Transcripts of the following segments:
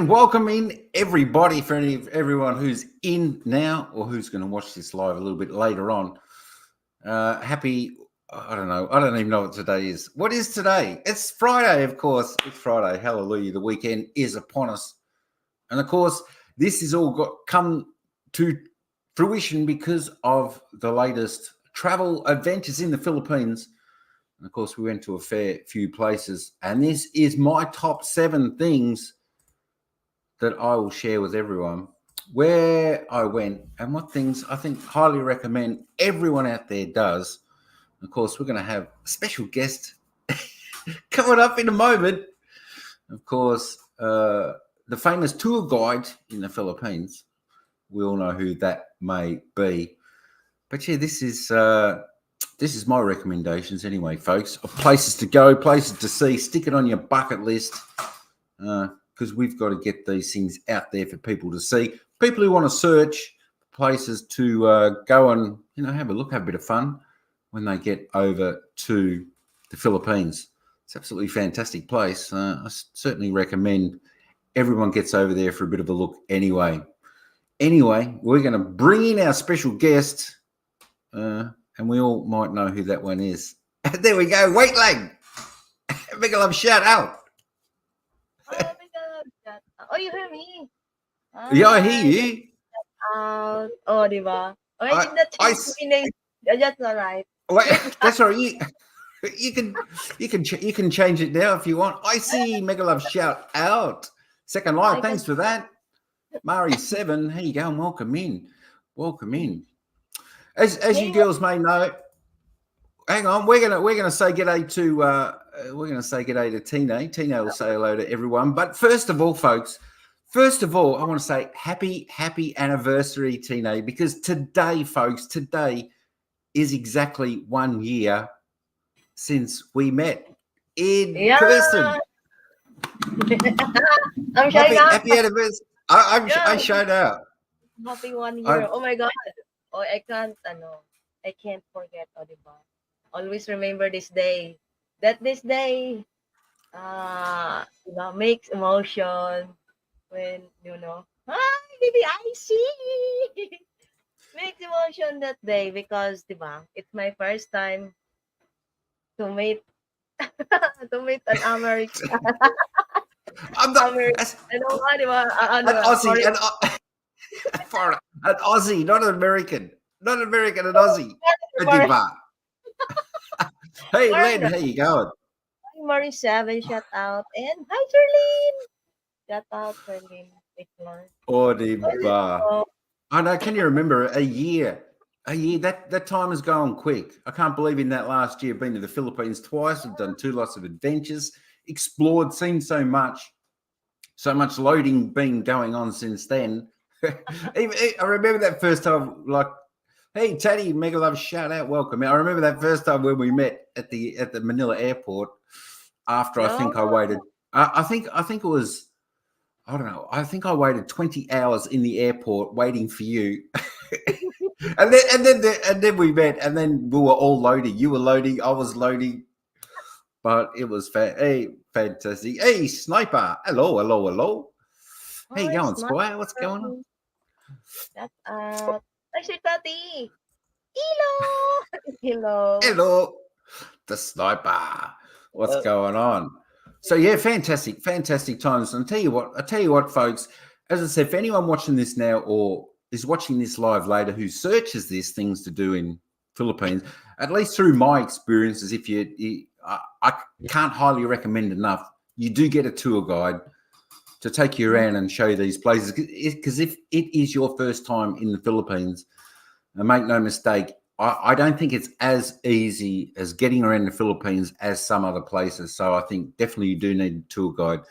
and welcome in everybody for everyone who's in now or who's going to watch this live a little bit later on. Happy, I don't know. I don't even know what today is. What is today? It's Friday, of course. It's Friday. Hallelujah. The weekend is upon us. And of course, this has all come to fruition because of the latest travel adventures in the Philippines. And of course, we went to a fair few places. And this is my top 7 things that I will share with everyone where I went and what things I think highly recommend everyone out there does. And of course, we're going to have a special guest coming up in a moment. Of course, the famous tour guide in the Philippines. We all know who that may be. But yeah, this is my recommendations anyway, folks, of places to go, places to see. Stick it on your bucket list. Because we've got to get these things out there for people to see. People who want to search places to go and have a look, have a bit of fun when they get over to the Philippines. It's absolutely fantastic place. I certainly recommend everyone gets over there for a bit of a look anyway. Anyway, we're going to bring in our special guest, and we all might know who that one is. There we go, Waitling. Big love shout out. Oh, you hear me? Yeah, I hear you. Oh, diba? Oh, I did not change my name. That's all right. Wait, that's all right. You can change it now if you want. I see Mega Love shout out. Second live. Thanks for that. Mari 7. Here you go and welcome in. Welcome in. As you girls may know, hang on, we're gonna say g'day to Tina. Tina will say hello to everyone. But first of all, folks, I want to say happy anniversary, Tina, because today, folks, is exactly 1 year since we met in person. I'm showing out. Happy anniversary. I showed out. Happy 1 year. Oh my God. Oh, I can't forget, diba? Always remember this day. That this day, makes emotion when, hi, baby, I see. Makes emotion that day because, diba, it's my first time to meet an American. I'm not an Aussie, an Aussie, not an American, an Aussie. Hey, Len, how you going? Hi, Marie 7, shout out, and hi, Charlene. Shout out, Charlene. Oh, diba. I know. Can you remember a year? That time has gone quick. I can't believe in that last year I've been to the Philippines twice. I've done 2 lots of adventures, explored, seen so much loading been going on since then. I remember that first time, like, hey, Teddy, mega love, shout out, welcome. I remember that first time when we met at the Manila airport. After I think I waited, I think it was, I don't know. I think I waited 20 hours in the airport waiting for you. and then we met, and then we were all loading. You were loading, I was loading. But it was fantastic. Hey, Sniper. Hello. How you going, Squire? What's going on? That's Actually, Tati. Hello. The Sniper. What's going on? So yeah, fantastic times. And I tell you what, folks. As I said, if anyone watching this now or is watching this live later who searches these things to do in Philippines, at least through my experiences, if I can't highly recommend enough. You do get a tour guide to take you around and show you these places, because if it is your first time in the Philippines, and make no mistake, I don't think it's as easy as getting around the Philippines as some other places. So I think definitely you do need a tour guide,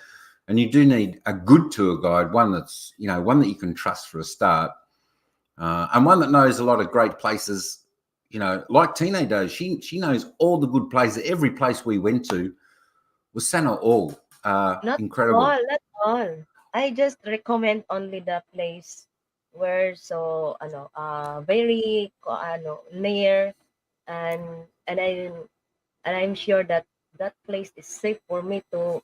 and you do need a good tour guide, one that's one that you can trust for a start, and one that knows a lot of great places. Like Tina does. She knows all the good places. Every place we went to was sana all. Not Incredible. Not all. I just recommend only the place where very near, and I'm sure that that place is safe for me to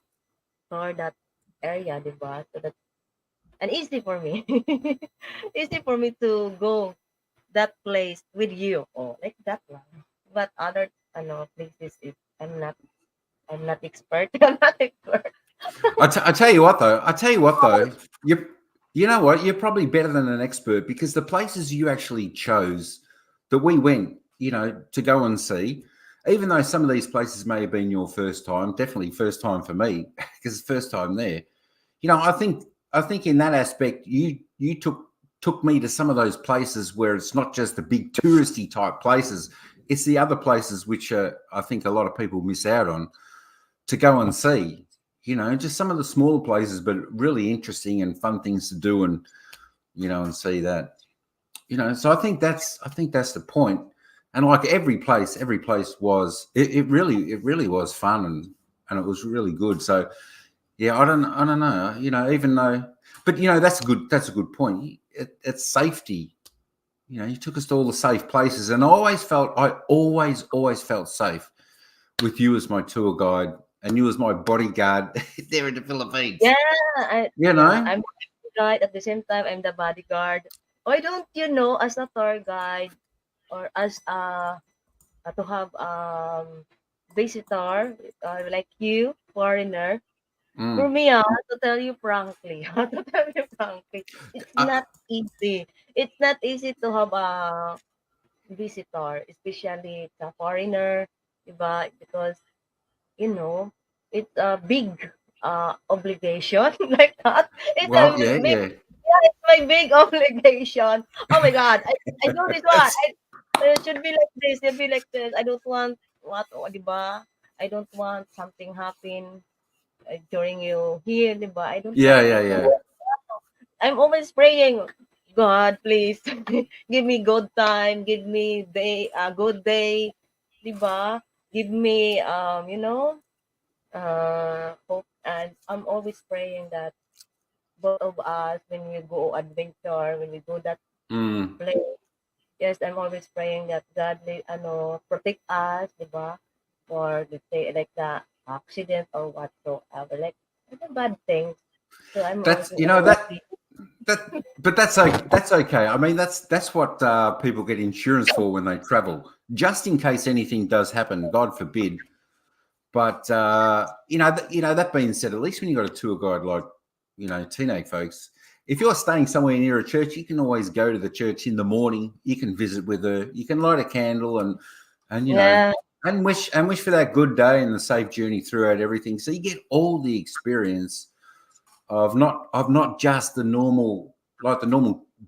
tour that area, diba? So that and easy for me. Easy for me to go that place with you. Oh, like that one. But other places, I'm not expert. I'm not expert. I tell you what though. I tell you what though. You know what? You're probably better than an expert because the places you actually chose that we went, to go and see, even though some of these places may have been your first time, definitely first time for me because it's first time there. I think in that aspect, you took me to some of those places where it's not just the big touristy type places. It's the other places which I think a lot of people miss out on to go and see. Just some of the smaller places, but really interesting and fun things to do, and see that. So I think that's the point. And like every place it really was fun, and it was really good. So yeah, I don't know. Even though, but that's a good point. It's safety. You took us to all the safe places, and I always felt safe with you as my tour guide and you as my bodyguard there in the Philippines. Yeah, You know? I'm the guide at the same time. I'm the bodyguard. Why don't you know, as a tour guide or as to have visitor like you, foreigner? For Mm. me, to tell you frankly, to tell you frankly, it's Uh, not easy. It's not easy to have a visitor, especially a foreigner, diba? Because you know, it's a big obligation like that. It's a well, yeah, big, yeah. yeah, it's my big obligation. Oh my God, I do this one. It's, It should be like this. It should be like this. I don't want diba? I don't want something happen during you here, diba? I don't yeah, want yeah, it to. yeah. I'm always praying, God, please give me good time, give me day, a good day, diba? Give me, hope. And I'm always praying that both of us, when we go adventure, when we go that Mm. place, yes, I'm always praying that God will, protect us, diba? For, let's say, like the accident or whatsoever, like the bad things. So I'm That's also you know always, that but that's okay. I mean that's what people get insurance for when they travel, just in case anything does happen, God forbid. But that being said, at least when you got a tour guide like teenage folks, if you're staying somewhere near a church, you can always go to the church in the morning. You can visit with her. You can light a candle and yeah, wish for that good day and the safe journey throughout everything. So you get all the experience of not just the normal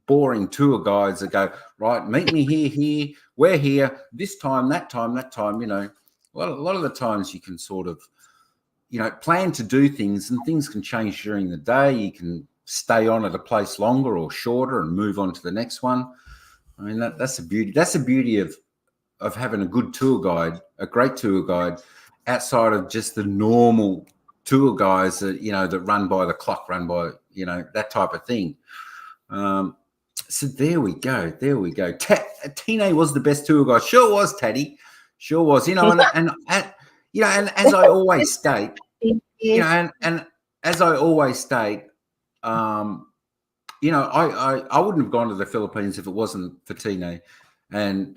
boring tour guides that go, right, meet me here, we're here this time, that time. A lot of the times you can sort of plan to do things, and things can change during the day. You can stay on at a place longer or shorter and move on to the next one. I mean, that's the beauty. That's the beauty of having a good tour guide, a great tour guide, outside of just the normal tour guides that run by the clock, run by that type of thing. Um, so there we go. There we go. Tine was the best tour guide. Sure was, Taddy. Sure was. And as I always state, yes, and as I always state, um, I wouldn't have gone to the Philippines if it wasn't for Tine, and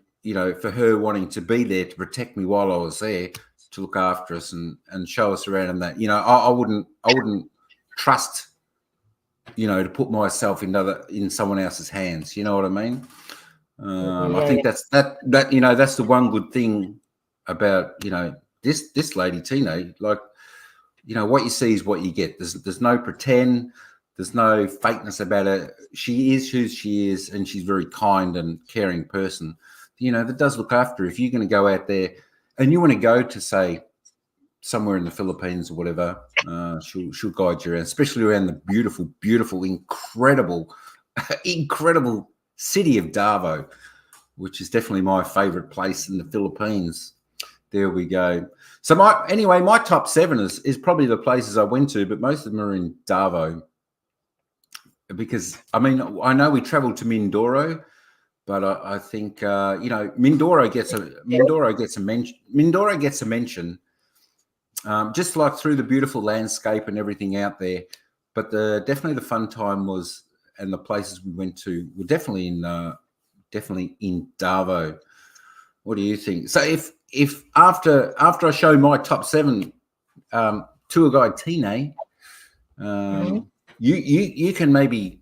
for her wanting to be there to protect me while I was there, to look after us and show us around, and that I wouldn't trust to put myself in someone else's hands. You know what I mean? I yeah, think that's the one good thing about this lady Tine. Like, what you see is what you get. There's no pretend. There's no fakeness about her. She is who she is, and she's a very kind and caring person. That does look after her. If you're going to go out there and you want to go to, say, somewhere in the Philippines or whatever, she'll guide you around, especially around the beautiful, beautiful, incredible, incredible city of Davao, which is definitely my favorite place in the Philippines. There we go. So my top seven is probably the places I went to, but most of them are in Davao, because I mean I know we travelled to Mindoro, but I think Mindoro gets a mention, just like through the beautiful landscape and everything out there. but definitely the fun time was, and the places we went to were definitely in Darvo. What do you think? So if after I show my top 7 tour guide Tine, Mhm. you can maybe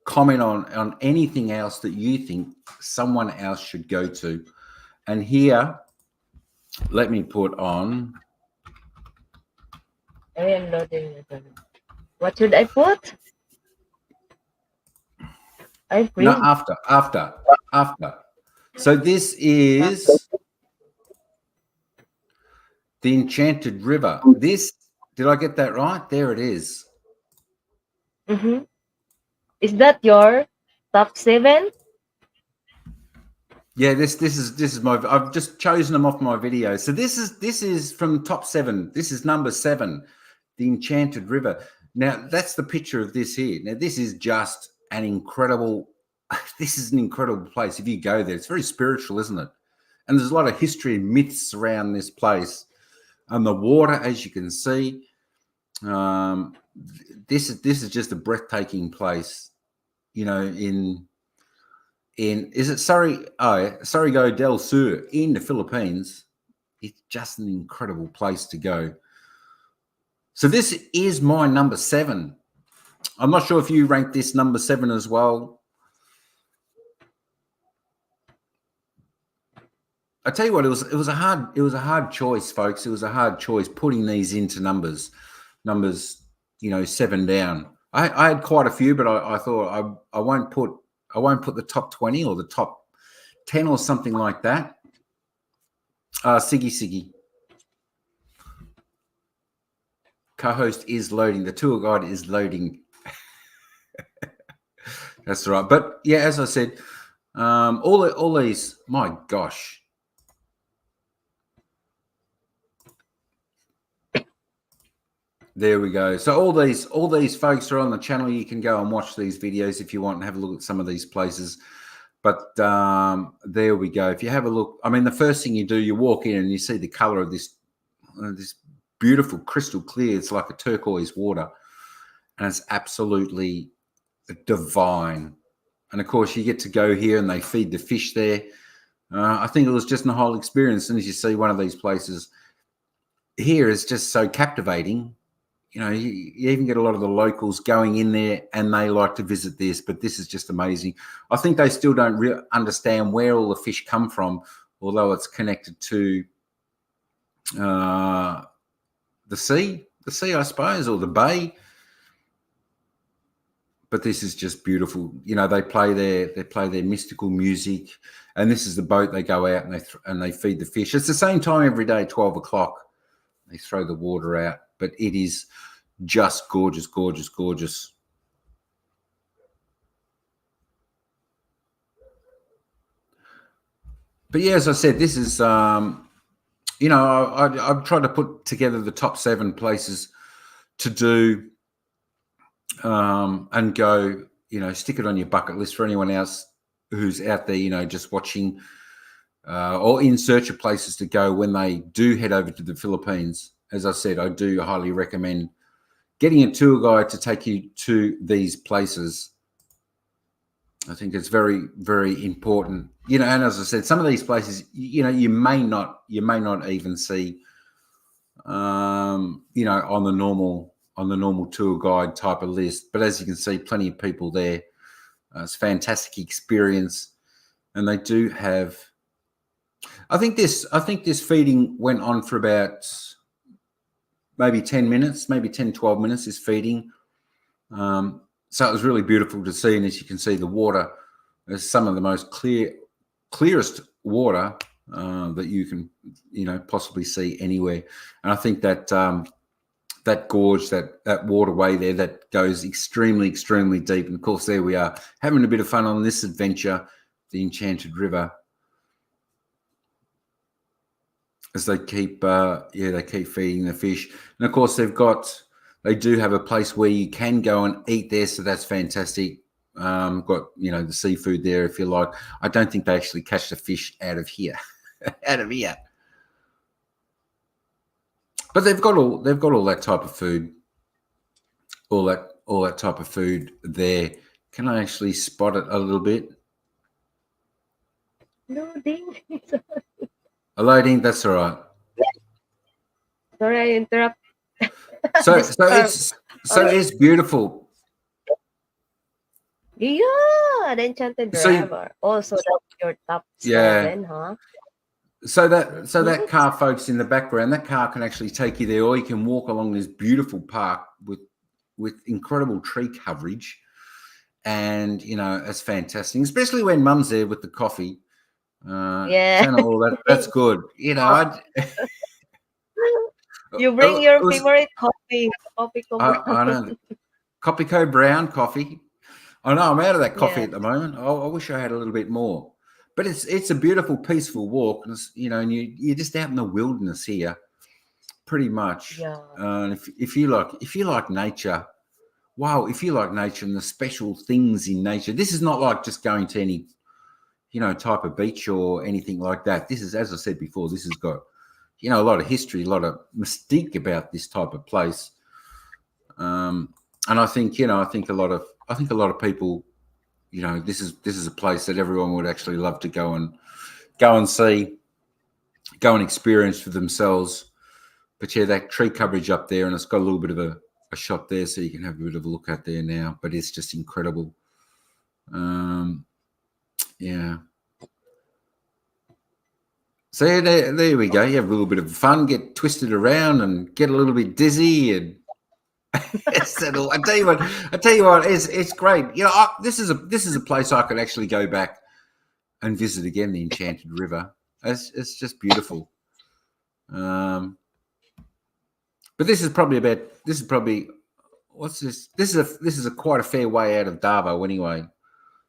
comment on anything else that you think someone else should go to. And here, let me put on. I am loading it. What should I put? I No, print. after. So this is the Enchanted River. This, did I get that right? There it is. Mm-hmm. Is that your top 7? Yeah, this is my. I've just chosen them off my video. So this is from top 7. This is number 7, the Enchanted River. Now that's the picture of this here. Now this is just an incredible. This is an incredible place. If you go there, it's very spiritual, isn't it? And there's a lot of history and myths around this place. And the water, as you can see, this is just a breathtaking place. You know, in is it Surigao del Sur in the Philippines. It's just an incredible place to go. So this is my number 7. I'm not sure if you rank this number 7 as well. I tell you what, it was a hard choice, folks. It was a hard choice putting these into numbers, 7 down. I had quite a few, but I thought I won't put the top 20 or the top 10 or something like that. Siggy. Co-host is loading. The tour guide is loading. That's right. But yeah, as I said, all these, my gosh. There we go. So all these folks are on the channel. You can go and watch these videos if you want and have a look at some of these places. But there we go. If you have a look, I mean, the first thing you do, you walk in and you see the color of this beautiful crystal clear. It's like a turquoise water, and it's absolutely divine. And of course, you get to go here and they feed the fish there. I think it was just a whole experience. And as you see one of these places here is just so captivating. You know, you even get a lot of the locals going in there and they like to visit this, but this is just amazing. I think they still don't understand where all the fish come from, although it's connected to the sea, I suppose, or the bay. But this is just beautiful. You know, they play their mystical music, and this is the boat. They go out and they feed the fish. It's the same time every day, 12 o'clock. They throw the water out, but it is just gorgeous. But yeah, as I said, this is, I've tried to put together the top 7 places to do and go, stick it on your bucket list for anyone else who's out there, just watching or in search of places to go when they do head over to the Philippines. As I said, I do highly recommend getting a tour guide to take you to these places. I think it's very, very important. And as I said, some of these places, you may not even see, on the normal tour guide type of list. But as you can see, plenty of people there. It's a fantastic experience, and they do have. I think this feeding went on for about maybe 10 minutes, maybe 10, 12 minutes. This feeding. So it was really beautiful to see, and as you can see, the water is some of the most clearest water that you can, possibly see anywhere. And I think that that gorge, that waterway there, that goes extremely, extremely deep. And of course, there we are having a bit of fun on this adventure, the Enchanted River, as they keep, they keep feeding the fish. And of course, they do have a place where you can go and eat there, so that's fantastic. Got the seafood there if you like. I don't think they actually catch the fish out of here, but they've got all that type of food all that type of food there. Can I actually spot it a little bit? Loading. Loading, that's all right. Sorry, I interrupt. So This so term. it's so Oh, it's beautiful. yeah, the Enchanted So River. Also, that's your top yeah, 7, huh? so that Nice. car, folks, in the background, that car can actually take you there, or you can walk along this beautiful park with incredible tree coverage, and it's fantastic, especially when Mum's there with the coffee. Yeah. Channel all that. That's good. You It bring your was favorite coffee, coffee co I brown. know Copico brown coffee. I know I'm out of that coffee Yeah, at the moment. I wish I had a little bit more, but it's a beautiful, peaceful walk, and and you're just out in the wilderness here, pretty much. yeah, And if you like nature, wow, if you like nature and the special things in nature, this is not like just going to any type of beach or anything like that. This is, as I said before, this has got a lot of history, a lot of mystique about this type of place. And I think a lot of people, this is a place that everyone would actually love to go and see, go and experience for themselves. But yeah, that tree coverage up there, and it's got a little bit of a shot there, so you can have a bit of a look at there now. But it's just incredible. Yeah. So yeah, there we go. You have a little bit of fun, get twisted around, and get a little bit dizzy, and I tell you what, it's great. This is a place I could actually go back and visit again. The Enchanted River. It's just beautiful. Um, but this is probably what's this? This is a quite a fair way out of Darbo anyway.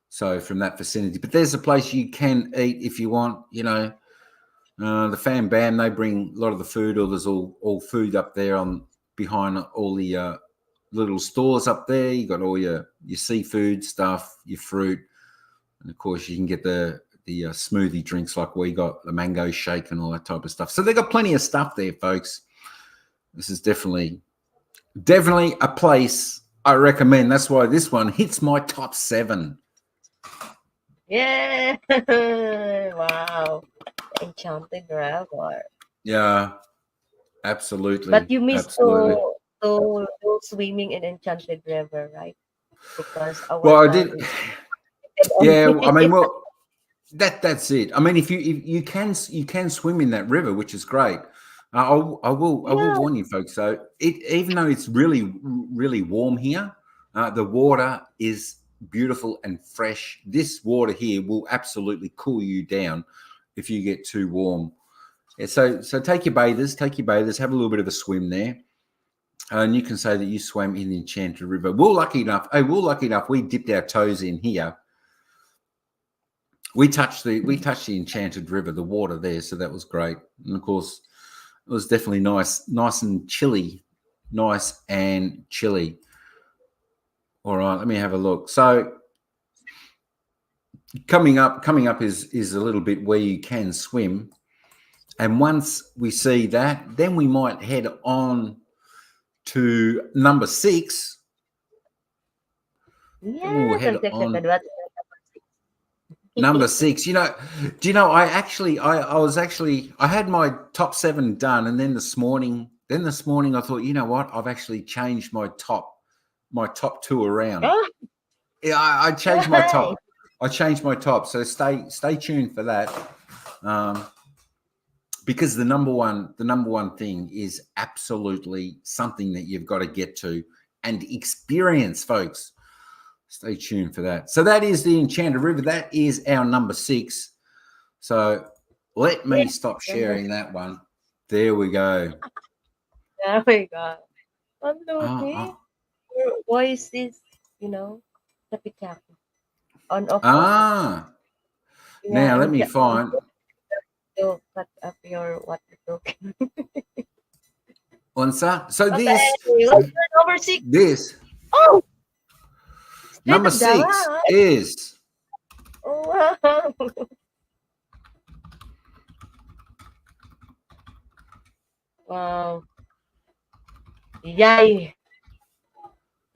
So from that vicinity, but there's a place you can eat if you want. The Fam Bam, they bring a lot of the food, or there's all food up there on behind all the little stores up there. You got all your seafood stuff, your fruit, and of course you can get the smoothie drinks like we got, the mango shake and all that type of stuff. So they got plenty of stuff there, folks. This is definitely a place I recommend. That's why this one hits my top 7. yeah. Wow, Enchanted River. Yeah, But absolutely, you missed absolutely. to do swimming in Enchanted River, right? Because our Well, I time did. is limited Yeah, I only. mean, well, that's it. I mean, if you can swim in that river, which is great. I will Yeah, warn you, folks. So even though it's really really warm here, the water is beautiful and fresh. This water here will absolutely cool you down if you get too warm. Yeah, so take your bathers, have a little bit of a swim there, and you can say that you swam in the Enchanted River. We're lucky enough. We dipped our toes in here. We touched the Enchanted River, the water there, so that was great. And of course, it was definitely nice and chilly, nice and chilly. All right, let me have a look. So coming up is a little bit where you can swim, and once we see that, then we might head on to number 6. Then we'll yes, head I'm so on excited. What? number 6. Do you know? I had my top 7 done, and then this morning, I thought, you know what? I've actually changed my top 2 around. Oh, Yeah, I changed my nice. top. I changed my top. So stay tuned for that. Um, because the number one thing is absolutely something that you've got to get to and experience, folks. Stay tuned for that. So that is the Enchanted River. That is our number 6. So let Yeah, me stop number sharing that one. There we go. there we go. I'm Oh, looking. oh. Your voice is, you know, tappy tappy. On off on. Ah, Yeah, now let I'm me I'm find to cut up your what you're talking. one sec. So Okay, what's your number 6? this Oh, Street number of 6 Delight. is Wow. Wow. Yay.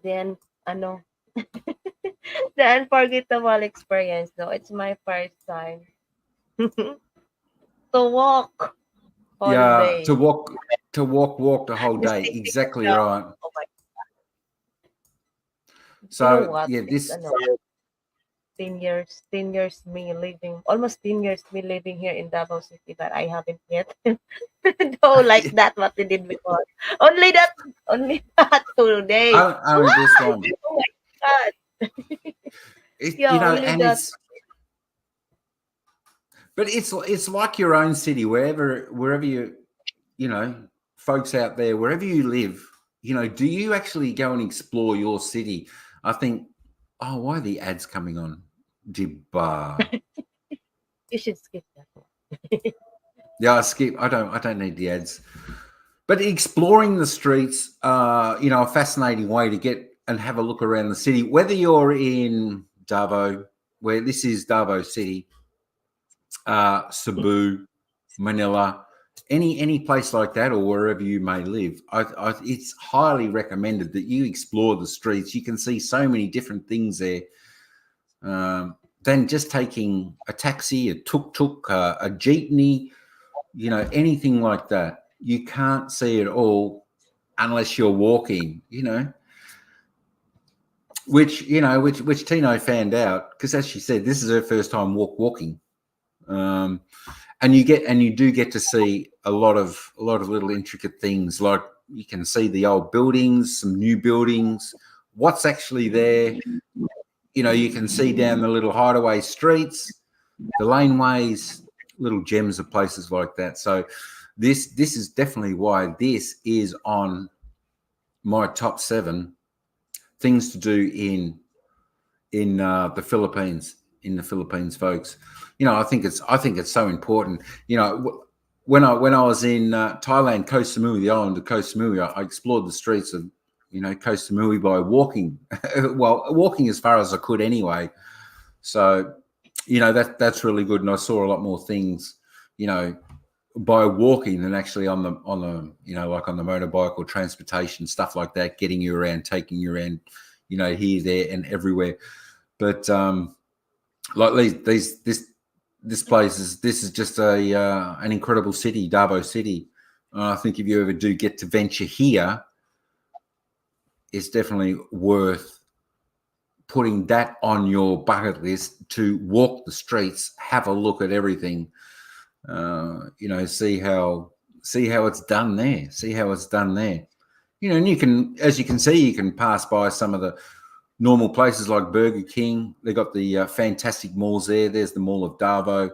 then ano, the unforgettable experience. No, it's my first time to walk whole Yeah, day. walk the whole Just day. thinking Exactly of, right. oh my, you know So what? yeah, It's this 10 years me living, almost 10 years me living here in Davao City, but I haven't yet. No, like that, what we did before. Only that, only that 2 days. only this What? one. Oh my God. Yeah, only And that. it's like your own city, wherever you know, folks out there, wherever you live, do you actually go and explore your city? I think, oh, why are the ads coming on? Dibba. You should skip that one. Yeah, I skip. I don't need the ads. But exploring the streets, a fascinating way to get and have a look around the city. Whether you're in Davao, where this is Davao City, Cebu, Manila, any place like that, or wherever you may live, it's highly recommended that you explore the streets. You can see so many different things there. Than just taking a taxi, a tuk-tuk, a jeepney, anything like that. You can't see it all unless you're walking. Which Tino found out, because as she said, this is her first time walking. And you do get to see a lot of little intricate things, like you can see the old buildings, some new buildings, what's actually there. You can see down the little hideaway streets, the laneways, little gems of places like that. So this is definitely why this is on my top 7 things to do in the Philippines. In the Philippines, folks, I think it's so important. When I was in Thailand, Koh Samui, the island of Koh Samui, I explored the streets of Koh Samui by walking. Well, walking as far as I could anyway. So that's really good, and I saw a lot more things by walking than actually on the like on the motorbike or transportation, stuff like that, getting you around, taking you around, here, there, and everywhere. But like this place is just an incredible city, Davao City. I think if you ever do get to venture here, it's definitely worth putting that on your bucket list to walk the streets, have a look at everything, see how it's done there. And you can, as you can see, you can pass by some of the normal places like Burger King. They got the fantastic malls there. There's the Mall of Davao.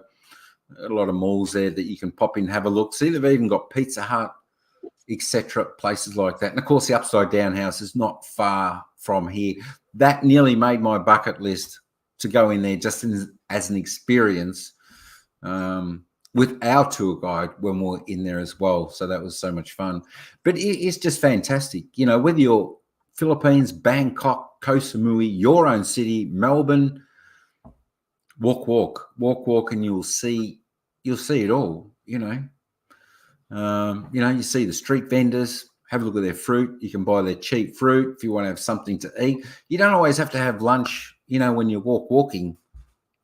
A lot of malls there that you can pop in, have a look. See, they've even got Pizza Hut, etc. Places like that. And of course, the Upside Down House is not far from here. That nearly made my bucket list to go in there just as an experience with our tour guide when we were in there as well. So that was so much fun. But it's just fantastic. Whether you're Philippines, Bangkok, Koh Samui, your own city, Melbourne, walk, and you'll see it all. You see the street vendors. Have a look at their fruit. You can buy their cheap fruit if you want to have something to eat. You don't always have to have lunch. When you walking.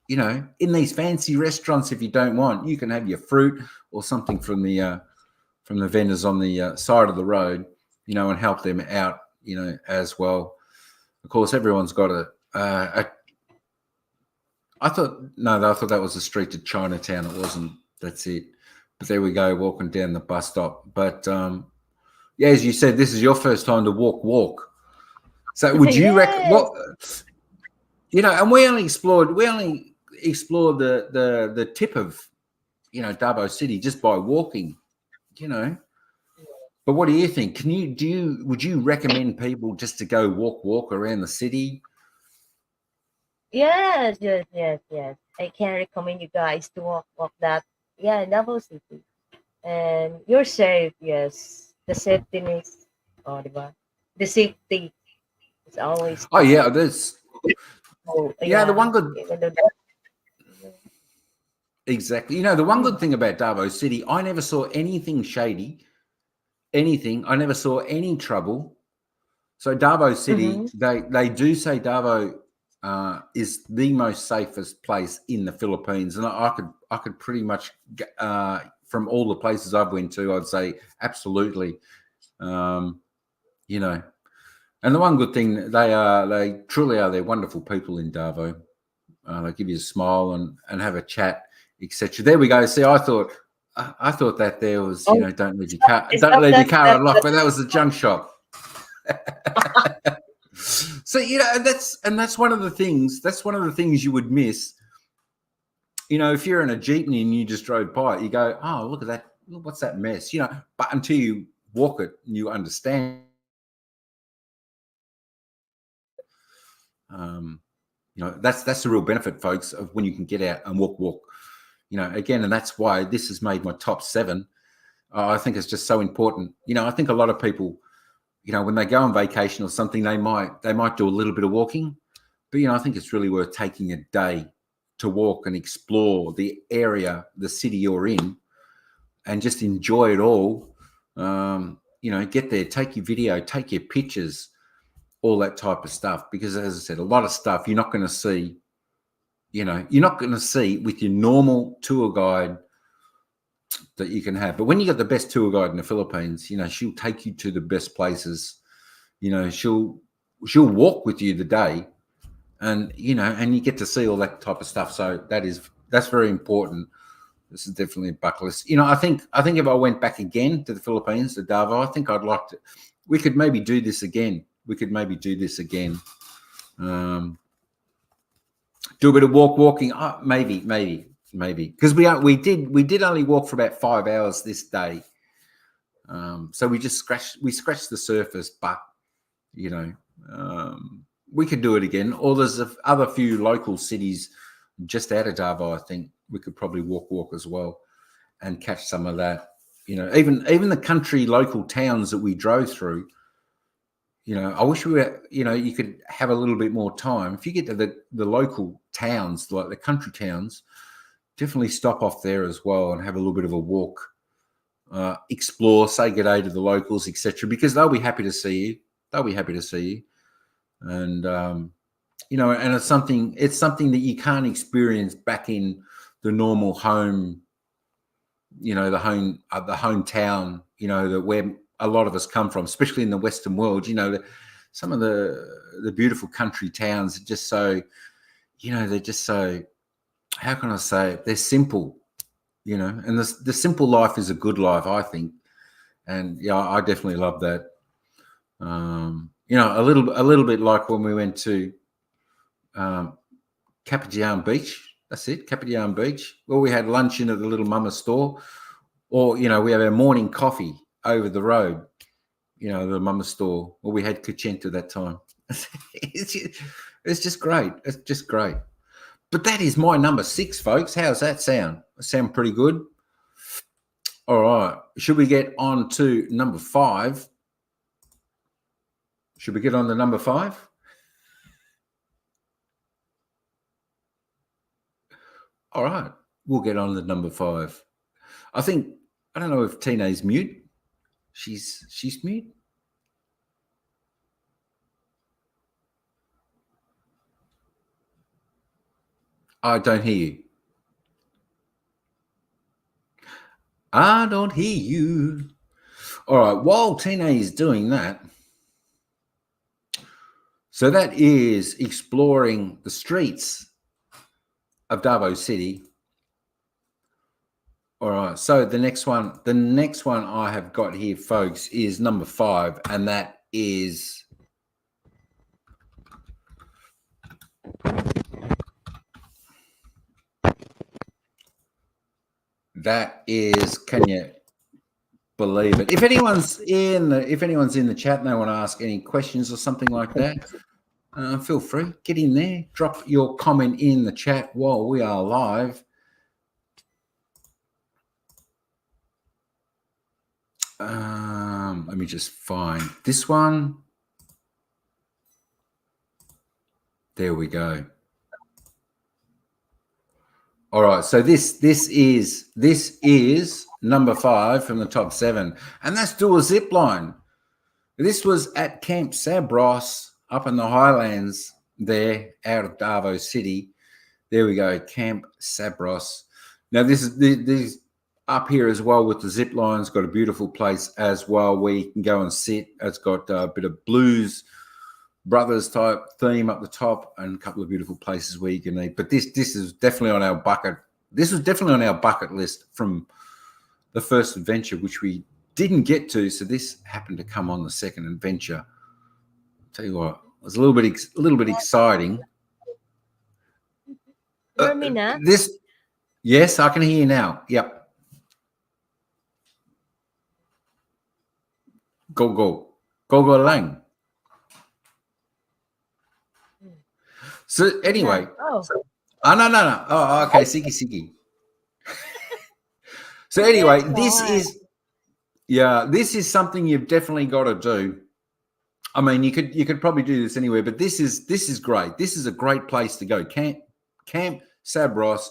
In these fancy restaurants, if you don't want, you can have your fruit or something from the vendors on the side of the road, and help them out, as well. Of course, everyone's got I thought that was the street to Chinatown. It wasn't. That's it. But there we go, walking down the bus stop. But yeah, as you said, this is your first time to walk. So would you reckon Yes. what? And we only explored the tip of Davao City just by walking. But what do you think? Would you recommend people just to go walk around the city? Yes. I can recommend you guys to walk that. Yeah, Davao City. And you're safe, yes. The safety, oh, diba? The safety is always Oh top. yeah, there's the Yeah, one good even though exactly. The one good thing about Davao City, I never saw anything shady, anything. I never saw any trouble. So Davao City, Mm-hmm. they do say Davao is the most safest place in the Philippines, and I could pretty much from all the places I've been to, I'd say absolutely. You know, and the one good thing they truly are, they're wonderful people in Davao. They give you a smile and have a chat, etc. There we go. See, I thought that there was, Oh, is don't that leave your that car that? unlocked, but that was the junk shop. So that's one of the things. That's one of the things you would miss. If you're in a jeepney and you just drove by it, you go, "Oh, look at that! What's that mess?" But until you walk it, you understand. That's the real benefit, folks, of when you can get out and walk. Again, and that's why this has made my top 7. I think it's just so important. I think a lot of people, when they go on vacation or something, they might do a little bit of walking, but I think it's really worth taking a day to walk and explore the area, the city you're in, and just enjoy it all. Get there, take your video, take your pictures, all that type of stuff. Because as I said, a lot of stuff you're not going to see. You're not going to see with your normal tour guide that you can have. But when you got the best tour guide in the Philippines, she'll take you to the best places. She'll walk with you the day, and you get to see all that type of stuff. So that's very important. This is definitely a bucket list. I think if I went back again to the Philippines, to Davao, I think I'd like to. We could maybe do this again. Do a bit of walking. Maybe, because we did only walk for about 5 hours this day. So we scratched the surface, but we could do it again. Or there's other few local cities just out of Davao. I think we could probably walk as well and catch some of that. Even the country local towns that we drove through. I wish we were, you could have a little bit more time. If you get to the local towns, like the country towns, definitely stop off there as well and have a little bit of a walk, explore, say good day to the locals, etc. Because they'll be happy to see you. And, and it's something that you can't experience back in the normal home, the hometown, that where a lot of us come from, especially in the Western world. Some of the beautiful country towns are just so, they're just so, how can I say it? They're simple, and the simple life is a good life, I think. And I definitely love that. A little bit like when we went to Capitan Beach. That's it, Capitan Beach. Well, we had lunch in at the Little Mama store, or we have our morning coffee over the road. The Mama store. Well, we had Kachenta that time. It's just great. It's just great. But that is my number 6, folks. How's that sound? Sound pretty good? All right. Should we get on to number 5? Should we get on to number 5? All right. We'll get on to number 5. I don't know if Tina's mute. She's mute. I don't hear you. I don't hear you. All right. While Tina is doing that, so that is exploring the streets of Davao City. All right. So the next one I have got here, folks, is number 5, and that is can you believe it? If anyone's in the chat and they want to ask any questions or something like that, feel free, get in there, drop your comment in the chat while we are live. Let me just find this one. There we go. All right, so this is number 5 from the top 7, and that's do a zip line. This was at Camp Sabros up in the Highlands there out of Davao City. There we go, Camp Sabros. Now this is up here as well with the zip lines. Got a beautiful place as well where you can go and sit. It's got a bit of blues brothers type theme up the top and a couple of beautiful places where you can eat. But this is definitely on our bucket. This was definitely on our bucket list from the first adventure, which we didn't get to. So this happened to come on the second adventure. I'll tell you what, it was a little bit exciting. Hear me now? This, yes, I can hear you now. Yep. Go lang. So anyway, Oh, no. Oh, okay, Sigi. So anyway, that's why. this is something you've definitely got to do. I mean, you could probably do this anywhere, but this is great. This is a great place to go. Camp Sabros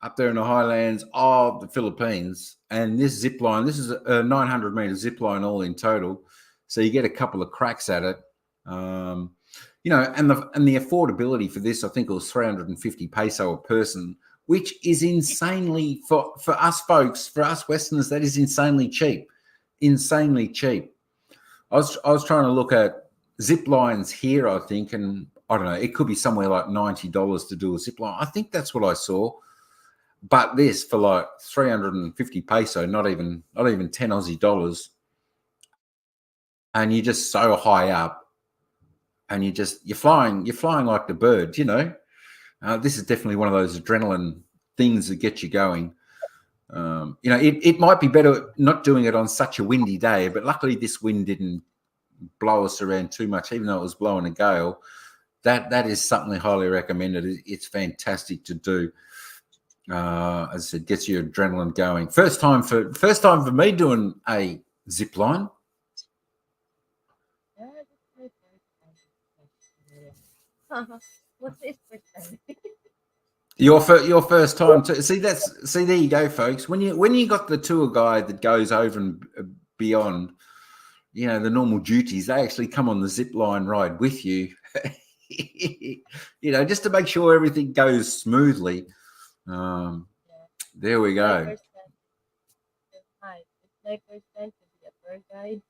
up there in the highlands of the Philippines, and this zip line. This is a 900-meter zip line all in total, so you get a couple of cracks at it. You know, and the affordability for this, I think it was 350 peso a person, which is insanely for us folks, for us Westerners, that is insanely cheap. Insanely cheap. I was trying to look at zip lines here, I think, and I don't know, it could be somewhere like $90 to do a zip line. I think that's what I saw. But this for like 350 peso, not even 10 Aussie dollars, and you're just so high up, and you're flying like the bird, you know. This is definitely one of those adrenaline things that get you going. You know, it might be better not doing it on such a windy day, but luckily this wind didn't blow us around too much, even though it was blowing a gale. That is something highly recommended. It's fantastic to do. As I said, gets your adrenaline going. First time for me doing a zip line. Yeah, that's my first time. What's this first time? Your first time to see there you go, folks. When you got the tour guide that goes over and beyond, you know, the normal duties, they actually come on the zip line ride with you, you know, just to make sure everything goes smoothly. There we go. It's my first time to be a tour guide.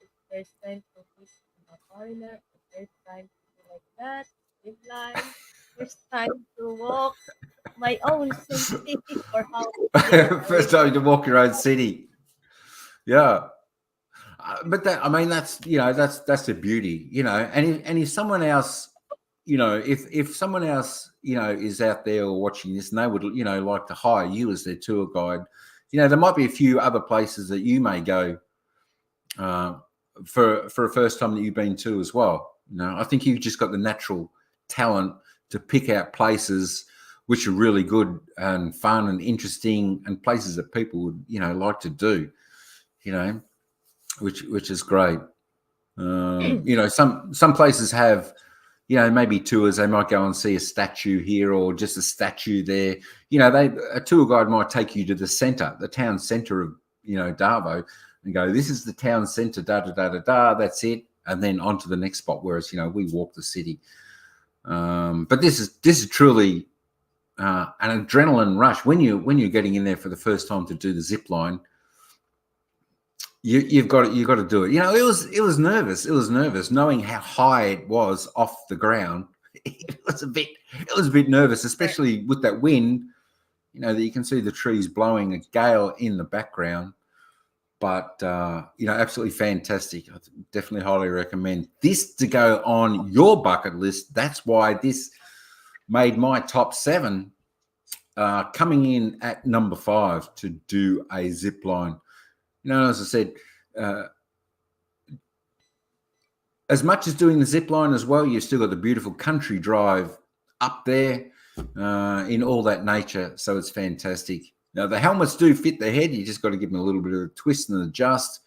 It's first time to meet a foreigner. First time to do like that. Live life. First time to walk my own city or how. First time to walk your own city. Yeah. But that, I mean, that's, you know, that's the beauty, you know, and if someone else, you know, if someone else, you know, is out there or watching this and they would, you know, like to hire you as their tour guide, you know, there might be a few other places that you may go for a first time that you've been to as well. You know, I think you've just got the natural talent to pick out places which are really good and fun and interesting and places that people would, you know, like to do, you know, which is great. You know, some places have, you know, maybe tours, they might go and see a statue here or just a statue there. You know, a tour guide might take you to the town center of, you know, Davao and go, this is the town center, that's it. And then on to the next spot. Whereas, you know, we walk the city. But this is truly an adrenaline rush. When you're getting in there for the first time to do the zip line, you've got to do it. You know, it was nervous. It was nervous knowing how high it was off the ground. It was a bit nervous, especially with that wind. You know, that you can see the trees blowing, a gale in the background. But you know, absolutely fantastic. I definitely highly recommend this to go on your bucket list. That's why this made my top 7, coming in at number 5 to do a zip line. You know, as I said, as much as doing the zip line as well, you've still got the beautiful country drive up there in all that nature. So it's fantastic. Now, the helmets do fit the head. You just got to give them a little bit of a twist and adjust.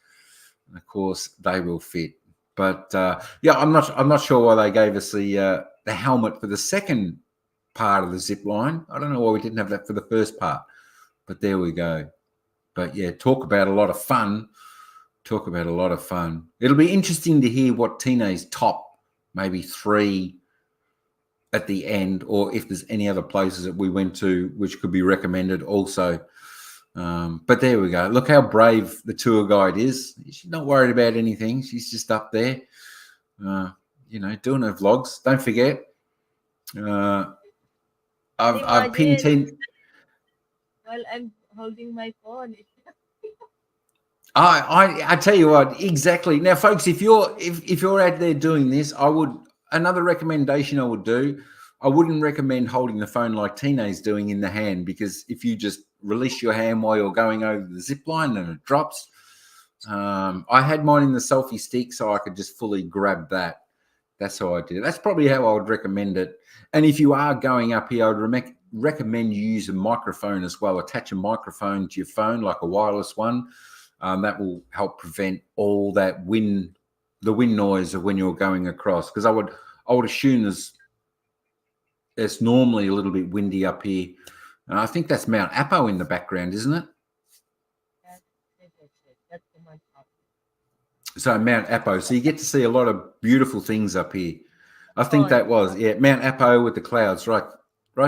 And of course, they will fit. But yeah, I'm not sure why they gave us the helmet for the second part of the zip line. I don't know why we didn't have that for the first part. But there we go. But yeah, talk about a lot of fun. Talk about a lot of fun. It'll be interesting to hear what Tina's top maybe 3 at the end, or if there's any other places that we went to which could be recommended also. But there we go. Look how brave the tour guide is. She's not worried about anything. She's just up there, doing her vlogs. Don't forget, I've pinned Imagine 10. while I'm holding my phone. I tell you what, exactly. Now, folks, if you're out there doing this, another recommendation I would do. I wouldn't recommend holding the phone like Tina's doing in the hand, because if you just release your hand while you're going over the zip line and it drops. I had mine in the selfie stick so I could just fully grab that. That's how I did it. That's probably how I would recommend it. And if you are going up here, I would recommend you use a microphone as well. Attach a microphone to your phone, like a wireless one. That will help prevent all that the wind noise of when you're going across. Because I would assume there's normally a little bit windy up here. And I think that's Mount Apo in the background, isn't it? That's the Mount Apo. So Mount Apo. So you get to see a lot of beautiful things up here. I think that was, Mount Apo with the clouds right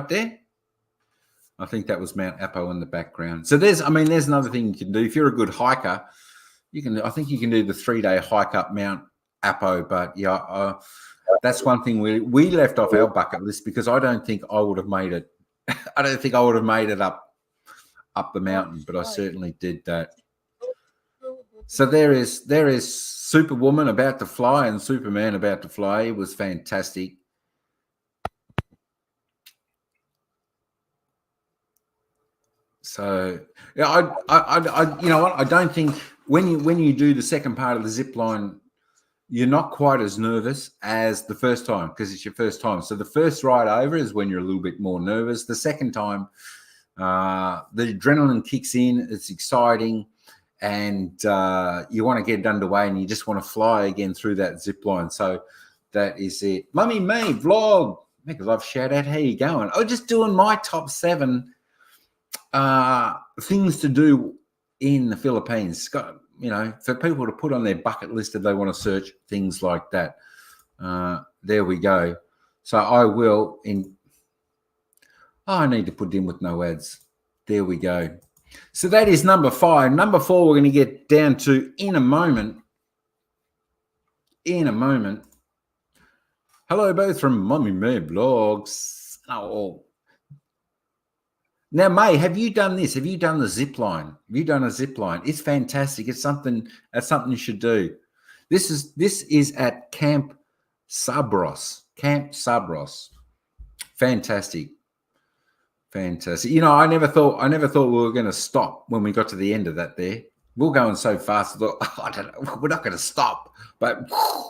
there. I think that was Mount Apo in the background. So there's another thing you can do. If you're a good hiker, I think you can do the 3-day hike up Mount Apo. But yeah, that's one thing we left off our bucket list, because I don't think I would have made it. I don't think I would have made it up the mountain, but I certainly did that. So there is Superwoman about to fly and Superman about to fly. It was fantastic. So yeah, I you know what? I don't think when you do the second part of the zip line, you're not quite as nervous as the first time, because it's your first time. So the first ride over is when you're a little bit more nervous. The second time, the adrenaline kicks in. It's exciting, and you want to get it underway, and you just want to fly again through that zip line. So that is it. Mummy May vlog. Make a love shout out. How you going? I'm just doing my top 7 things to do in the Philippines. For people to put on their bucket list if they want to search things like that. There we go. So I will I need to put in with no ads. There we go. So that is number 5. Number 4 we're going to get down to in a moment. Hello both from Mummy May Vlogs. Oh. Now, May, have you done this? Have you done the zip line? Have you done a zip line? It's fantastic. That's something you should do. This is at Camp Sabros. Fantastic. I never thought we were going to stop when we got to the end of that there. We're going so fast. I thought, I don't know, we're not going to stop. But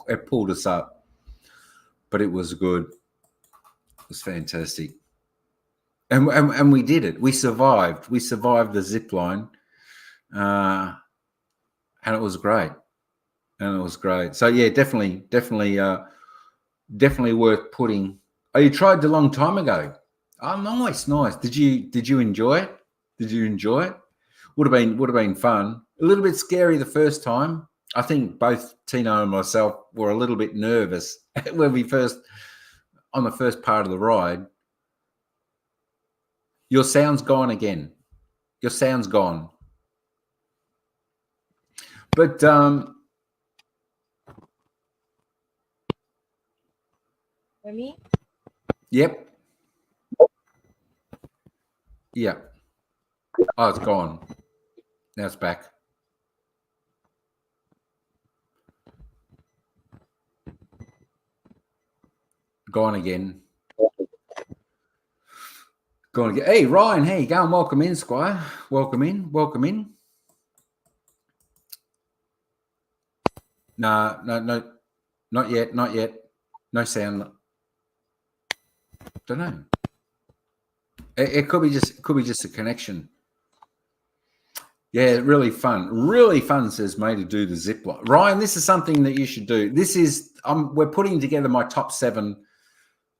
it pulled us up. But it was good. It was fantastic. And we did it. We survived. We survived the zip line. And it was great. So yeah, definitely worth putting. Oh, you tried it a long time ago. Oh, nice. Did you enjoy it? Would have been fun. A little bit scary the first time. I think both Tino and myself were a little bit nervous when on the first part of the ride. Your sound's gone again. Your sound's gone. But For me? Yep. Yeah. Oh, it's gone. Now it's back. Gone again. Hey, Ryan, how you going? Welcome in, Squire. Welcome in. No, not yet. No sound. Don't know. It could be just a connection. Yeah, really fun, says May, to do the zip line. Ryan, this is something that you should do. This is we're putting together my top 7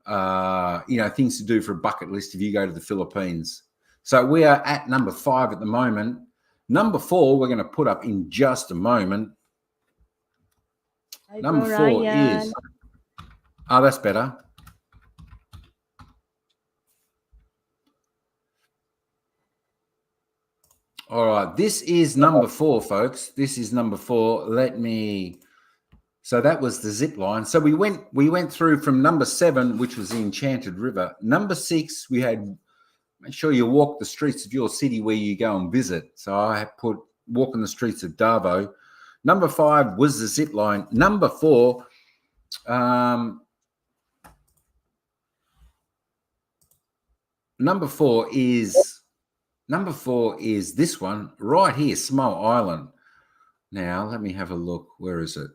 things to do for a bucket list if you go to the Philippines. So we are at number 5 at the moment. Number 4, we're going to put up in just a moment. Hi, Number Bro 4 Ryan. is, oh, that's better. All right, this is number 4, folks. This is number 4. So that was the zip line. So we went through from number 7, which was the Enchanted River. Number 6, we had, make sure you walk the streets of your city where you go and visit. So I have put walking the streets of Darvo. Number 5 was the zip line. Number 4, number 4 is this one right here, Small Island. Now let me have a look. Where is it?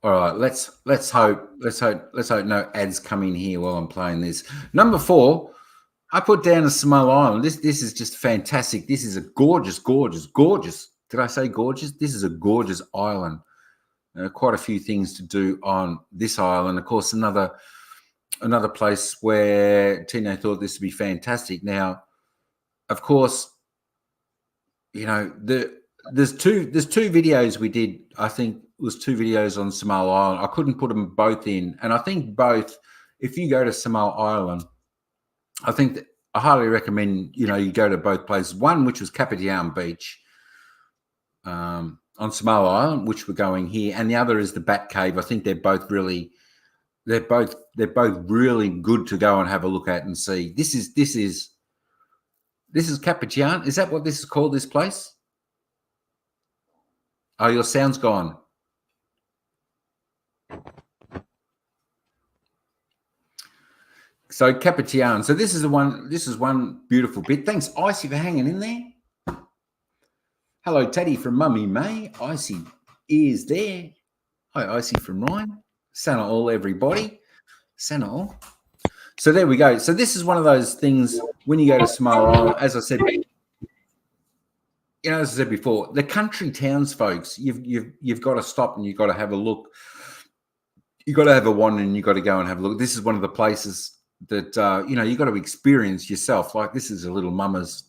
All right, let's hope no ads come in here while I'm playing this. Number 4, I put down a Small Island. This is just fantastic. This is a gorgeous. Did I say gorgeous? This is a gorgeous island. Quite a few things to do on this island. Of course, another place where Tino thought this would be fantastic. Now, of course, you know, there's two videos we did. I think it was 2 videos on Small Island. I couldn't put them both in, and I think both. If you go to Small Island, I think that I highly recommend you go to both places. One, which was Capitian Beach on Small Island, which we're going here, and the other is the Bat Cave. I think they're both really good to go and have a look at and see. This is Capitian. Is that what this is called? This place? Oh, your sound's gone. So Capitian. So this is one beautiful bit. Thanks, Icy, for hanging in there. Hello, Teddy from Mummy May. Icy is there. Hi, Icy from Ryan. Sana all, everybody. Sana all. So there we go. So this is one of those things when you go to Small Island, as I said, as I said before, the country towns, folks, you've got to stop and you've got to have a look. You've got to have a wander and you've got to go and have a look. This is one of the places that, you've got to experience yourself. Like this is a little mama's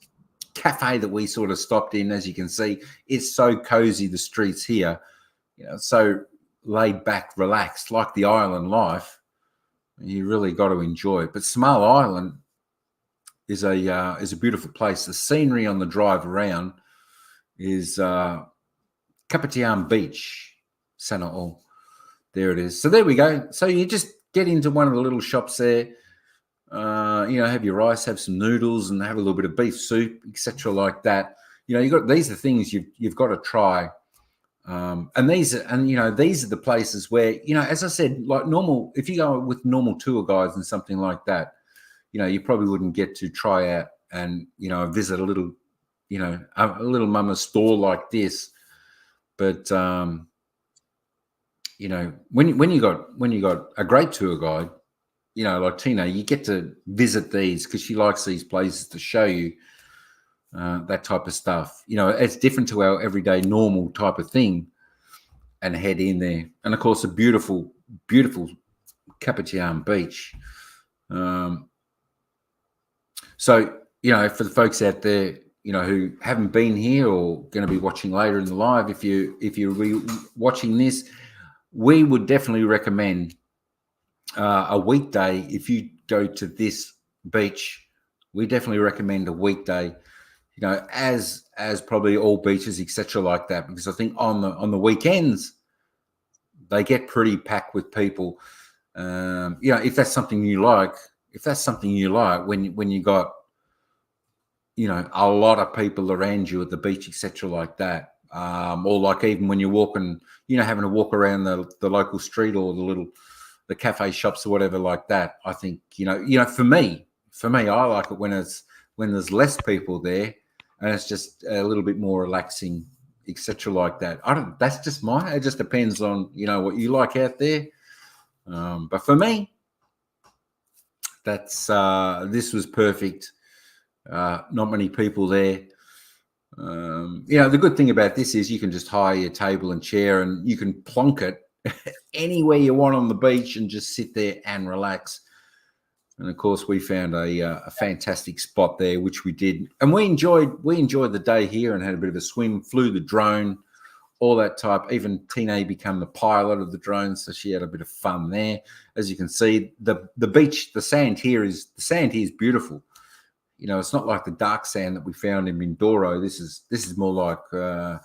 cafe that we sort of stopped in. As you can see, it's so cozy, the streets here, so laid back, relaxed, like the island life. You really got to enjoy it. But Small Island is a beautiful place. The scenery on the drive around is Capitian Beach, Sana'o. There it is. So there we go. So you just get into one of the little shops there, have your rice, have some noodles, and have a little bit of beef soup, etc., like that. These are things you've got to try. And these are the places where, as I said, like normal, if you go with normal tour guides and something like that, you probably wouldn't get to try out and, visit a little, a little mama's store like this. But, when you got a great tour guide, like Tina, you get to visit these because she likes these places to show you that type of stuff. It's different to our everyday normal type of thing, and head in there. And of course, a beautiful, beautiful Capitian Beach. So, for the folks out there, who haven't been here or going to be watching later in the live, if you're watching this, we would definitely recommend a weekday. If you go to this beach, we definitely recommend a weekday. As probably all beaches, etc., like that, because I think on the weekends they get pretty packed with people. If that's something you like, when you got a lot of people around you at the beach, etc., like that, or like even when you're walking, having to walk around the local street or the cafe shops or whatever like that. I think for me, I like it when there's less people there. And it's just a little bit more relaxing, etc., like that. That's just mine. It just depends on what you like out there. But for me, this was perfect. Not many people there. The good thing about this is you can just hire your table and chair, and you can plonk it anywhere you want on the beach and just sit there and relax. And of course, we found a fantastic spot there, which we did, and we enjoyed the day here and had a bit of a swim, flew the drone, all that type. Even Tina became the pilot of the drone, so she had a bit of fun there. As you can see, the beach, the sand here is beautiful. You know, it's not like the dark sand that we found in Mindoro. This is more like a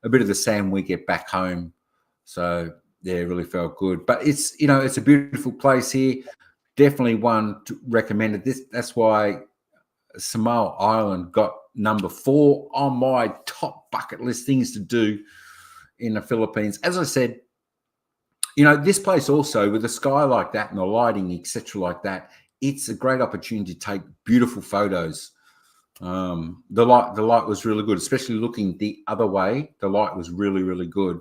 bit of the sand we get back home. So yeah, it really felt good. But it's it's a beautiful place here. Definitely one to recommend it. That's why Samoa Island got number 4 on my top bucket list things to do in the Philippines. As I said, this place also with the sky like that and the lighting, etc., like that, it's a great opportunity to take beautiful photos. The light was really good, especially looking the other way. The light was really, really good.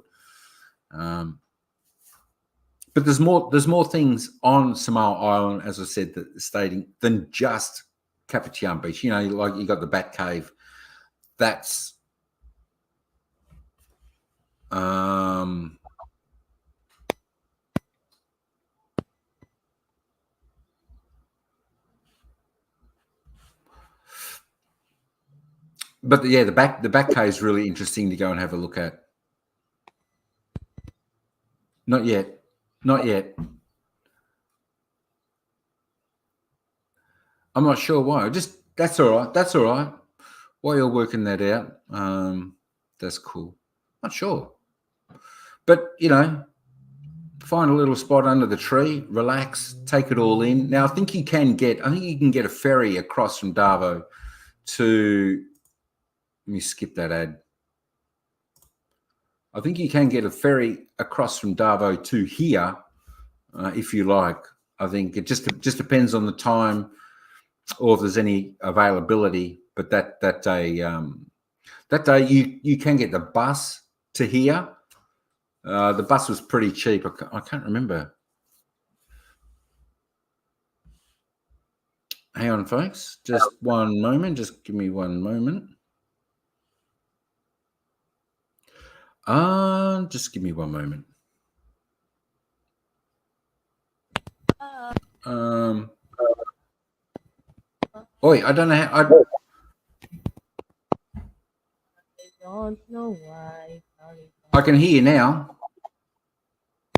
But there's more things on Samoa Island, as I said, stating than just Kapitian Beach. Like you got the Bat Cave. That's but yeah, the Bat Cave is really interesting to go and have a look at. Not yet. I'm not sure why. That's all right. While you're working that out, that's cool. Not sure, but find a little spot under the tree, relax, take it all in. Now I think you can get a ferry across from Davao to. Let me skip that ad. I think you can get a ferry across from Davao to here, if you like. I think it just depends on the time or if there's any availability. But that day you can get the bus to here. The bus was pretty cheap. I can't remember. Hang on, folks. Just one moment. Just give me one moment. Just give me one moment. Oi, I don't know how. I don't know why. Sorry. I can hear you now.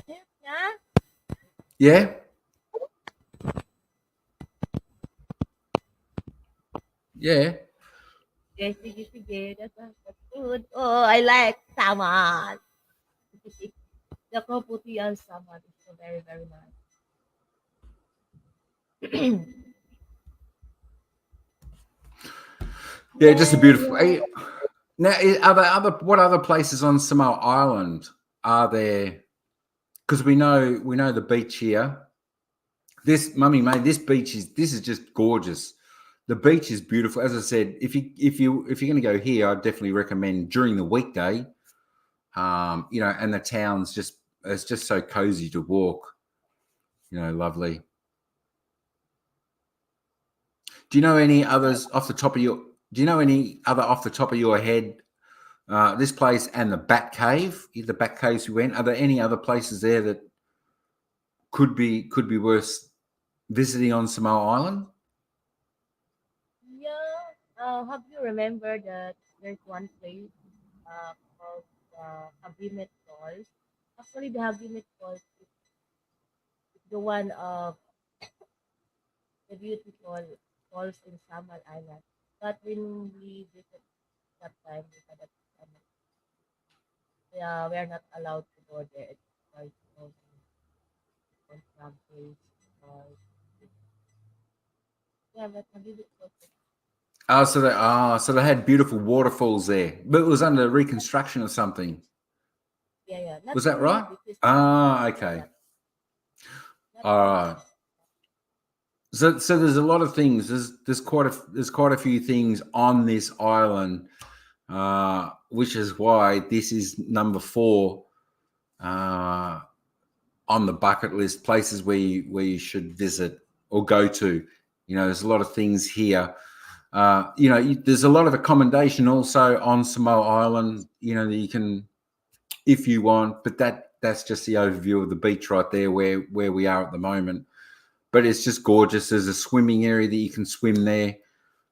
Yeah? Yeah? Yeah. Yes, sige. That's good. Oh, I like salmon. The kaputian salmon is so very, very nice. Yeah, just a beautiful. Now, what other places on Samoa Island are there? Because we know the beach here. This beach is just gorgeous. The beach is beautiful. As I said, if you're going to go here, I'd definitely recommend during the weekday. And the town's it's just so cozy to walk. Lovely. Do you know any others off the top of your? Do you know any other off the top of your head? This place and the Bat Cave, the Bat Caves we went. Are there any other places there that could be worth visiting on Samoa Island? Yeah. Have you remembered that there's one place called Habimet Falls? Actually, the Habimet Falls is the one of the beautiful falls in Samal Island. But when we visited that time, we had a yeah, we are not allowed to go there. It's quite on some place. Uh, yeah, but Habimet Falls. So they had beautiful waterfalls there, but it was under reconstruction or something. Yeah. Not Was that really. right? This is Okay. not All right. So there's a lot of things. There's quite a few things on this island, which is why this is number 4 on the bucket list. Places where you should visit or go to. There's a lot of things here. There's a lot of accommodation also on Samoa Island. That you can, if you want, but that's just the overview of the beach right there where we are at the moment. but it's just gorgeous. There's a swimming area that you can swim there.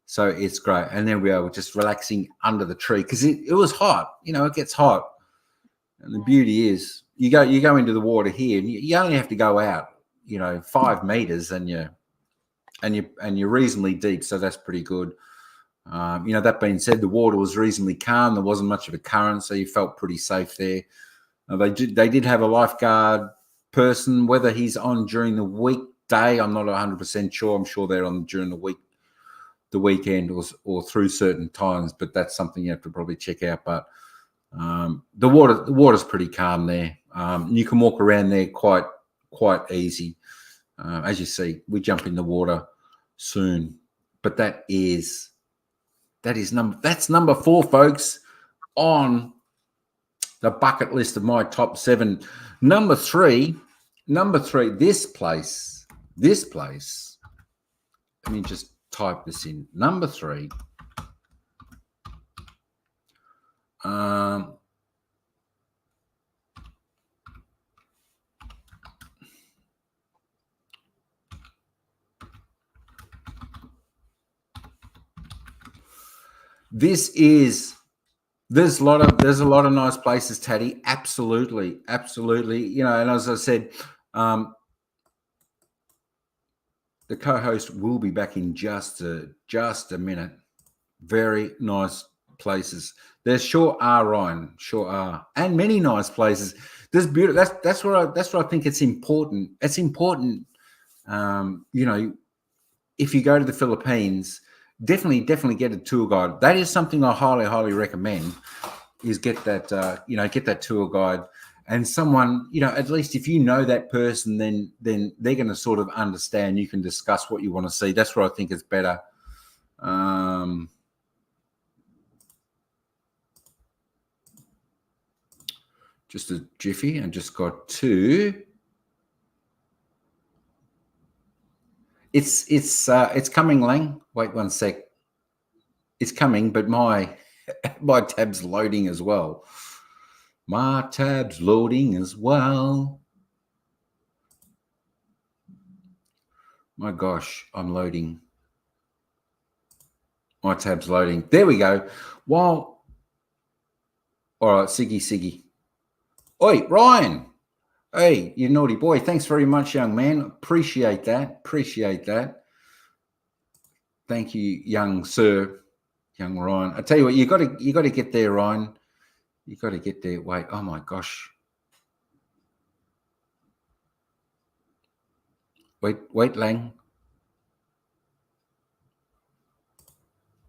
So it's great. And then we were just relaxing under the tree because it was hot. It gets hot. And the beauty is you go into the water here and you only have to go out, 5 meters and you're reasonably deep. So that's pretty good. That being said, the water was reasonably calm. There wasn't much of a current, so you felt pretty safe there. They did have a lifeguard person, whether he's on during the weekday, I'm not 100% sure. I'm sure they're on during the weekend or through certain times, but that's something you have to probably check out. But the water's pretty calm there. You can walk around there quite easy. As you see, we jump in the water soon. But that's number 4, folks, on the bucket list of my top 7. Number three, this place. Let me just type this in. Number 3. There's a lot of nice places, Taddy. Absolutely. And as I said, the co-host will be back in just a minute. Very nice places. There sure are, Ryan. Sure are, and many nice places. There's beauty. That's where I think it's important. It's important. If you go to the Philippines, definitely get a tour guide. That is something I highly recommend. Is get that tour guide and someone, at least if you know that person, then they're going to sort of understand. You can discuss what you want to see. That's where I think it's better. Just a jiffy, and just got 2. It's coming, Lang. Wait 1 sec. It's coming, but my tab's loading as well. My tab's loading as well. My gosh, I'm loading. My tab's loading. There we go. All right, Siggy. Oi, Ryan. Hey, you naughty boy. Thanks very much, young man. Appreciate that. Thank you, young sir, young Ryan. I tell you what, you got to get there, Ryan. You got to get there. Wait, oh my gosh. Wait, Lang.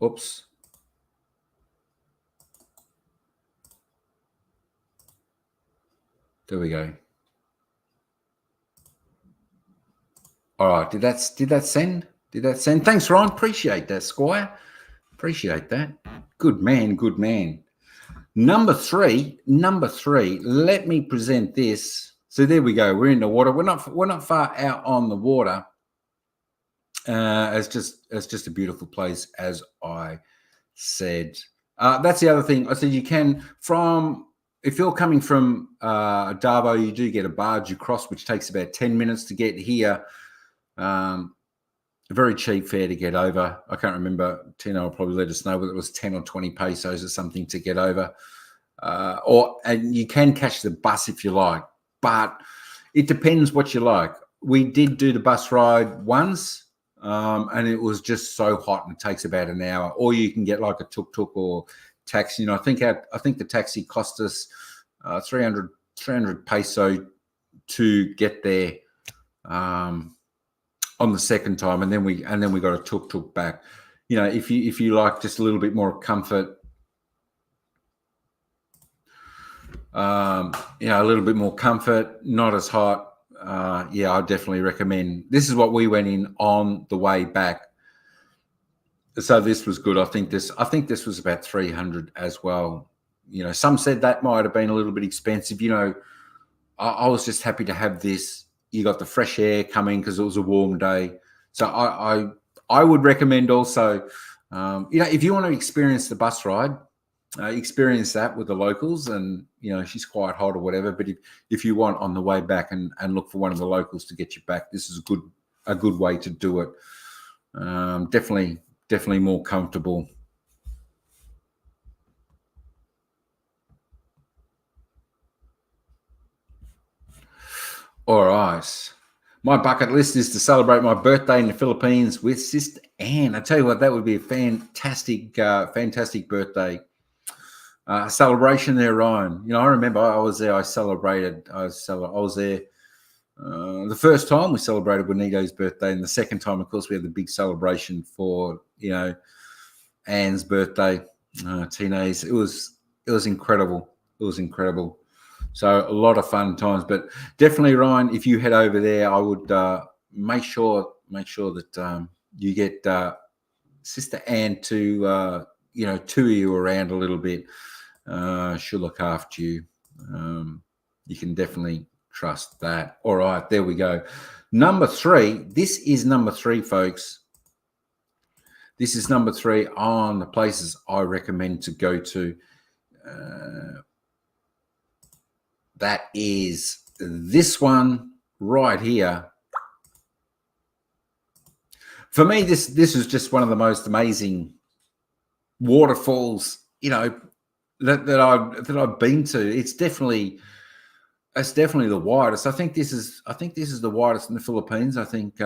Oops. There we go. All right. Did that send? Thanks, Ryan. Appreciate that, Squire. Appreciate that. Good man. Number three. Let me present this. So there we go. We're in the water. We're not far out on the water. It's just a beautiful place, as I said. That's the other thing. I said you can if you're coming from Darbo, you do get a barge across, which takes about 10 minutes to get here. A very cheap fare to get over. I can't remember. Tino will probably let us know whether it was 10 or 20 pesos or something to get over. And you can catch the bus if you like, but it depends what you like. We did do the bus ride once, and it was just so hot and it takes about an hour. Or you can get like a tuk-tuk or taxi. I think the taxi cost us 300 peso to get there on the second time, and then we got a tuk-tuk back. If you like just a little bit more comfort, a little bit more comfort, not as hot. I definitely recommend. This is what we went in on the way back. So this was good. I think this was about 300 as well. Some said that might have been a little bit expensive. I was just happy to have this. You got the fresh air coming because it was a warm day. So I would recommend also, if you want to experience the bus ride, experience that with the locals, and she's quite hot or whatever. But if you want on the way back and look for one of the locals to get you back, this is a good way to do it. Definitely more comfortable. All right. My bucket list is to celebrate my birthday in the Philippines with Sister Anne. I tell you what, that would be a fantastic birthday celebration there, Ryan. You know, I remember I was there. I celebrated. I was there the first time we celebrated Juanito's birthday, and the second time, of course, we had the big celebration for Anne's birthday. Teenage. It was incredible. It was incredible. So a lot of fun times, but definitely, Ryan, if you head over there, I would make sure that you get Sister Anne to tour you around a little bit. She'll look after you. You can definitely trust that. All right, there we go. Number 3. This is number 3, folks. This is number 3 on the places I recommend to go to. That is this one right here. For me, this is just one of the most amazing waterfalls, that I've been to. It's definitely the widest. I think this is the widest in the Philippines. I think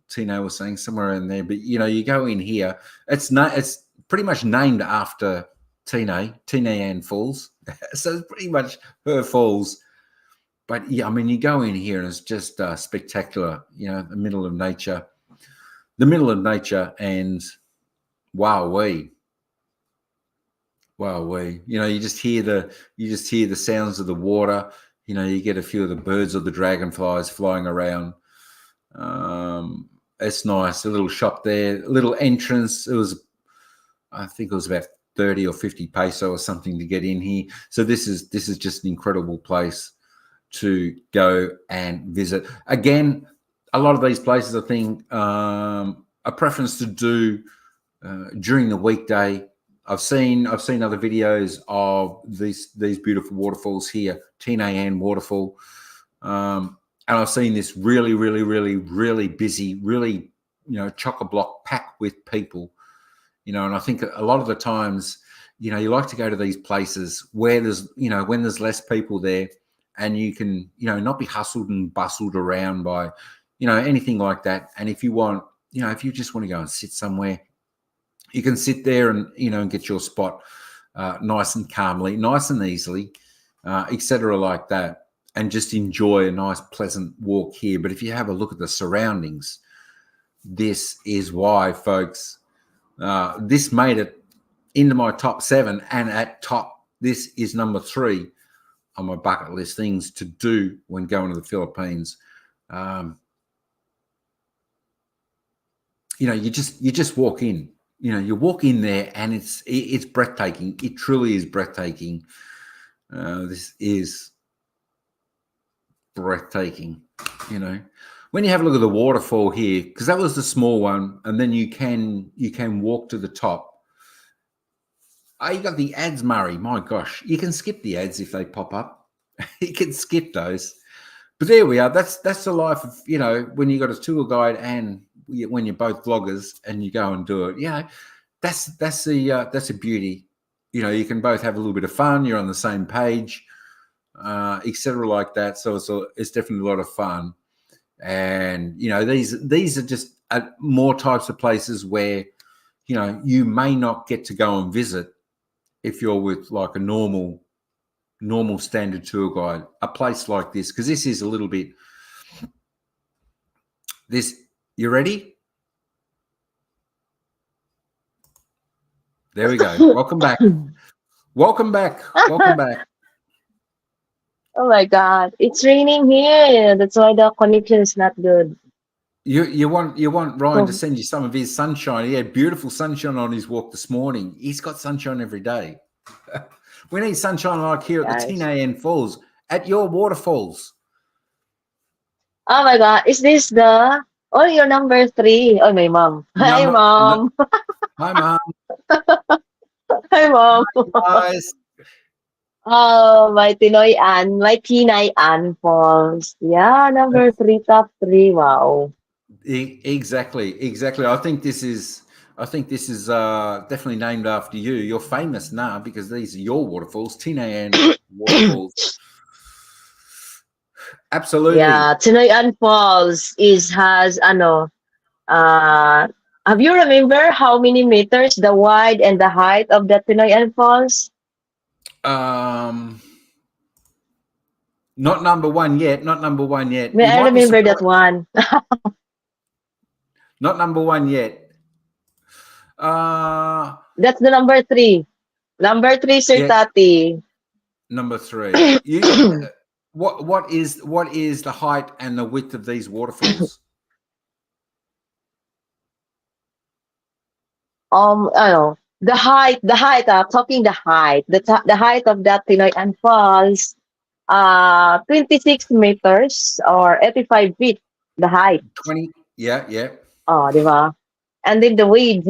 Tino was saying somewhere in there. But you go in here. It's pretty much named after Tina Ann Falls. So it's pretty much her falls. But yeah, I mean, you go in here and it's just spectacular. The middle of nature, and wowee. You just hear the sounds of the water. You get a few of the birds or the dragonflies flying around. It's nice. A little shop there, a little entrance. I think it was about 30 or 50 peso or something to get in here. So this is just an incredible place to go and visit. Again, a lot of these places, I think, a preference to do during the weekday. I've seen other videos of these beautiful waterfalls here, Tina Ann Waterfall, and I've seen this really, really, really, really busy, really chock-a-block packed with people. And I think a lot of the times, you like to go to these places where there's, when there's less people there, and you can, not be hustled and bustled around by, anything like that. And if you want, if you just want to go and sit somewhere, you can sit there and, and get your spot nice and calmly, nice and easily, etc. like that, and just enjoy a nice, pleasant walk here. But if you have a look at the surroundings, this is why, folks. This made it into my top 7, and at top, this is number 3 on my bucket list things to do when going to the Philippines. You just walk in. You walk in there, and it's breathtaking. It truly is breathtaking. This is breathtaking. When you have a look at the waterfall here, because that was the small one, and then you can walk to the top. Oh, you got the ads, Murray. My gosh, you can skip the ads if they pop up. You can skip those. But there we are. That's the life of when you got a tour guide and when you're both vloggers and you go and do it. That's the beauty. You can both have a little bit of fun. You're on the same page, etc. like that. So it's definitely a lot of fun. And these are just more types of places where you may not get to go and visit if you're with like a normal standard tour guide. A place like this, because this is a little bit you ready? There we go. Welcome back. Welcome back. Oh my God, it's raining here. That's why the connection is not good. You want Ryan to Oh, send you some of his sunshine. He had beautiful sunshine on his walk this morning. He's got sunshine every day. We need sunshine like here at the guys. Tina Ann Falls, at your waterfalls. Oh my God, is this the? Oh, you're number 3. Oh, my mom. Hi, No, mom. hi, Mom. Hi, mom. Guys. Oh, my Tinay Ann Falls. Yeah, number 3, top 3. Wow. Exactly. I think this is definitely named after you. You're famous now because these are your waterfalls, Tinayan waterfalls. Absolutely. Yeah, Tinoyan Falls has uh have you remember how many meters the wide and the height of the Tinoyan Falls? Um, not number one yet. Not number one yet. May You I might be remember that surprised. one. Not number one yet. Uh That's the number three. Number three, Sir yeah, Tati. number three. You what is the height and the width of these waterfalls? Talking the height, the height of that Tinoyan Falls, 26 meters or 85 feet, the height. 20. Yeah, yeah. Oh, di ba? And then the width,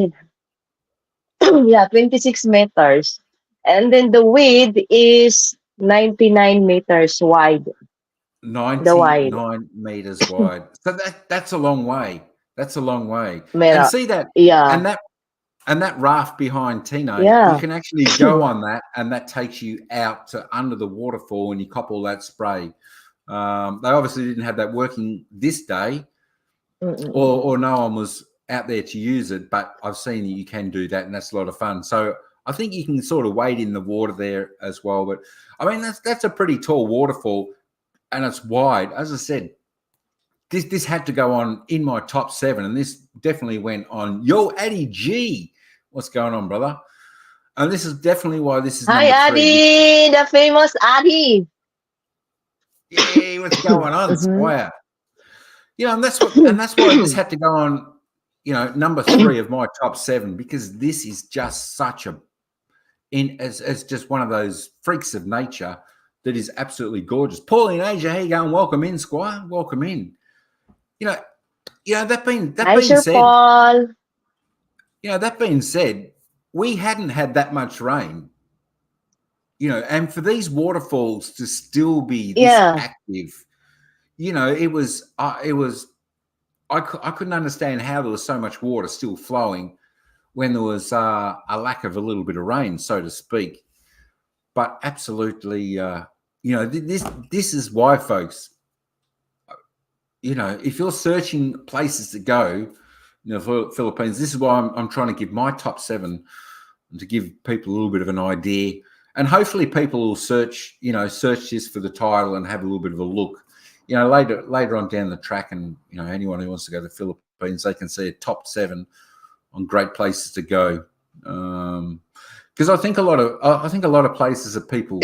yeah, 26 meters. And then the width is 99 meters wide, the wide. 99 meters wide. So that's a long way. That's a long way. And Mera, see that yeah, and that and that raft behind Tino, you yeah. can actually go on that, and that takes you out to under the waterfall, and you cop all that spray. They obviously didn't have that working this day, Mm-mm. or no one was out there to use it. But I've seen that you can do that, and that's a lot of fun. So I think you can sort of wade in the water there as well. But I mean, that's a pretty tall waterfall, and it's wide. As I said, this had to go on in my top 7, and this definitely went on. Yo, Addy G, what's going on, brother? And this is definitely why this is Hi, number 3. Adi, the famous Adi. Yeah, what's going on, Mm-hmm. Squire? You know, and that's why this had to go on. You know, number 3 of my top 7, because this is just such a as just one of those freaks of nature that is absolutely gorgeous. Pauline Asia, how you going? Welcome in, Squire. Welcome in. You know, that Hi, being Sir said, Paul. that being said, we hadn't had that much rain, and for these waterfalls to still be this Yeah. active, I couldn't understand how there was so much water still flowing when there was a lack of a little bit of rain, so to speak. But absolutely, this is why, folks. If you're searching places to go, for Philippines, this is why I'm trying to give my top 7 and to give people a little bit of an idea. And hopefully people will search this for the title and have a little bit of a look. Later on down the track, and anyone who wants to go to the Philippines, they can see a top 7 on great places to go. Because I think a lot of places that people,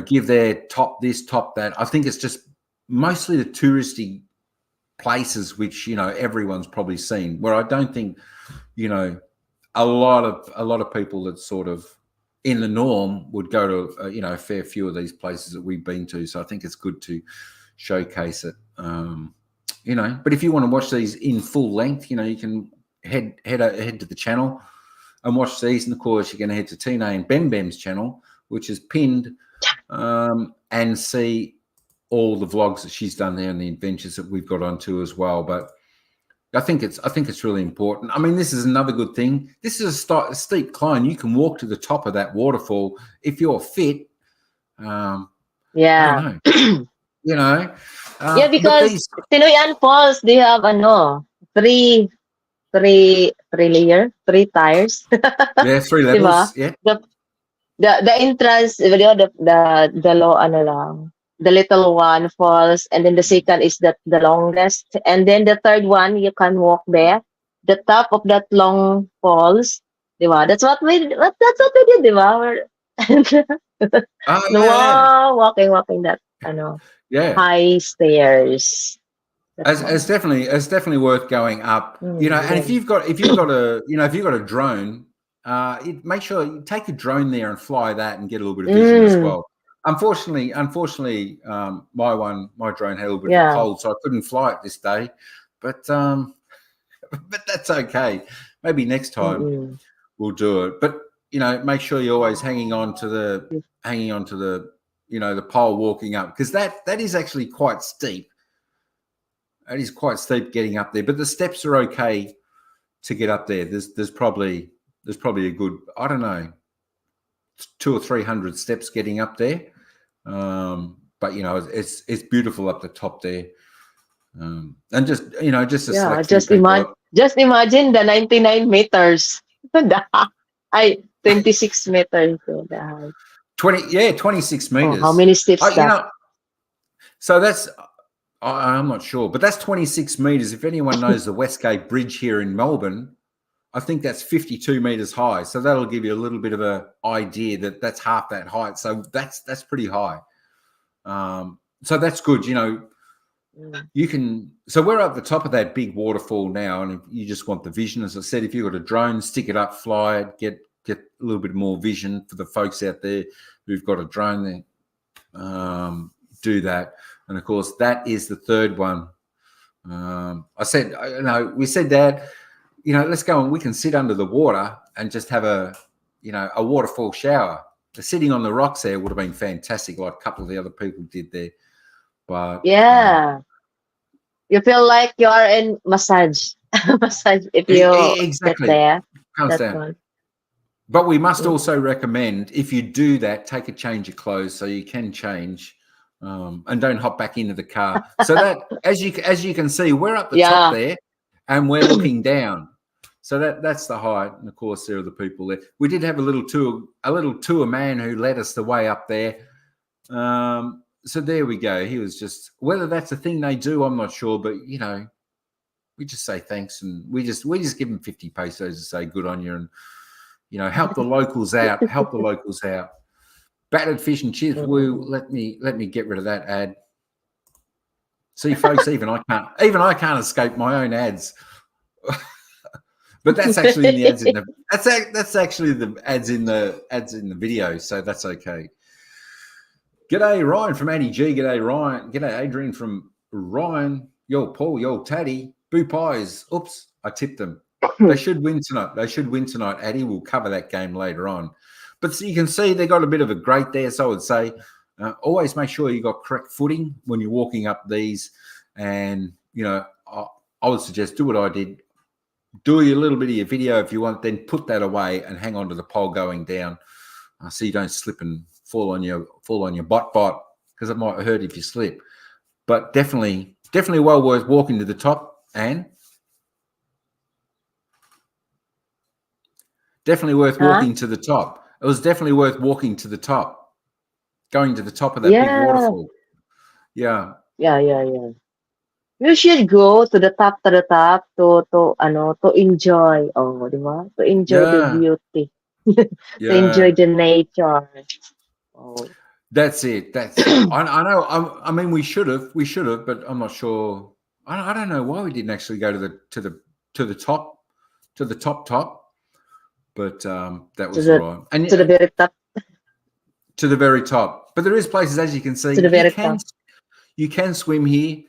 give their top this, top that. I think it's just mostly the touristy places which everyone's probably seen. Where I don't think a lot of people that sort of in the norm would go to a fair few of these places that we've been to. So I think it's good to showcase it. But if you want to watch these in full length, you can head to the channel and watch these. And of course, you're going to head to Tina and Bem Bem's channel, which is pinned, and see all the vlogs that she's done there and the adventures that we've got onto as well. But I think it's really important. I mean, this is another good thing. This is a steep climb. You can walk to the top of that waterfall if you're fit. I Yeah. don't know. Yeah, But because these, Tinoyan Falls, they have three, three tires. yeah, 3 Diba? levels, yeah. The the entrance, the low, ano lang, the little one falls, and then the second is the longest, and then the third one you can walk there. The top of that long falls, diba? That's what we did, diba? Oh, No, yeah, wow, walking that yeah. high stairs. That It's one. definitely worth going up. And if Then, you've got a drone, make sure you take a drone there and fly that and get a little bit of vision as mm, well. Unfortunately, my drone had a little bit of a yeah. cold, so I couldn't fly it this day. But but that's okay. Maybe next time Mm-mm. we'll do it. But make sure you're always hanging on to the the pole walking up, because that is actually quite steep. It is quite steep getting up there, but the steps are okay to get up there. There's probably a good, I don't know, 200 or 300 steps getting up there. But it's beautiful up the top there. And just just a Yeah, select few people. just imagine the 99 meters. The, 26 meters. So the height. 26 Oh, how meters. many steps that? So that's, I'm not sure, but that's 26 meters. If anyone knows the Westgate Bridge here in Melbourne, I think that's 52 meters high. So that'll give you a little bit of an idea that that's half that height. So that's pretty high. So that's good. You can. So we're at the top of that big waterfall now, and if you just want the vision, as I said, if you've got a drone, stick it up, fly it, get a little bit more vision for the folks out there who've got a drone there. Do that, and of course that is the third one. I said, we said that, let's go and we can sit under the water and just have a waterfall shower. The sitting on the rocks there would have been fantastic, like a couple of the other people did there. But yeah, you feel like you are in massage, massage if you exactly get there. comes down. One. But we must also recommend, if you do that, take a change of clothes so you can change, and don't hop back into the car. So that, as you can see, we're up the top there, and we're looking down. So that's the height, and of course there are the people there. We did have a little tour man who led us the way up there. So there we go. He was just, whether that's a thing they do, I'm not sure, but we just say thanks, and we just give them 50 pesos to say good on you, and help the locals out. Help the locals out. Battered fish and chips. Woo! Let me get rid of that ad. See, folks, even I can't escape my own ads. But that's actually in the ads in the that's actually the ads in the video, so that's okay. G'day Ryan from Annie G. G'day Ryan. G'day Adrian from Ryan. Yo Paul. Yo Taddy. Boo pies. Oops, I tipped them. They should win tonight. Addy, we'll cover that game later on. But so you can see they got a bit of a grate there. So I would say always make sure you got correct footing when you're walking up these. And I would suggest do what I did. Do a little bit of your video if you want, then put that away and hang on to the pole going down, so you don't slip and fall on your bot, because it might hurt if you slip. But definitely well worth walking to the top, and definitely worth walking to the top. It was definitely worth walking to the top, going to the top of that big waterfall. Yeah. You should go to the top to enjoy, diba? To enjoy the beauty. To enjoy the nature. Oh. That's it. I know. I mean, we should have, but I'm not sure. I don't know why we didn't actually go to the top. But that was right. And to the very top. To the very top. But there is places, as you can see, you can swim here.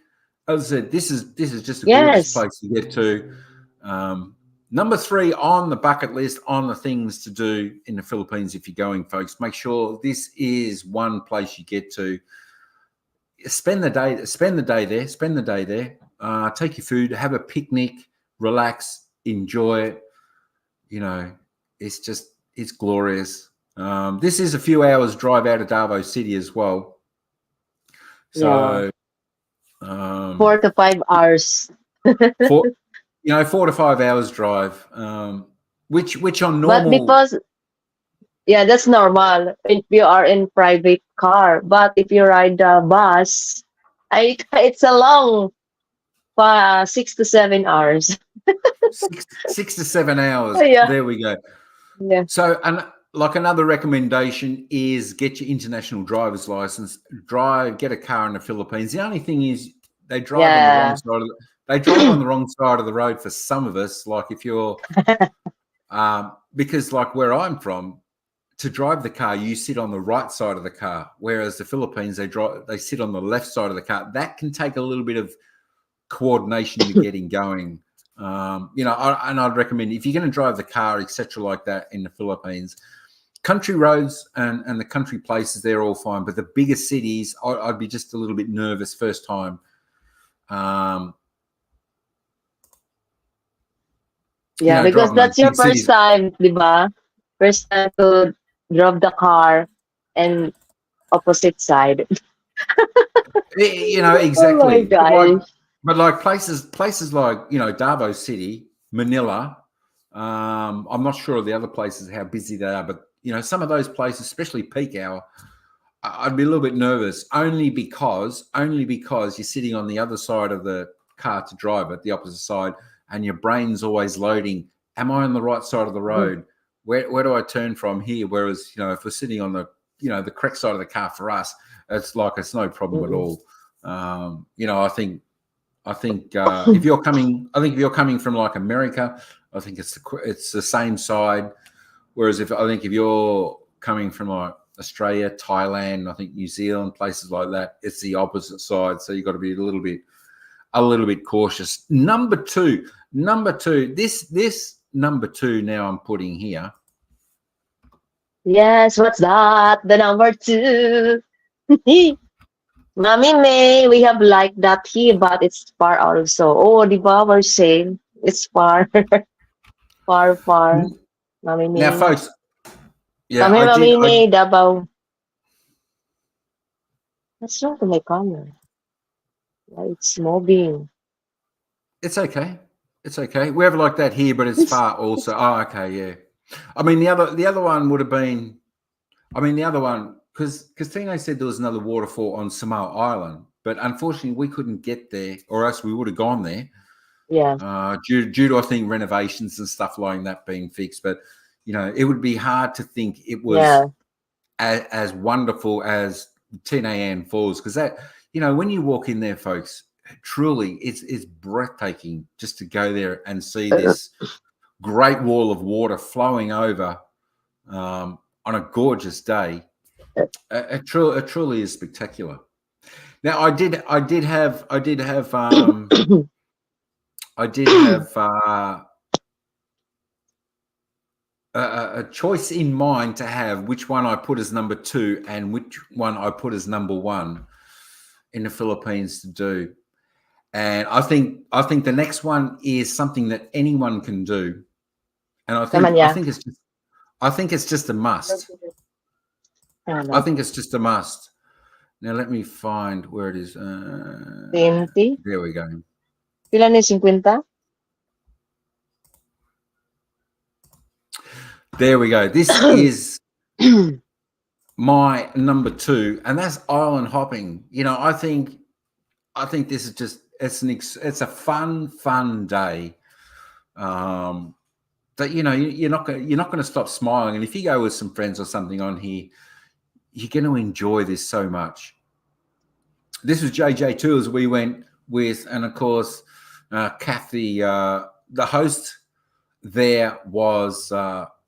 As I said, this is just a gorgeous place to get to. Number 3 on the bucket list, on the things to do in the Philippines if you're going, folks. Make sure this is one place you get to. Spend the day there. Take your food, have a picnic, relax, enjoy it. It's glorious. This is a few hours drive out of Davao City as well. So 4 to 5 hours. 4 to 5 hours drive, which on normal. But because that's normal if you are in private car. But if you ride the bus, it's a long 6 to 7 hours. 6 to 7 hours. Yeah. There we go. Yeah. So, and like another recommendation is get your international driver's license. Get a car in the Philippines. The only thing is they drive on the wrong side. They drive on the wrong side of the road for some of us. Like if you're, because like where I'm from, to drive the car, you sit on the right side of the car. Whereas the Philippines, they sit on the left side of the car. That can take a little bit of coordination to getting going. And I'd recommend if you're going to drive the car, etc., like that in the Philippines, country roads and the country places, they're all fine. But the bigger cities, I'd be just a little bit nervous first time. Yeah, because driving those that's your big first cities. time, di ba? First time to drive the car and opposite side. Oh my Exactly. gosh. But like places like Davao City, Manila. I'm not sure of the other places how busy they are, but some of those places, especially peak hour, I'd be a little bit nervous only because you're sitting on the other side of the car to drive it, the opposite side, and your brain's always loading. Am I on the right side of the road? Where do I turn from here? Whereas if we're sitting on the correct side of the car for us, it's no problem at Mm-mm. all. I think if you're coming from like America, I think it's the same side. Whereas if you're coming from like Australia, Thailand, I think New Zealand, places like that, it's the opposite side. So you've got to be a little bit cautious. Number two, this number two now I'm putting here. Yes, what's that? The number two. Mommy May, we have like that here, but it's far also. Oh, di ba? We're saying it's far, far, far. Mommy Now, May. folks, yeah, Come here, I did. Mommy May, Davao. What's wrong to my camera? Why it's moving? It's okay. It's okay. We have like that here, but it's far also. Oh, okay, yeah. I mean, the other one would have been. I mean, the other one because Tino said there was another waterfall on Samoa Island, but unfortunately we couldn't get there, or else we would have gone there. Yeah, Due to I think renovations and stuff like that being fixed. But it would be hard to think it was yeah. as wonderful as Tinayan Falls, because that when you walk in there, folks, truly it's breathtaking just to go there and see this great wall of water flowing over on a gorgeous day. It truly is spectacular. Now I did have a choice in mind to have which one I put as number two and which one I put as number one in the Philippines to do. And I think the next one is something that anyone can do. And I think Naman I niya. think it's just I think it's just a must. I Ano? think it's just a must. Now let me find where it is. 20? There we go. Pila ni 50? There we go. This is my number two, and that's island hopping. I think this is just it's a fun day. That you're not going to stop smiling, and if you go with some friends or something on here, you're going to enjoy this so much. This was JJ Tours we went with, and of course, Kathy, the host there was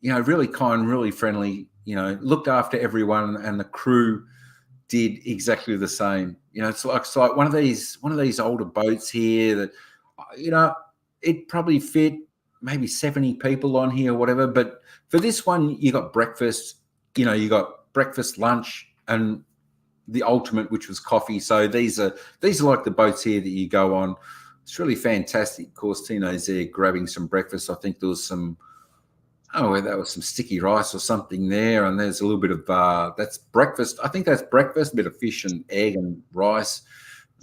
really kind, really friendly. Looked after everyone, and the crew did exactly the same. It's like one of these older boats here that it probably fit maybe 70 people on here or whatever. But for this one, you got breakfast. You got breakfast, lunch, and the ultimate, which was coffee. So these are like the boats here that you go on. It's really fantastic. Of course, Tino's there grabbing some breakfast. I think there was some that was some sticky rice or something there, and there's a little bit of that's breakfast. I think that's breakfast, a bit of fish and egg and rice.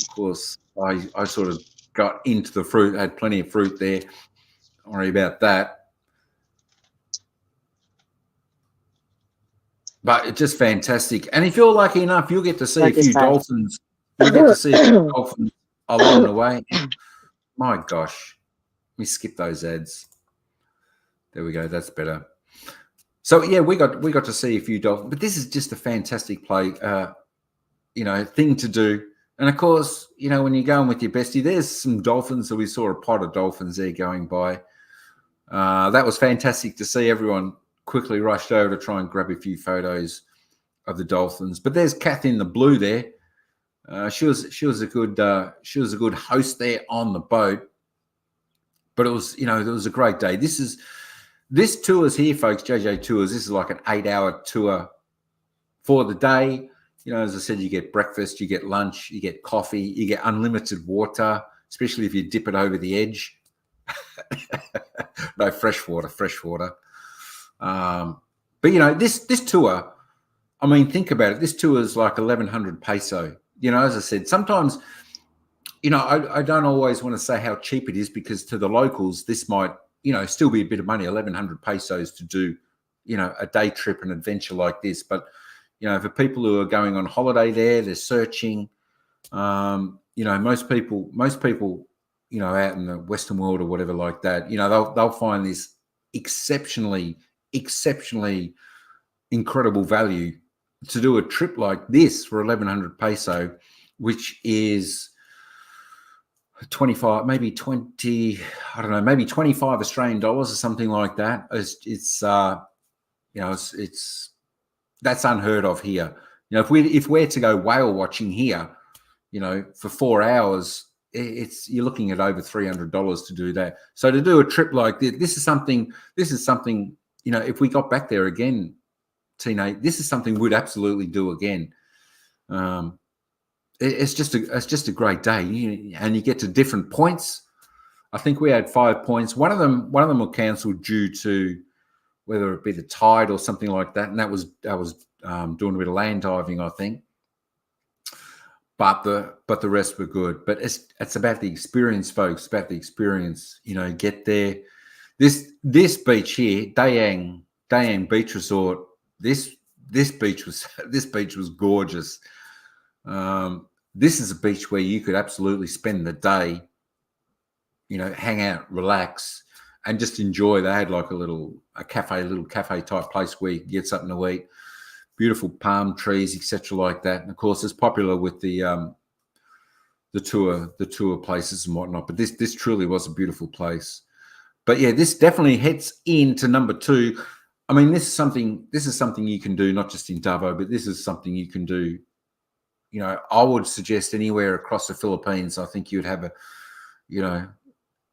Of course, I sort of got into the fruit, had plenty of fruit there. Don't worry about that. But it's just fantastic. And if you're lucky enough, you'll get to see a few 45. dolphins. You'll get to see a few dolphins along the way. My gosh. Let me skip those ads. There we go. That's better. So yeah, we got to see a few dolphins, but this is just a fantastic thing to do. And of course, when you're going with your bestie, there's some dolphins. So we saw a pod of dolphins there going by. That was fantastic to see. Everyone quickly rushed over to try and grab a few photos of the dolphins. But there's Kath in the blue there. She was a good host there on the boat. But it was a great day. This tours here, folks, JJ Tours. This is like an 8-hour tour for the day. As I said, you get breakfast, you get lunch, you get coffee, you get unlimited water, especially if you dip it over the edge. No, fresh water. But this tour. I mean, think about it. This tour is like 1,100 peso. As I said, sometimes, I don't always want to say how cheap it is, because to the locals, this might, still be a bit of money, 1,100 pesos to do, a day trip, an adventure like this. But, for people who are going on holiday there, they're searching. Most people, out in the Western world or whatever like that, they'll find this exceptionally incredible value to do a trip like this for 1,100 peso, which is 25, maybe 20, I don't know, maybe 25 Australian dollars or something like that. It's that's unheard of here. If we're to go whale watching here, for 4 hours, you're looking at over $300 to do that. So to do a trip like this, this is something, if we got back there again, Tino, this is something we'd absolutely do again. It's just a great day, and you get to different points. I think we had 5 points. One of them were cancelled due to whether it be the tide or something like that, and that was doing a bit of land diving, I think. But the rest were good. But it's about the experience, folks. About the experience. Get there. This beach here, Dayang Beach Resort. This beach was gorgeous. This is a beach where you could absolutely spend the day, hang out, relax, and just enjoy. They had like a little cafe type place where you could get something to eat. Beautiful palm trees, etc., like that. And of course, it's popular with the tour places and whatnot. But this truly was a beautiful place. But yeah, this definitely heads into number 2. I mean, this is something you can do, not just in Davao, but this is something you can do. I would suggest anywhere across the Philippines. I think you'd have an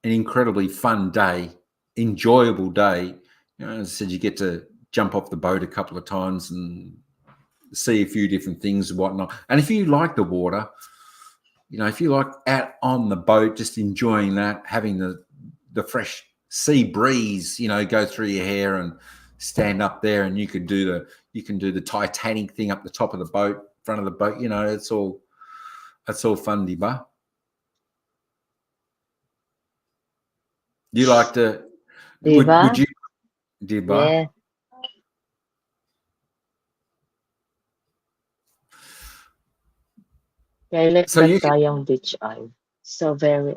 incredibly fun day, enjoyable day. As I said, you get to jump off the boat a couple of times and see a few different things and whatnot. And if you like the water, if you like out on the boat, just enjoying that, having the fresh sea breeze, go through your hair and stand up there, and you can do the Titanic thing up the top of the boat, front of the boat. That's all fun, diba? You like to? Diba? Would you, diba? Yeah. Yeah, I like So that you can, Dayang Beach Eye. So very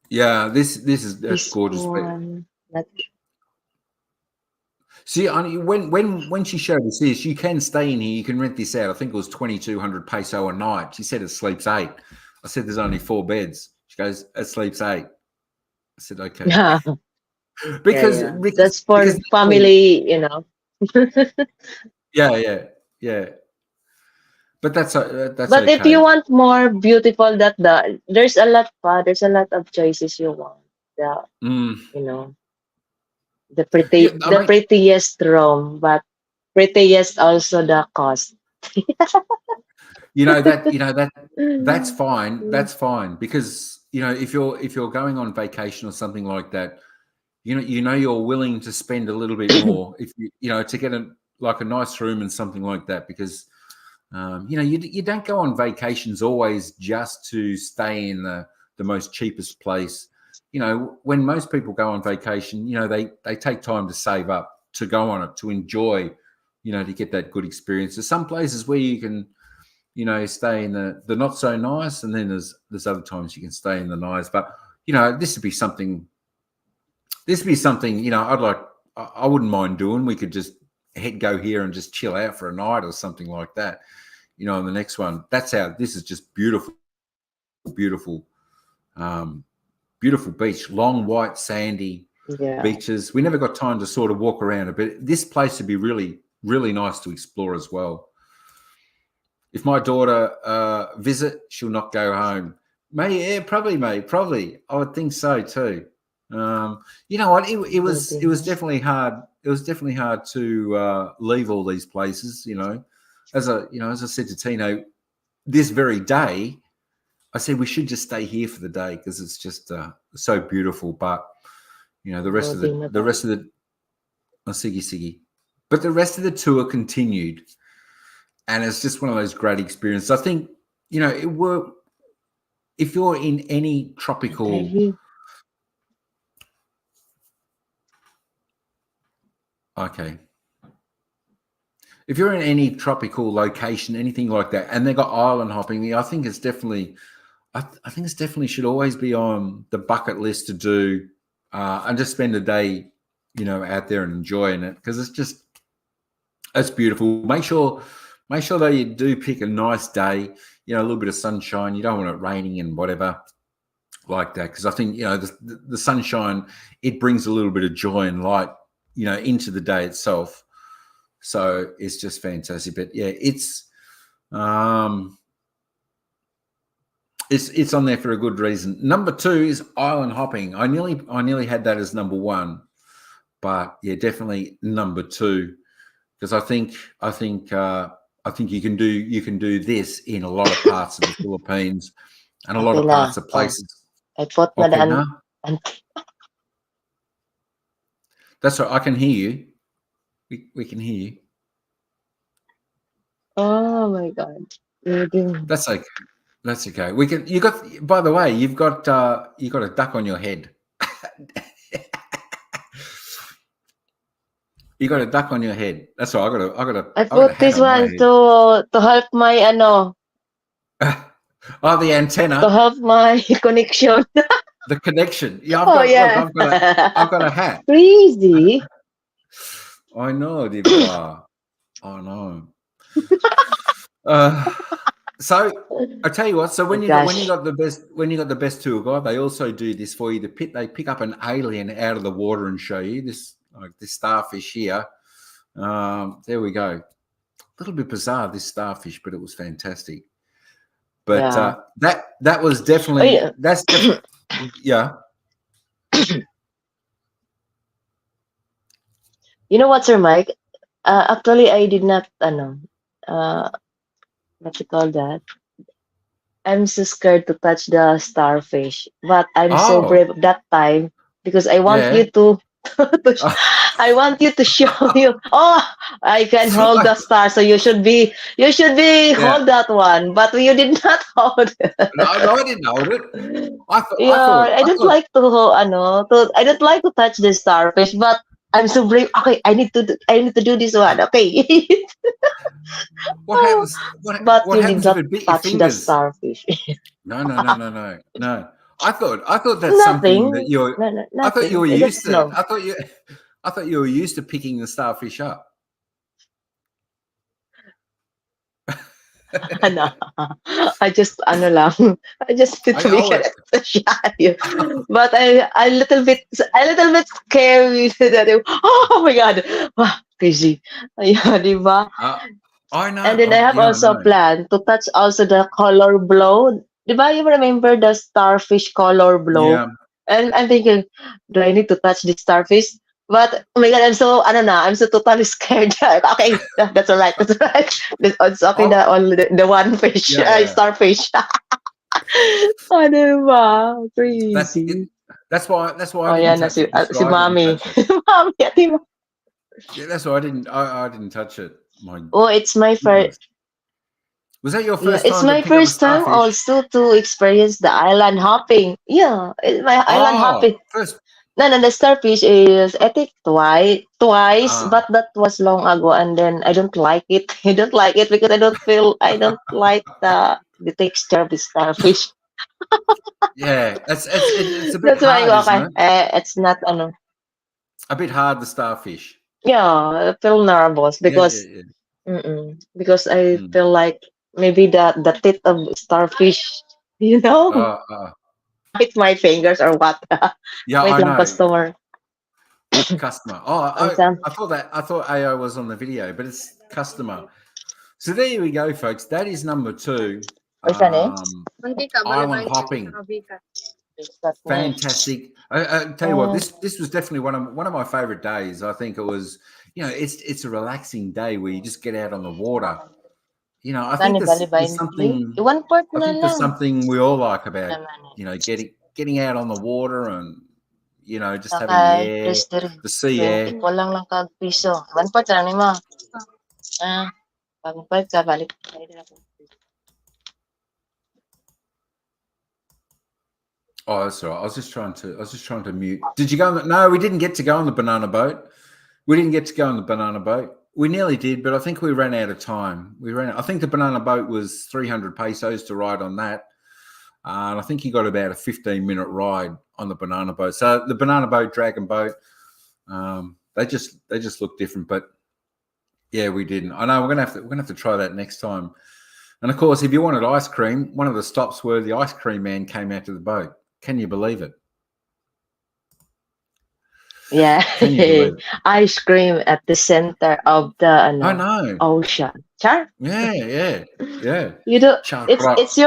yeah. This is that's gorgeous. one. Not, See, when she showed us this, you can stay in here. You can rent this out. I think it was 2,200 peso a night. She said it sleeps 8. I said there's only 4 beds. She goes, it sleeps 8. I said okay. yeah, because yeah. because That's for because family, yeah. But that's But if okay. you want more beautiful, there's a lot of choices you want. The you know Yeah, I the mean, prettiest room, but prettiest also the cost. that's fine. That's fine, because if you're going on vacation or something like that, you're willing to spend a little bit more if to get a nice room and something like that, because you don't go on vacations always just to stay in the most cheapest place. When most people go on vacation, they take time to save up to go on it, to enjoy, to get that good experience. There's some places where you can stay in the not so nice, and then there's other times you can stay in the nice. But this would be something I wouldn't mind doing. We could just go here and just chill out for a night or something like that. On the next one. That's how this is just beautiful, beautiful, beautiful beach. Long, white, sandy Yeah. beaches. We never got time to sort of walk around it, but this place would be really, really nice to explore as well. If my daughter visit, she'll not go home. Probably. I would think so too. You know what? It was definitely hard. It was definitely hard to leave all these places. As I said to Tino, this very day, I said we should just stay here for the day because it's just so beautiful. But You know, the rest of Loading na tayo. Siggy Siggy. But the rest of the tour continued, and it's just one of those great experiences. I think, you know, if you're in any tropical, okay, if you're in any tropical location, anything like that, and they've got island hopping, I think it's definitely, I think it's definitely should always be on the bucket list to do, and just spend a day, you know, out there and enjoying it, because it's beautiful. Make sure that you do pick a nice day, you know, a little bit of sunshine. You don't want it raining and whatever like that, because I think, you know, the sunshine, it brings a little bit of joy and light, you know, into the day itself. So it's just fantastic. But yeah, it's on there for a good reason. Number 2 is island hopping. I nearly had that as number 1, but yeah, definitely number 2, because I think you can do this in a lot of parts of the Philippines and a lot of parts of places. I thought Okay, no, that's right. I can hear you. We can hear you. Oh my God. That's okay. That's okay. We can. You got. By the way, you got a duck on your head. You got a duck on your head. That's right. I I got a put hat this on my one head. to help my Oh, the to antenna, help my connection. the connection. Yeah, Oh yeah. I've got a hat. Crazy. I know, Diva. I know. So I tell you what. So Oh when you gosh. got the best tour guide, they also do this for you. They pick up an alien out of the water and show you this, like this starfish here. There we go. A little bit bizarre, this starfish, but it was fantastic. But Yeah. that was Oh, definitely yeah. yeah. You know what, Sir Mike? Actually, I did not, uh, what you call that? I'm so scared to touch the starfish, but I'm so Oh brave that time because I want yeah. you I want you to show you. Oh, I can hold the star, so you should be Yeah. hold that one, but you did not hold it. No, I didn't hold it. Yeah, I I don't thought. like I don't like to touch the starfish, but I'm so brave. Okay, I need to do this one. Okay. What happens? But What you did happens if not it bit your touch the fingers? starfish. No. I thought that's something that Nothing. you're. No, no, I thought you nothing. were I used just to. know. I thought you were used to picking the starfish up. Ano, I just need I to be always. shy. But a little bit scary that, oh my God, wow, crazy. Ayun, di ba? Uh, I know. And then I have Yeah, I also know. planned to touch also the color blow. Di ba you remember the starfish color blow? Yeah. And I'm thinking, do I need to touch this starfish? But oh my God, I'm so totally scared. Okay, that's all right. That's all right. It's okay. I. The one fish, Yeah. starfish. Oh, di ba? That's it. Crazy. That's why I Oh, didn't yan na touch it. That's si why I didn't Mommy. touch it. Mommy, di ba? Yeah, that's why I didn't touch it. My Oh, it's my first. goodness. Was that your Yeah, first it's time to my pick up a first time starfish? also to experience the island hopping. Yeah, it's my island Oh, hopping. first. No, no, the starfish is I think twice, Ah, but that was long ago, and then I don't like it. I don't like it because I don't like the texture of the starfish. yeah. It's a bit That's why I hard, go, isn't okay, it? it's not A bit hard, the starfish. yeah, I feel nervous Yeah, yeah, yeah. because I Mm. feel like maybe the teeth of starfish, Uh, uh, bite my fingers or what. yeah, Wait I lang, know. customer. Customer. Oh, And some, I thought AO was on the video, but it's customer. So there we go, folks. That is number 2. wait lang eh. Island hopping. That me. Fantastic. I tell you what, this was definitely one of my favorite days. I think it was, you know, it's a relaxing day where you just get out on the water. You know, Nani bali there's 20? something. One port I na think there's lang. something we all like about, Naman eh. you know, getting out on the water and, just having the Okay, air, please diri. the sea 20 air. ko lang kag piso. 1 part lang nimo. Ah, pag 5 ka balik. Ay, dira ko. Oh, that's all right. I was just trying to mute. Did you go on the, no, we didn't get to go on the banana boat. We didn't get to go on the banana boat. We nearly did, but I think we ran out of time. I think the banana boat was 300 pesos to ride on that. And I think you got about a 15-minute ride on the banana boat. So the banana boat, dragon boat, they just look different. But yeah, we didn't. I know we're gonna have to try that next time. And of course, if you wanted ice cream, one of the stops where the ice cream man came out to the boat. Can you believe it? Yeah. Can you believe it? Ice cream at the center of the I know. ocean. Char. Yeah. You do Chocolate. it's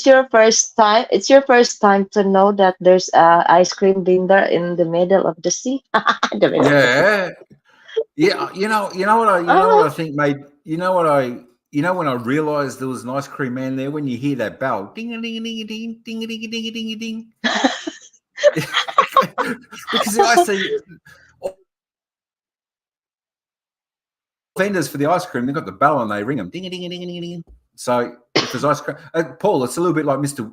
your first time. It's your first time to know that there's a ice cream vendor in the middle of the sea. The middle of the sea. Yeah. Yeah. What I Oh. think made when I realized there was an ice cream man there, when you hear that bell, ding a ding a ding a ding, ding a ding a ding a ding a ding. Because I see vendors for the ice cream, they've got the bell and they ring them, ding a ding a ding a ding a ding. So if there's ice cream, Paul, it's a little bit like Mr.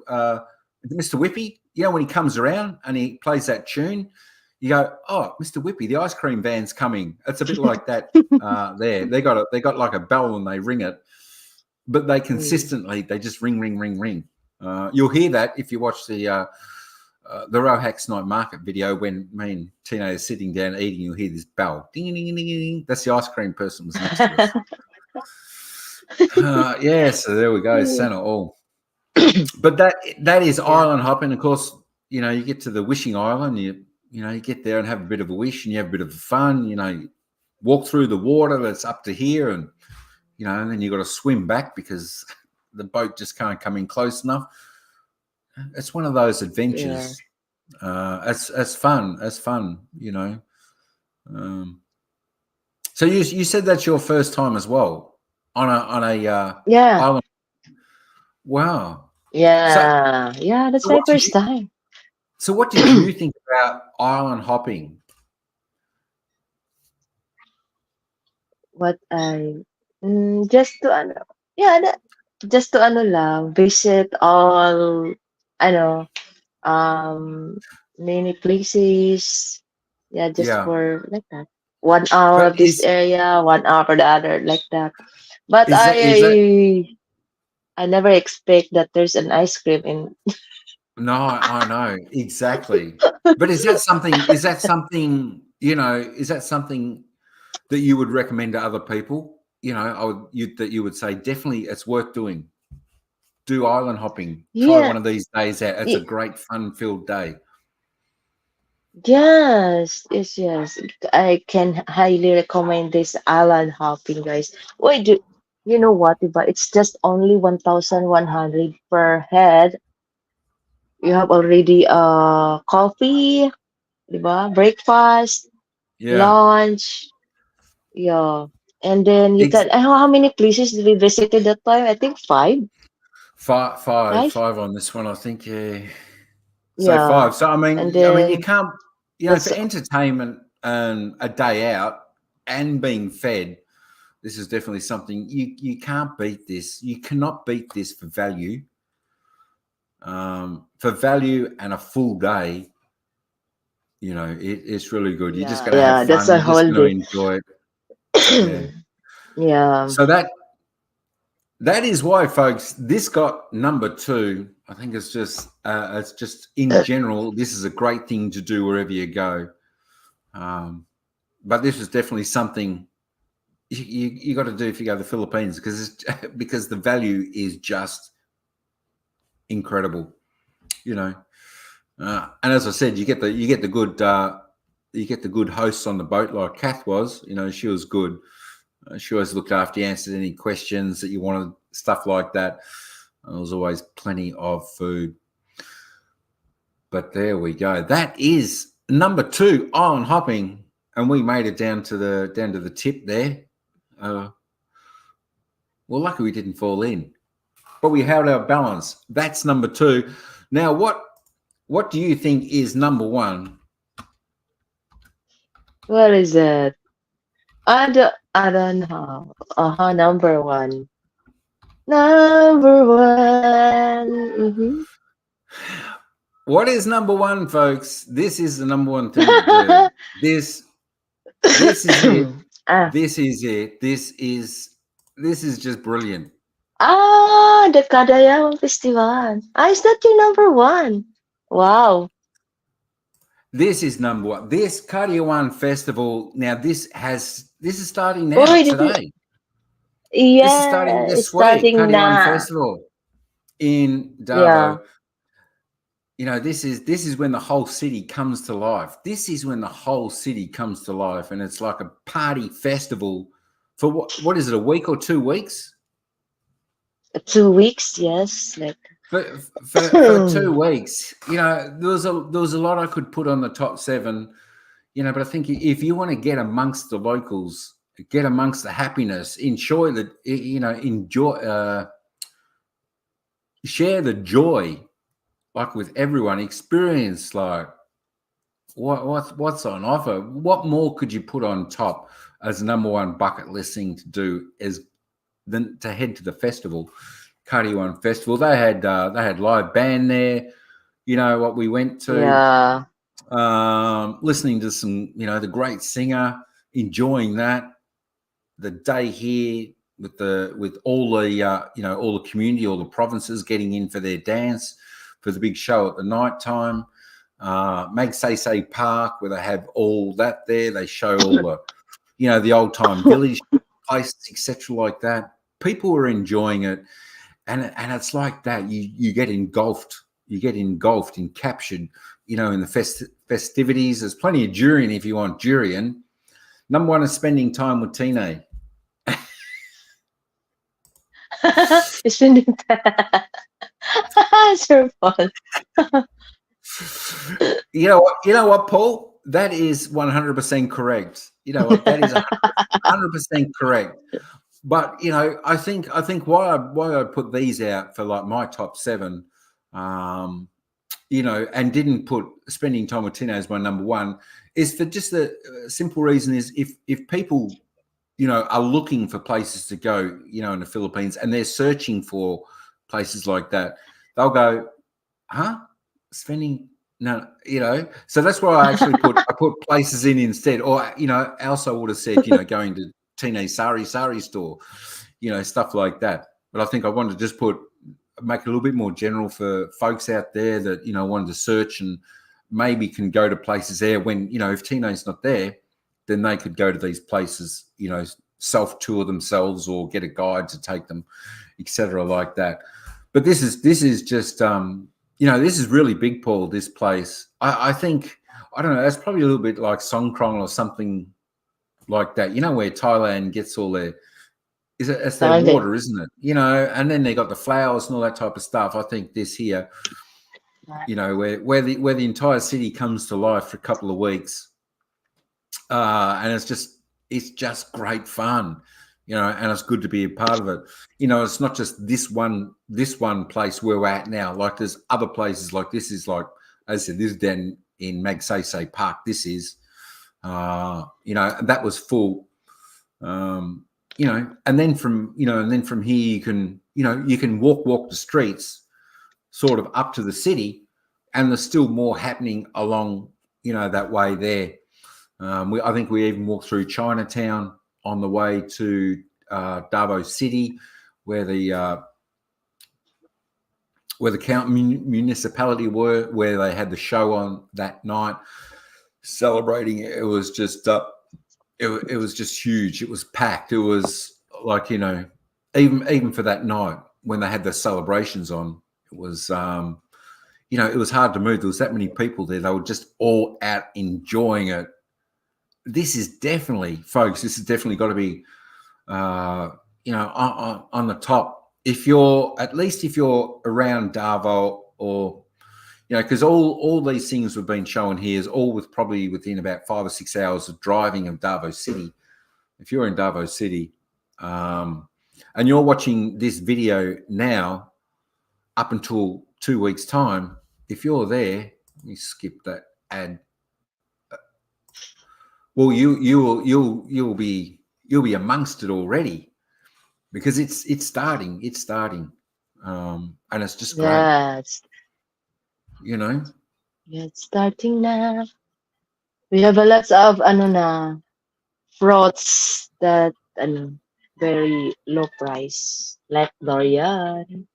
Whippy. When he comes around and he plays that tune, you go, "Oh, Mr. Whippy, the ice cream van's coming." It's a bit like that. There, they got like a bell and they ring it, but they consistently they just ring, ring, ring, ring. You'll hear that if you watch the Rohacks Night Market video when me and Tina are sitting down eating. You'll hear this bell, ding, ding, ding, ding, ding. That's the ice cream person was next to us. Yeah, so there we go, Santa all. But that is island hopping. Of course, you get to the wishing island. You get there and have a bit of a wish, and you have a bit of fun. Walk through the water that's up to here, and and then you got to swim back because the boat just can't come in close enough. It's one of those adventures. As fun. So you said that's your first time as well on a Yeah. island. Wow. Yeah. Yeah, that's So my first time. So what did you think about island hopping? What I just to yeah, just to lang, visit all ano, um many places. Yeah, just Yeah. for like that. 1 hour But of this area, 1 hour for the other, like that. But is that I never expect that there's an ice cream in. no, I know exactly. But is that something that you would recommend to other people? That you would say definitely it's worth doing. Do island hopping. Try Yeah, one of these days out. It's a y- great fun-filled day. yes. I can highly recommend this island hopping, guys. Wait, you know what, diba? It's just only 1,100 per head. You have already coffee, diba? Breakfast, Yeah. lunch, yeah. And then you Ex- can, how many places did we visited that time? I think five, right? five on this one, I think. Yeah. So Yeah. five. So I And mean, you then can't, that's for entertainment and a day out and being fed. This is definitely something you can't beat this. You cannot beat this for value. For value and a full day, it's really good. You're just going to have yeah, that's fun. a You're just whole going to day. enjoy it. Yeah. Yeah. So that is why, folks, this got number 2. I think it's just in general, this is a great thing to do wherever you go. But this is definitely something you got to do if you go to the Philippines because the value is just incredible. And as I said, you get the good hosts on the boat like Kath was. She was good. She always looked after you, answered any questions that you wanted, stuff like that. There was always plenty of food. But there we go. That is number 2, island hopping, and we made it down to the tip there. Well, lucky we didn't fall in, but we held our balance. That's number 2. Now, what do you think is number 1 What is it? I don't know. Number one. Number one. Mm-hmm. What is number one, folks? This is the number one thing to do. This is it. ah, This is it. This is just brilliant. the Kadayawang Festival. Is that your number one? Wow. This is number one. This Cardio One Festival. Now this is starting Oh, now this is, today. This is starting yeah, it's this week. starting Cardio One now. Festival in Yeah. Davao. This is when the whole city comes to life. This is when the whole city comes to life, and it's like a party festival for what is it? A week or 2 weeks? 2 weeks, yes. Like, For 2 weeks. There was a lot I could put on the top seven. But I think if you want to get amongst the locals, get amongst the happiness, share the joy, like with everyone, experience like what's on offer. What more could you put on top as number one bucket list thing to do as than to head to the festival, Cardi One Festival? They had live band there. What we went to, yeah. listening to some, the great singer, enjoying that. The day here with all the all the community, all the provinces getting in for their dance for the big show at the night time. Say Park, where they have all that there. They show all the old time village places, etc., like that. People are enjoying it, and it's like that. You get engulfed. You get engulfed and captured. In the festivities. There's plenty of durian if you want durian. Number one is spending time with Tine. Isn't it? It's your fault. You know what, Paul? That is 100% correct. You know what? That is 100% correct. But I think why I put these out for like my top seven, and didn't put spending time with Tina as my number one, is for just the simple reason is if people are looking for places to go, in the Philippines, and they're searching for places like that, they'll go, huh? Spending no, so that's why I put places in instead, or I also would have said, going to Teenage Sari store, stuff like that. But I think I wanted to just make it a little bit more general for folks out there that wanted to search and maybe can go to places there when if Tino's not there, then they could go to these places, self tour themselves or get a guide to take them, etc., like that. But this is just this is really big, Paul. This place, I think, I don't know. That's probably a little bit like Songkran or something like that. Where Thailand gets all their it's their Darling. water, isn't it? And then they got the flowers and all that type of stuff. I think this here, where the entire city comes to life for a couple of weeks, and it's just great fun, and it's good to be a part of it. It's not just this one place where we're at now. Like there's other places like this is like, as I said, this is down in Magsaysay Park. This is, and that was full. And then from here you can walk the streets sort of up to the city, and there's still more happening along that way there. I think we even walked through Chinatown on the way to Davao City, where the municipality where they had the show on that night, celebrating it. It was just it was just huge. It was packed. It was like even for that night when they had the celebrations on, it was it was hard to move. There was that many people there. They were just all out enjoying it. This is definitely, folks. This has definitely got to be on the top. If you're around Davao, or because all these things we've been showing here is all probably within about 5 or 6 hours of driving of Davao City. If you're in Davao City, and you're watching this video now, up until 2 weeks' time, if you're there, let me skip that ad. Well, you'll be amongst it already because it's starting. It's starting, and it's just great. Yeah, You know. it's starting now. We have a lots of ano na fruits that ano very low price like durian,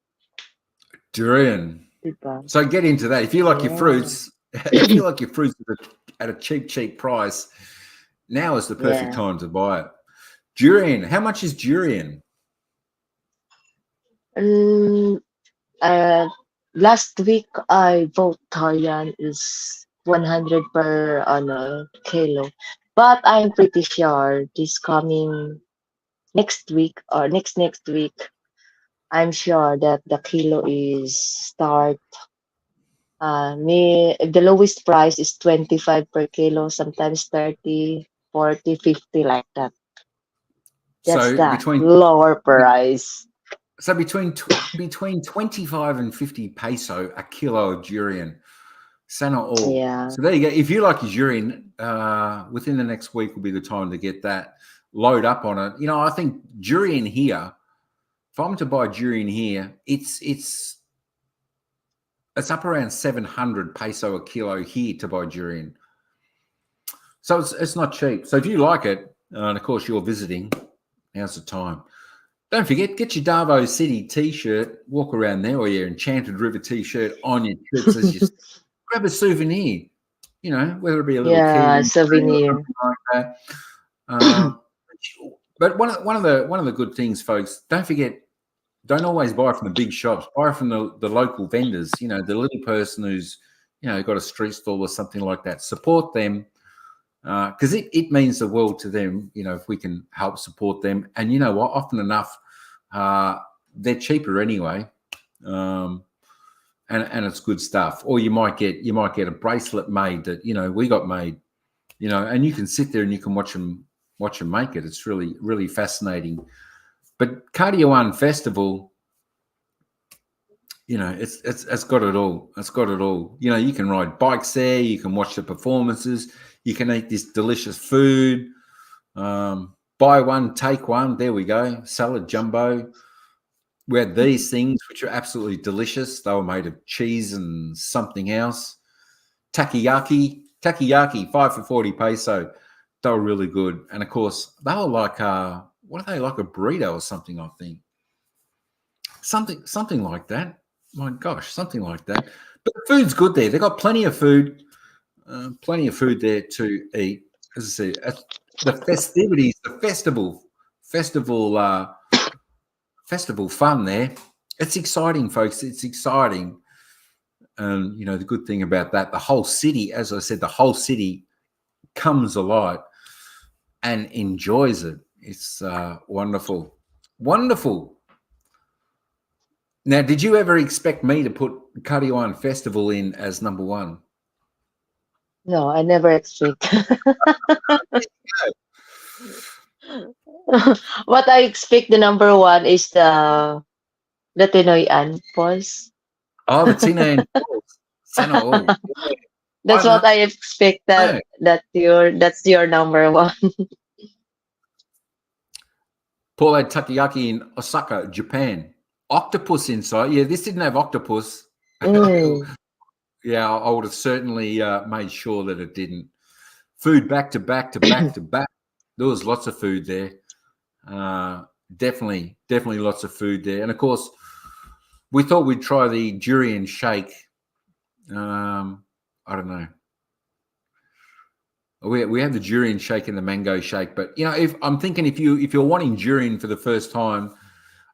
Durian. diba? So get into that. If you like your Yeah. fruits, if you like your fruits at a cheap price, now is the perfect Yeah. time to buy it. Durian. How much is durian? Mm, uh, last week I bought durian is 100 per ano kilo. But I'm pretty sure this coming next week or next week, I'm sure that the kilo is start me the lowest price is 25 per kilo, sometimes 30, 40, 50 like that. That's So the lower price. between 25 and 50 peso a kilo of durian. So not all. Yeah. So there you go. If you like your durian, within the next week will be the time to get that. Load up on it. You know, I think durian here. If I'm to buy durian here, it's up around 700 peso a kilo here to buy durian. So it's not cheap. So if you like it, and of course you're visiting, now's the time. Don't forget, get your Davao City T-shirt, walk around there, or your Enchanted River T-shirt on your trips as you grab a souvenir. You know, whether it be a little Yeah, keyring string or souvenir. something like that. Uh, but one of the good things, folks, don't forget, don't always buy from the big shops. Buy from the local vendors. You know, the little person who's got a street stall or something like that. Support them because it means the world to them. You know, if we can help support them, and you know what, often enough, they're cheaper anyway. And it's good stuff. Or you might get a bracelet made that we got made, and you can sit there and you can watch them make it. It's really really fascinating. But Cardio One Festival, it's got it all. It's got it all. You know, you can ride bikes there. You can watch the performances. You can eat this delicious food. Buy one, take one. There we go. Salad jumbo. We had these things which are absolutely delicious. They were made of cheese and something else. Takoyaki, 5 for 40 peso. They were really good. And of course, they were like what are they, like a burrito or something, I think. Something like that. My gosh, something like that. But the food's good there. They've got plenty of food there to eat. As I said, the festivities, the festival fun there. It's exciting, folks. It's exciting. And the good thing about that, the whole city, as I said, the whole city comes alive and enjoys it. It's wonderful, wonderful. Now, did you ever expect me to put Kariwan Festival in as number one? No, I never expect. What I expect the number one is the Tinoyan Falls. Oh, the Tina and Falls. Sana all. Yeah, That's I know. what I expect that's your number one. Paul had takoyaki in Osaka, Japan. Octopus inside. Yeah, this didn't have octopus. Mm. Yeah, I would have certainly made sure that it didn't. Food back to back to back to back. There was lots of food there. Definitely lots of food there. And of course, we thought we'd try the durian shake. I don't know. We have the durian shake and the mango shake, but if I'm thinking if you're wanting durian for the first time,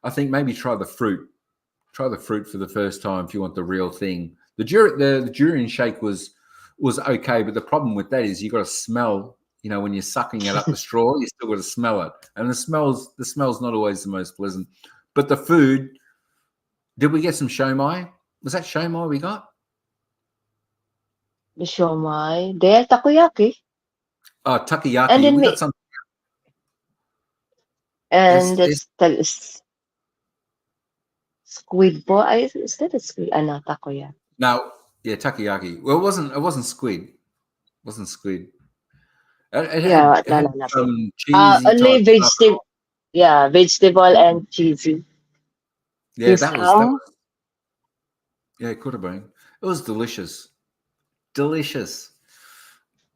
I think maybe try the fruit. Try the fruit for the first time if you want the real thing. The durian shake was okay, but the problem with that is you got to smell. When you're sucking it up the straw, you still got to smell it, and the smell's not always the most pleasant. But the food, did we get some shomai? Was that shomai we got? The siomai. There, takoyaki. Oh, And takoyaki. then We got me some. and It's that's the squid ball. Is that a squid? No, takoyaki. no, yeah, takoyaki. Well, it wasn't squid. It wasn't squid. It Yeah, had what lalapit? some cheesy type Only stuff. vegetable. Yeah, vegetable and cheesy. Yeah, This that ham. was yeah, it could have been. It was delicious. Delicious.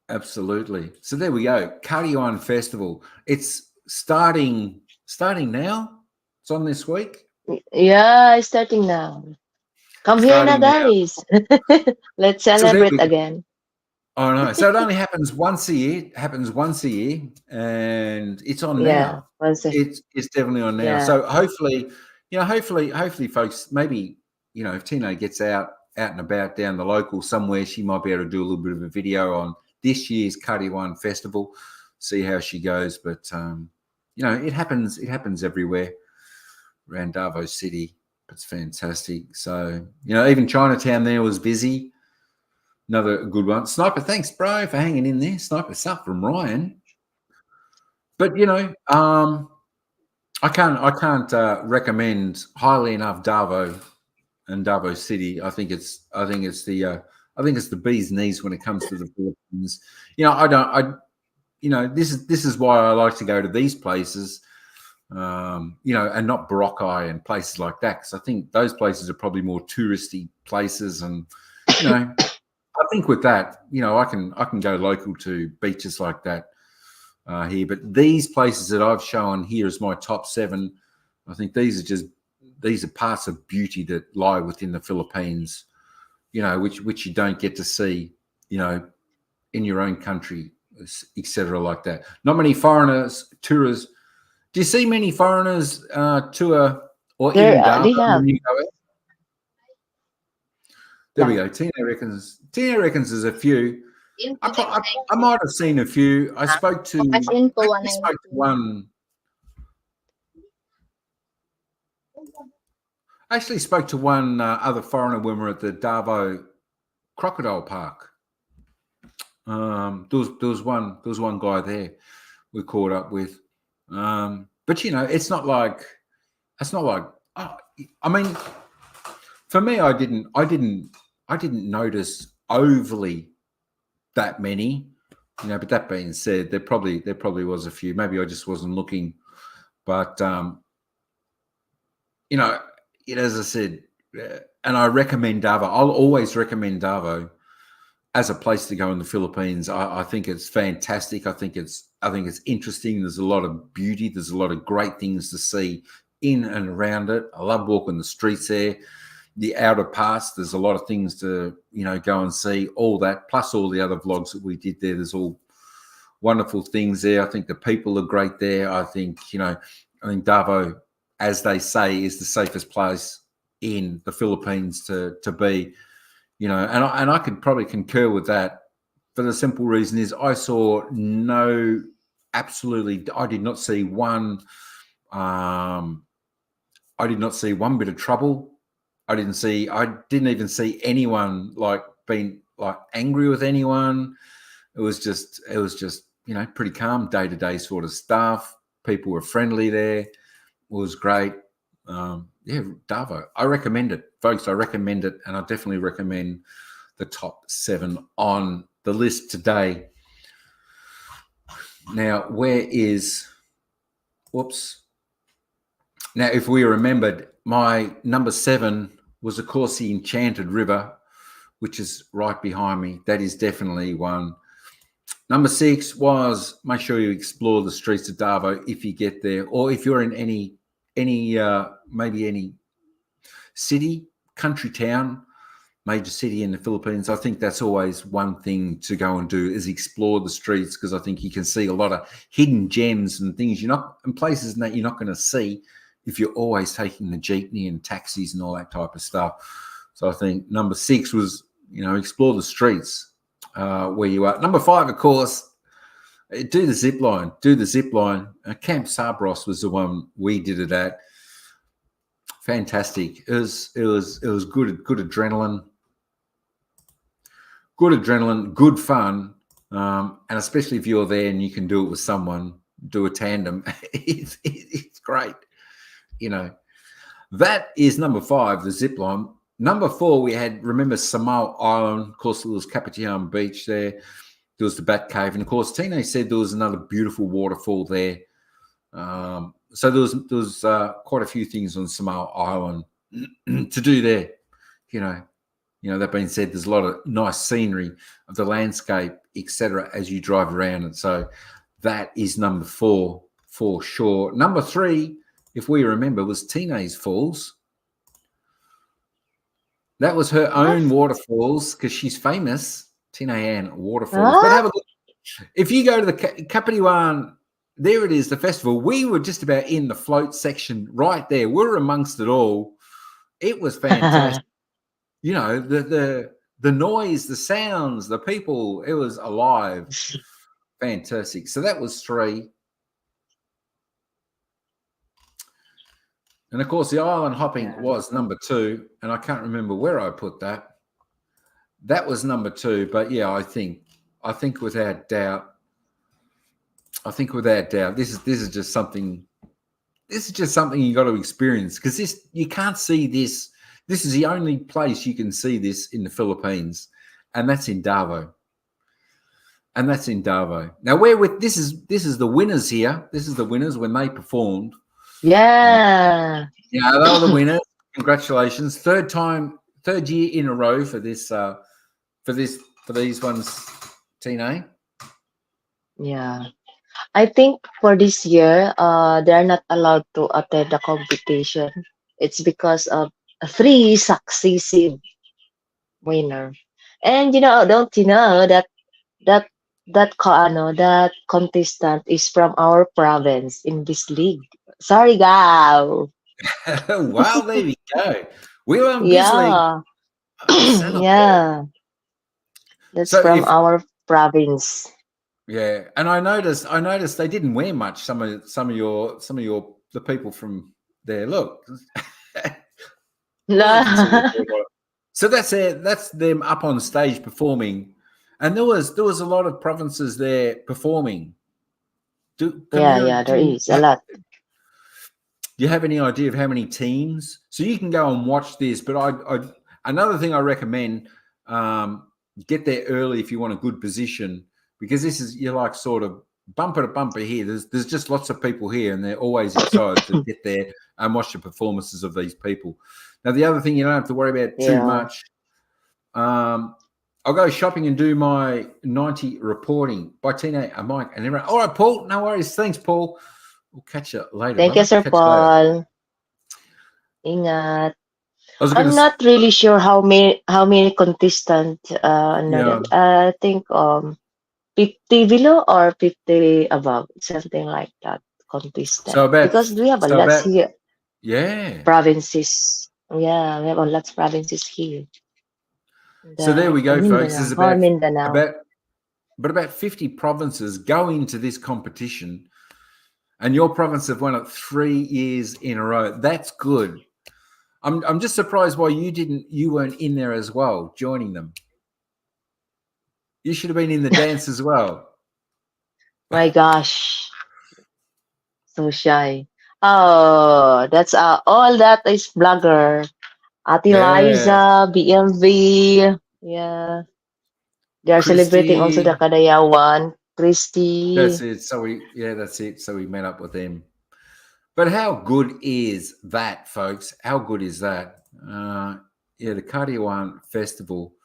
Absolutely. So there we go. Cardio Festival. It's starting now. It's on this week. Yeah, starting now. Come here na, Starting now. guys. Let's So there celebrate we go. again. Oh no. So it only happens once a year. It happens once a year and it's on Yeah, now. once a, It's definitely on now. yeah. So hopefully, hopefully folks, maybe, if Tino gets out and about down the local somewhere, she might be able to do a little bit of a video on this year's Cardi One Festival, see how she goes. But it happens everywhere around Davos City. It's fantastic. So, even Chinatown there was busy. Another good one. Sniper, thanks, bro, for hanging in there. Sniper stuff from Ryan. But I can't recommend highly enough Davo and Davos City. I think it's the bee's knees when it comes to the Philippines. I don't. This is why I like to go to these places. And not Boracay and places like that, because I think those places are probably more touristy places, and I think with that, I can go local to beaches like that here. But these places that I've shown here as my top 7, I think these are parts of beauty that lie within the Philippines, which you don't get to see, in your own country, etc. like that. Not many tourists. Do you see many foreigners tour or There, in Darwin they have. when you go out? There we Yeah. go. Tina reckons there's a few. I might have seen a few. Actually spoke to one. Actually spoke to one other foreigner when we were at the Darvo Crocodile Park. There was one guy there we caught up with. But it's not like oh, I mean, for me, I didn't notice overly that many. But that being said, there probably was a few. Maybe I just wasn't looking. But you know, as I said, and I recommend Davao. I'll always recommend Davao as a place to go in the Philippines. I think it's fantastic. I think it's interesting. There's a lot of beauty. There's a lot of great things to see in and around it. I love walking the streets there. The outer parts, there's a lot of things to go and see. All that, plus all the other vlogs that we did there. There's all wonderful things there. I think the people are great there. I think Davao, as they say, is the safest place in the Philippines to be. And I could probably concur with that, for the simple reason is I did not see one. I did not see one bit of trouble. I didn't even see anyone being angry with anyone. It was just pretty calm, day to day sort of stuff. People were friendly there. It was great. Davo. I recommend it, folks. I recommend it, and I definitely recommend the top 7 on the list today. Now, now, if we remembered, my number 7 was, of course, the Enchanted River, which is right behind me. That is definitely one. Number 6 was, make sure you explore the streets of Davao if you get there, or if you're in any maybe any city, country town, major city in the Philippines. I think that's always one thing to go and do, is explore the streets, because I think you can see a lot of hidden gems and things and places that you're not going to see if you're always taking the jeepney and taxis and all that type of stuff. So I think number 6 was, explore the streets where you are. Number 5, of course, do the zip line. Camp Sabros was the one we did it at. Fantastic. It was good adrenaline. Good adrenaline, good fun. And especially if you're there and you can do it with someone, do a tandem. It's great. That is number 5, the zip line. Number 4, we had, remember, Samoa Island. Of course, there was Kapitian Beach there. there was the Bat Cave, and of course, Tino said there was another beautiful waterfall there. So there was quite a few things on Samoa Island to do there. You know, that being said, there's a lot of nice scenery of the landscape, etc., as you drive around it. So that is number 4 for sure. Number 3, if we remember, was Tina's Falls. That was her own waterfalls because she's famous, Tina Ann Waterfalls. But have a look. If you go to the Kapitiwan, there it is, the festival. We were just about in the float section right there. We're amongst it all. It was fantastic. You know, the noise, the sounds, the people, it was alive. Fantastic. So that was 3. And of course, the island hopping was number 2. And I can't remember where I put that. That was number 2. But yeah, I think without doubt, this is just something. This is just something you got to experience, because you can't see this. This is the only place you can see this in the Philippines, and that's in Davao. Now we're with this is the winners here. This is the winners when they performed. Yeah. Yeah, they were the winners. Congratulations. Third year in a row for this for these ones, Tina. Yeah. I think for this year, they're not allowed to attend the competition. It's because of 3 successive winner. And don't you know that that contestant is from our province in this league. Sorry, Gao. Well, there we go. We were on Bisleague. Yeah. Son. Yeah. That's So from our province. yeah, and I noticed they didn't wear much. Some of your the people from there. Look, well, you can see the so that's them up on stage performing, and there was a lot of provinces there performing. Yeah, there is a lot. Do you have any idea of how many teams? So you can go and watch this. But I another thing I recommend, get there early if you want a good position, because you're like sort of bumper to bumper here. There's just lots of people here, and they're always excited to get there and watch the performances of these people. Now, the other thing you don't have to worry about too much. I'll go shopping and do my 90 reporting by Tina and Mike and everyone. All right, Paul. No worries. Thanks, Paul. We'll catch you later. Thank you, Sir Paul. Ingat. I'm not really sure how many contestants. I think 50 below or 50 above, something like that. Contestant. So because we have a lot here. Yeah. Provinces. Yeah, we have a lot of provinces here. So there we go, folks. There's about 50 provinces go into this competition, and your province have won it 3 years in a row. That's good. I'm just surprised why you weren't in there as well, joining them. You should have been in the dance as well. My gosh, so shy. Oh, that's all that is blogger. Ate Liza, BMV, yeah. They are celebrating also the Kadayawan, Christy. That's it. That's it. So we met up with them. But how good is that, folks? How good is that? The Kadayawan Festival.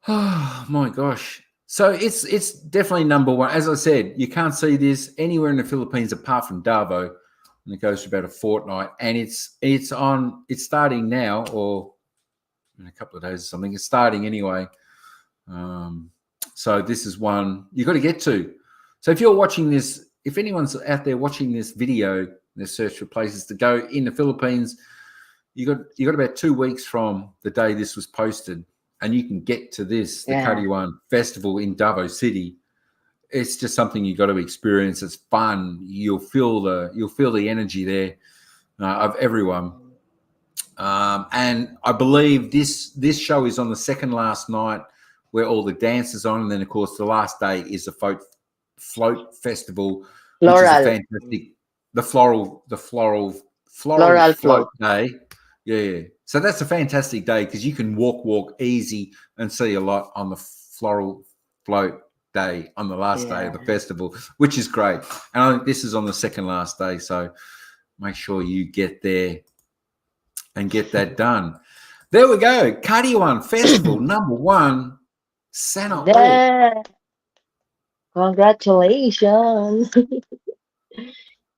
Oh my gosh. So it's definitely number 1. As I said, you can't see this anywhere in the Philippines apart from Davao. And it goes for about a fortnight, and it's starting now, or in a couple of days or something. It's starting anyway. So this is one you got to get to. So if you're watching this, if anyone's out there watching this video, they search for places to go in the Philippines, you got about 2 weeks from the day this was posted, and you can get to this, the Kadiwan Festival in Davao City. It's just something you got to experience. It's fun. You'll feel the energy there of everyone. And I believe this show is on the second last night, where all the dances on, and then of course the last day is the float festival, which is a fantastic, the floral float day. Yeah. So that's a fantastic day because you can walk easy and see a lot on the floral float day on the last day of the Yeah. festival, which is great. And I think this is on the second last day, so make sure you get there and get that done. There we go. Kadiwan Festival #1, Santa All. There. Congratulations.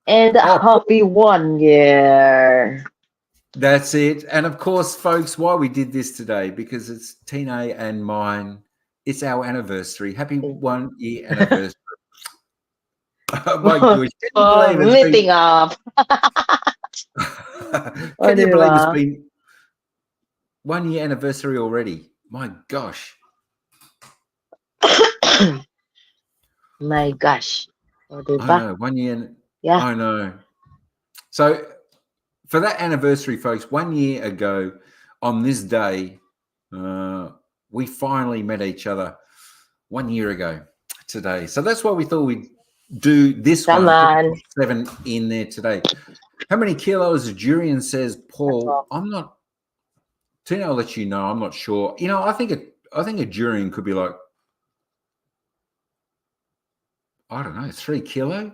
And Oh, happy 1 year. that's it. And of course, folks, why we did this today, because it's Tina and mine. It's our anniversary. Happy 1 year anniversary. My gosh, can you For believe it's been meeting up. O, can you di believe it's ba? been 1 year anniversary already? My gosh. My gosh. O, di I ba? know, 1 year. Yeah. I know. So for that anniversary, folks, 1 year ago on this day, we finally met each other 1 year ago today. So that's why we thought we'd do this Come one, put on. 7 in there today. How many kilos? Jurian says, Paul, Ako. I'm not, Tina, I'll let you know. I'm not sure. I think a Jurian could be like, I don't know, 3 kilo,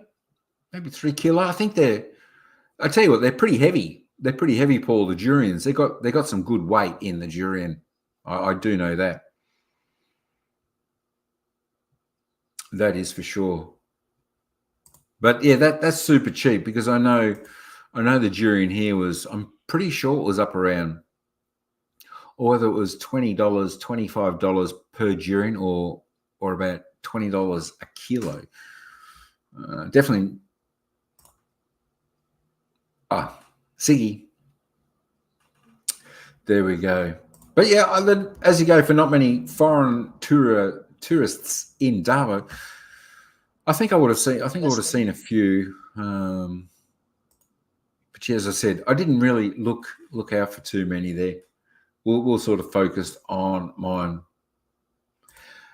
maybe 3 kilo. I tell you what, they're pretty heavy. They're pretty heavy, Paul, the Durians. They got some good weight in the Durian. I do know that. That is for sure. But yeah, that's super cheap, because I know the Durian here was, I'm pretty sure it was up around, or whether it was $20, $25 per Durian, or about $20 a kilo. Definitely. Siggy. There we go. But yeah, as you go for not many foreign tourists in Darbo, I think I would have seen a few. But yeah, as I said, I didn't really look out for too many there. We'll sort of focus on mine.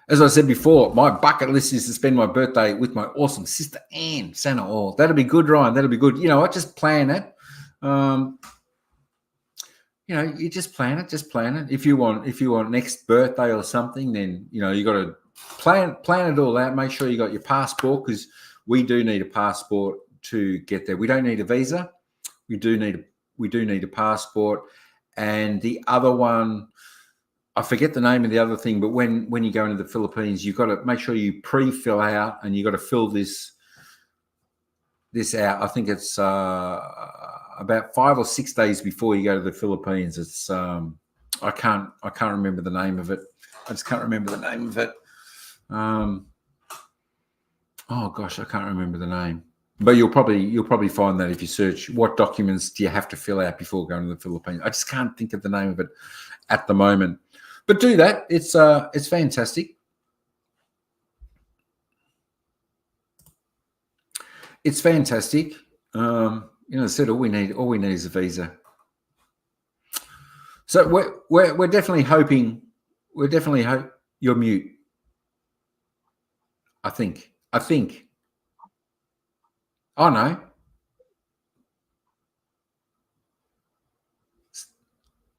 As I said before, my bucket list is to spend my birthday with my awesome sister Anne, Santa All. That'll be good, Ryan. That'll be good. I just plan it. You just plan it. Just plan it. If you want next birthday or something, then you got to plan it all out. Make sure you got your passport, because we do need a passport to get there. We don't need a visa. We do need a passport. And the other one, I forget the name of the other thing, but when you go into the Philippines, you've got to make sure you pre-fill out, and you got to fill this out. I think it's about 5 or 6 days before you go to the Philippines. It's I can't remember the name of it. I just can't remember the name of it. Oh gosh, I can't remember the name. But you'll probably find that if you search what documents do you have to fill out before going to the Philippines. I just can't think of the name of it at the moment. But do that. It's fantastic. It's fantastic. I said all we need is a visa. So we're definitely hoping. You're mute. I think. Oh no.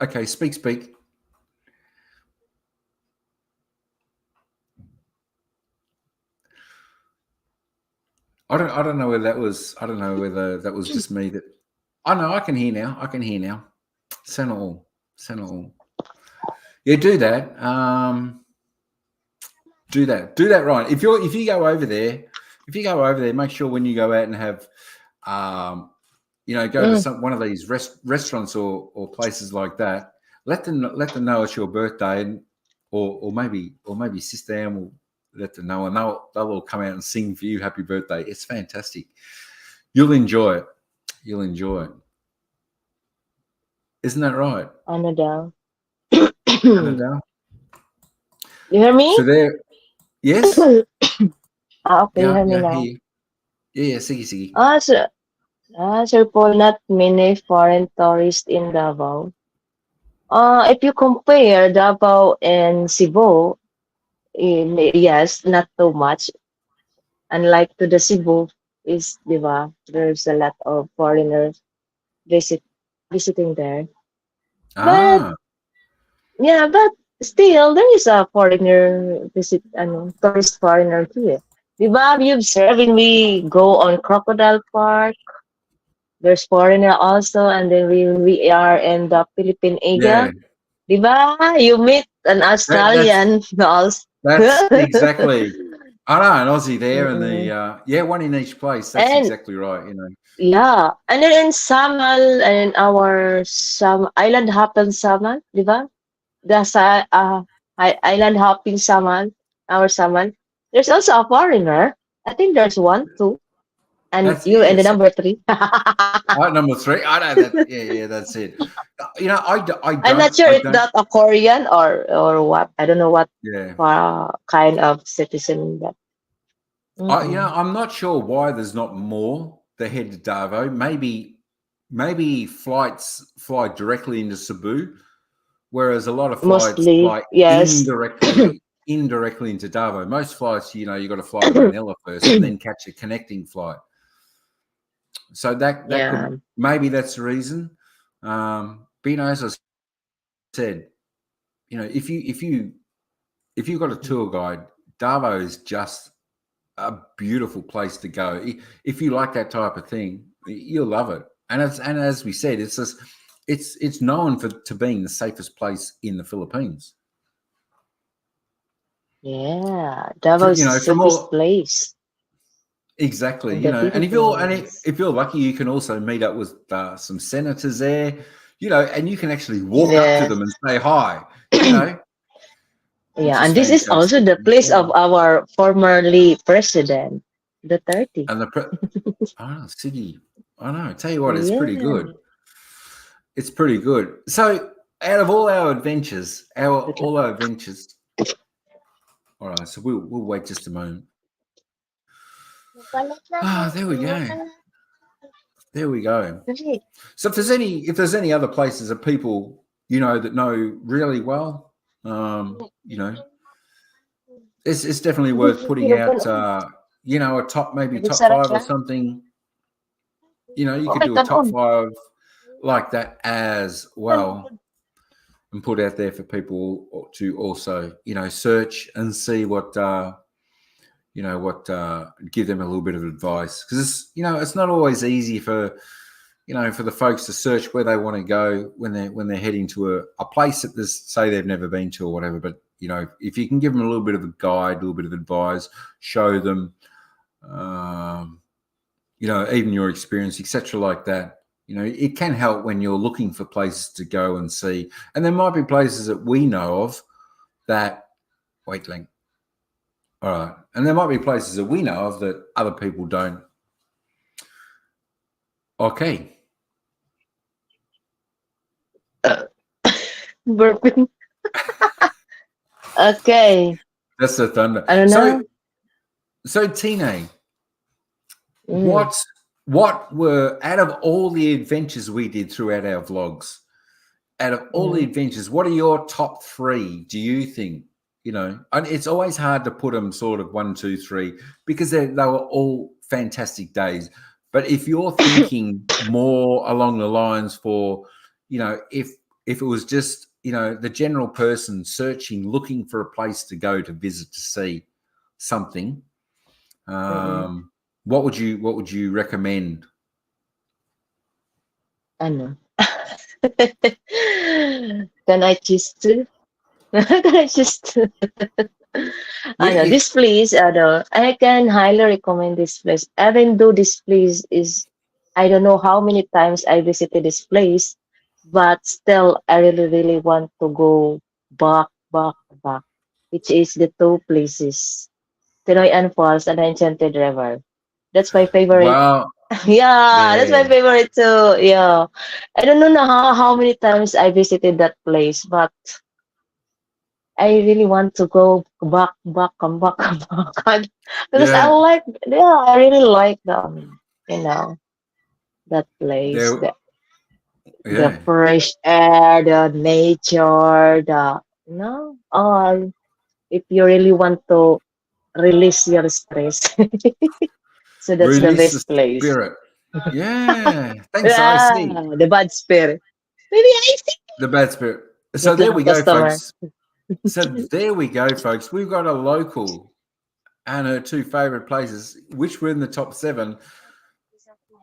Okay, speak. I don't know whether that was. I don't know whether that was just me. That. Oh no, I can hear now. Send all. Yeah, do that. Do that, Ryan. If you go over there, make sure when you go out and have, go to one of these restaurants or places like that. Let them know it's your birthday, and or maybe Sister Anne will let them know, and they'll all come out and sing for you happy birthday. It's fantastic. You'll enjoy it. Isn't that right? Ano daw? Annabelle? You hear me? So there, yes, Okay, you yeah, hear me yeah, now. here, yeah, sige. Sir Paul, not many foreign tourists in Davao. If you compare Davao and Cebu, yes, not too much. Unlike to the Cebu, di ba, there's a lot of foreigners visit visiting there. But Ah, yeah, but still there is a foreigner visit, tourist foreigner here. Diba, have you observed when we go on Crocodile Park, there's foreigner also, and then we are in the Philippine Yeah, Eagle. Diba, you meet an that, that's Australian also. that's exactly. I know an Aussie there, and the Mm-mm. yeah, one in each place. That's And exactly right. You know. yeah, and then in Samal, and in our some island hopping Samal, diba? The island hopping Samal, our Samal. There's also a foreigner. I think there's one, two, and That's you and the yes. number three. Number three. I know that. Yeah, yeah, that's it. You know, I'm not sure I if don't. that a Korean or what. I don't know what Yeah, kind of citizen that. you know, Mm-mm. I'm not sure why there's not more that head to Davo. Maybe flights fly directly into Cebu, whereas a lot of flights Mostly, fly yes. indirectly into Davo. Most flights, you got to fly to Manila first and then catch a connecting flight. So that Yeah. could maybe that's the reason. But as I said, if you've got a tour guide, Davo is just a beautiful place to go. If you like that type of thing, you'll love it. And as we said, it's known for to being the safest place in the Philippines. Yeah. Davao is the From safest all place exactly, in the and Philippines. if you're lucky, you can also meet up with some senators there, and you can actually walk up to Yes. them and say hi, you know, which Yeah, is and this is also fantastic. the place Yeah. of our formerly president, Duterte. And Siggy, I know. I tell you what, it's pretty Yeah. good. It's pretty good. So, out of all our adventures, all right. So we'll wait just a moment. Ah, there we go. There we go. So if there's any other places that people that know really well, it's definitely worth putting out. A top five or something. You could Okay, do a top kanon. five like that as well, and put out there for people to also search and see what give them a little bit of advice, because it's not always easy for the folks to search where they want to go when they're heading to a place that they say they've never been to or whatever. But if you can give them a little bit of a guide, a little bit of advice, show them um, even your experience, etc., like that. It can help when you're looking for places to go and see. And there might be places that we know of that, wait, Link. All right. And there might be places that we know of that other people don't. Okay. Burping. Okay. That's the thunder. I don't So, know. Tine, Mm, what what were out of all the adventures we did throughout our vlogs, out of all the mm, adventures, what are your top three, do you think? And it's always hard to put them sort of one, two, three, because they were all fantastic days. But if you're thinking more along the lines for, if it was just, the general person searching, looking for a place to go to visit to see something, mm. what would you recommend? Ano? Can I choose two? Can I choose two? Well, This place, I can highly recommend this place. Even though this place is, I don't know how many times I visited this place, but still, I really, really want to go back, back, back, which is the two places, Pinoy and Falls and Enchanted River. That's my favorite. well, Yeah, that's yeah, my favorite too. Yeah. I don't know na how many times I visited that place, but I really want to go back, back, come back, come back. Because I yeah, like, yeah, I really like you know, that place, there, the yeah. fresh air, the nature, all. If you really want to release your stress, so that's the Release the best place. spirit. Yeah. Thanks, I see. Yeah, the bad spirit. Maybe I see The bad spirit. the So there club we go, customer. folks. So there we go, folks. We've got a local and her two favorite places, which were in the top seven: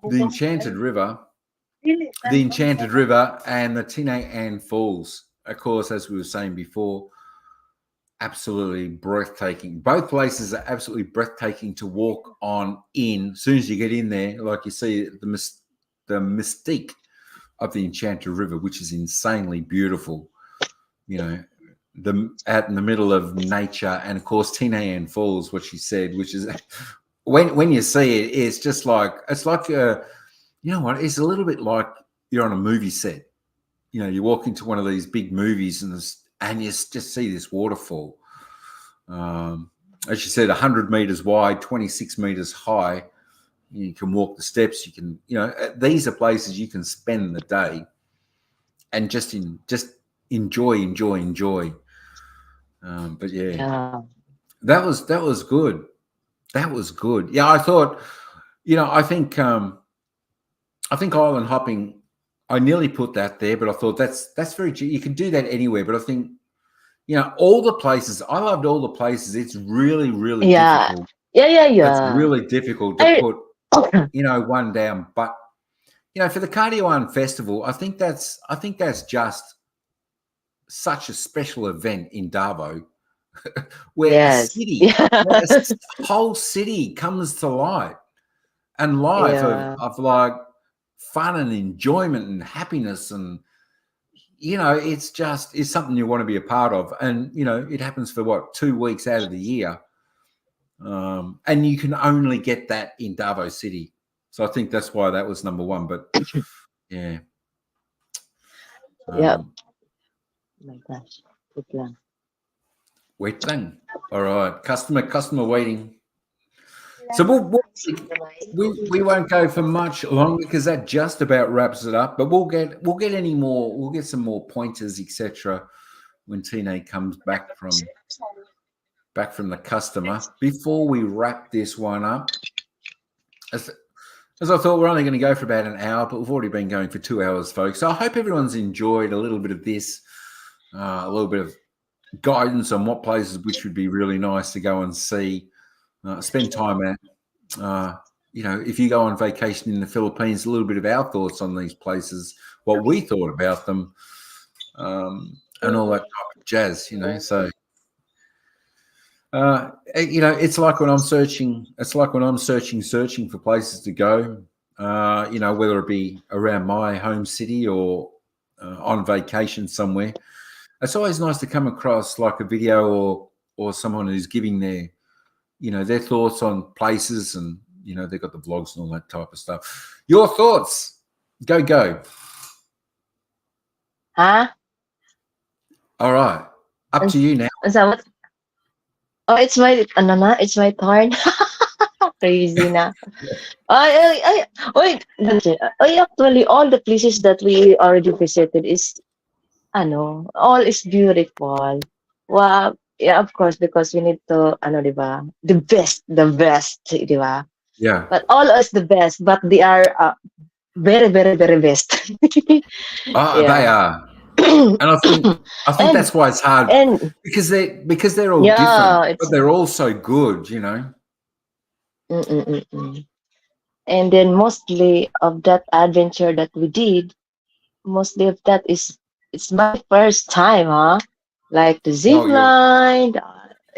the Enchanted River, and the Tine Ann Falls. Of course, as we were saying before, absolutely breathtaking. Both places are absolutely breathtaking to walk on in. As soon as you get in there, like you see the mystique of the Enchanted River, which is insanely beautiful. You know, out in the middle of nature, and of course Tine Ann Falls, what she said, which is when you see it, it's just like you know what? It's a little bit like you're on a movie set. You know, you walk into one of these big movies and you just see this waterfall. As you said, 100 meters wide, 26 meters high. You can walk the steps. You can, these are places you can spend the day and just enjoy. But yeah, Yeah. that was good. That was good. Yeah, I thought, I think island hopping. I nearly put that there, but I thought that's very. You can do that anywhere, but I think all the places. I loved all the places. It's really, really Yeah. difficult. Yeah, yeah, It's yeah. really difficult to I put one down. But for the Cardio One Festival, I think that's just such a special event in Darvo, where a yes. city, Yeah. whole city comes to light and life Yeah. of like fun and enjoyment and happiness, and it's something you want to be a part of. And it happens for 2 weeks out of the year, and you can only get that in Davos City. So I think that's why that was number one. But yeah, Yeah. um, My gosh. Good lang. wait thing. All right, customer waiting. So we won't go for much longer because that just about wraps it up. But we'll get any more. We'll get some more pointers, etc. When Tine comes back from the customer. Before we wrap this one up, as I thought, we're only going to go for about an hour, but we've already been going for 2 hours, folks. So I hope everyone's enjoyed a little bit of this, a little bit of guidance on what places which would be really nice to go and see, spend time at. If you go on vacation in the Philippines, a little bit of our thoughts on these places, what we thought about them, and all that type of jazz. So it's like when I'm searching. It's like when I'm searching for places to go. Whether it be around my home city or on vacation somewhere. It's always nice to come across like a video or someone who's giving their thoughts on places, and they've got the vlogs and all that type of stuff. Your thoughts? Go. Huh? All right, up to you now. So what? Oh, it's my turn. Crazy na. Wait, actually, all the places that we already visited is, all is beautiful. Wow. Yeah, of course, because we need to, di ba? The best, di ba? Yeah. But all is the best, but they are very, very, very best. They Yeah. are, and I think and that's why it's hard and because they're all different, yeah, but it's they're all so good. mm, mm, mm, mm. And then mostly of that adventure that we did, mostly of that is it's my first time, huh? Like the zip Oh, line,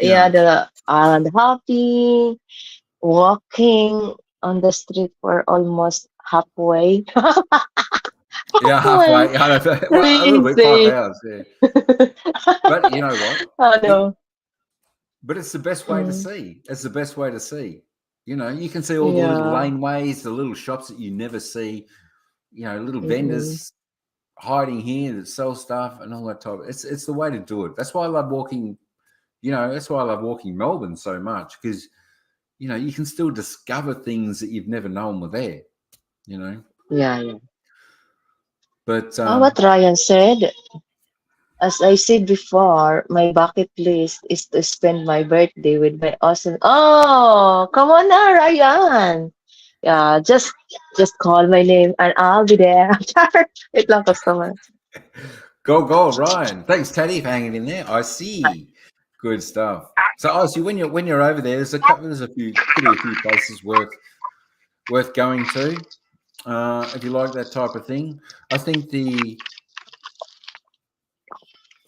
yeah, yeah, the island hopping, walking on the street for almost halfway. yeah, Halfway, halfway. I don't know, well, a little bit, crazy. 5 hours. Yeah, but you know what? Oh It, no. but it's the best way to Mm, see. It's the best way to see. You can see all the little yeah. laneways, the little shops that you never see. Little Mm-mm. vendors hiding here that sell stuff and all that type. It's the way to do it. That's why I love walking. That's why I love walking Melbourne so much, because you can still discover things that you've never known were there. You know, Yeah, yeah. but What Ryan said, as I said before, my bucket list is to spend my birthday with my awesome. Oh, come on now, Ryan. Yeah, just call my name and I'll be there. Wait lang, customer. Go, Ryan. Thanks, Teddy, for hanging in there. I see. Good stuff. So, see when you're over there, there's a few places worth going to if you like that type of thing. I think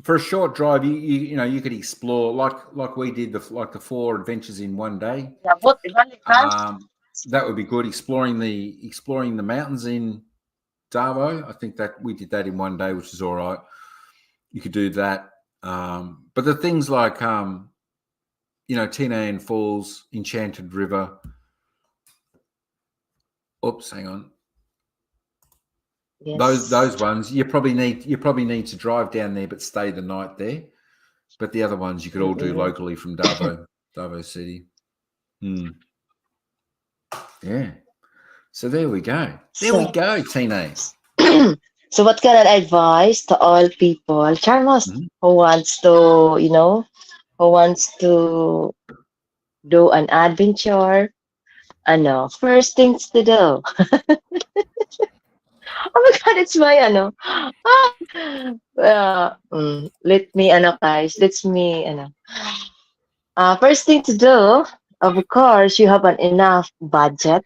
for a short drive, you could explore like we did the 4 adventures in one day. That would be good. Exploring the mountains in Darvo. I think that we did that in one day, which is all right. You could do that. But the things like Tinayan Falls, Enchanted River. Oops, hang on. Yes. Those ones you probably need to drive down there, but stay the night there. But the other ones you could all do locally from Darvo City. Yeah. So there we go. Tina. So what kind of advice to all people, Charmos, who wants to, who wants to do an adventure? First things to do. Oh my God, it's my let me guys, first thing to do, of course, you have an enough budget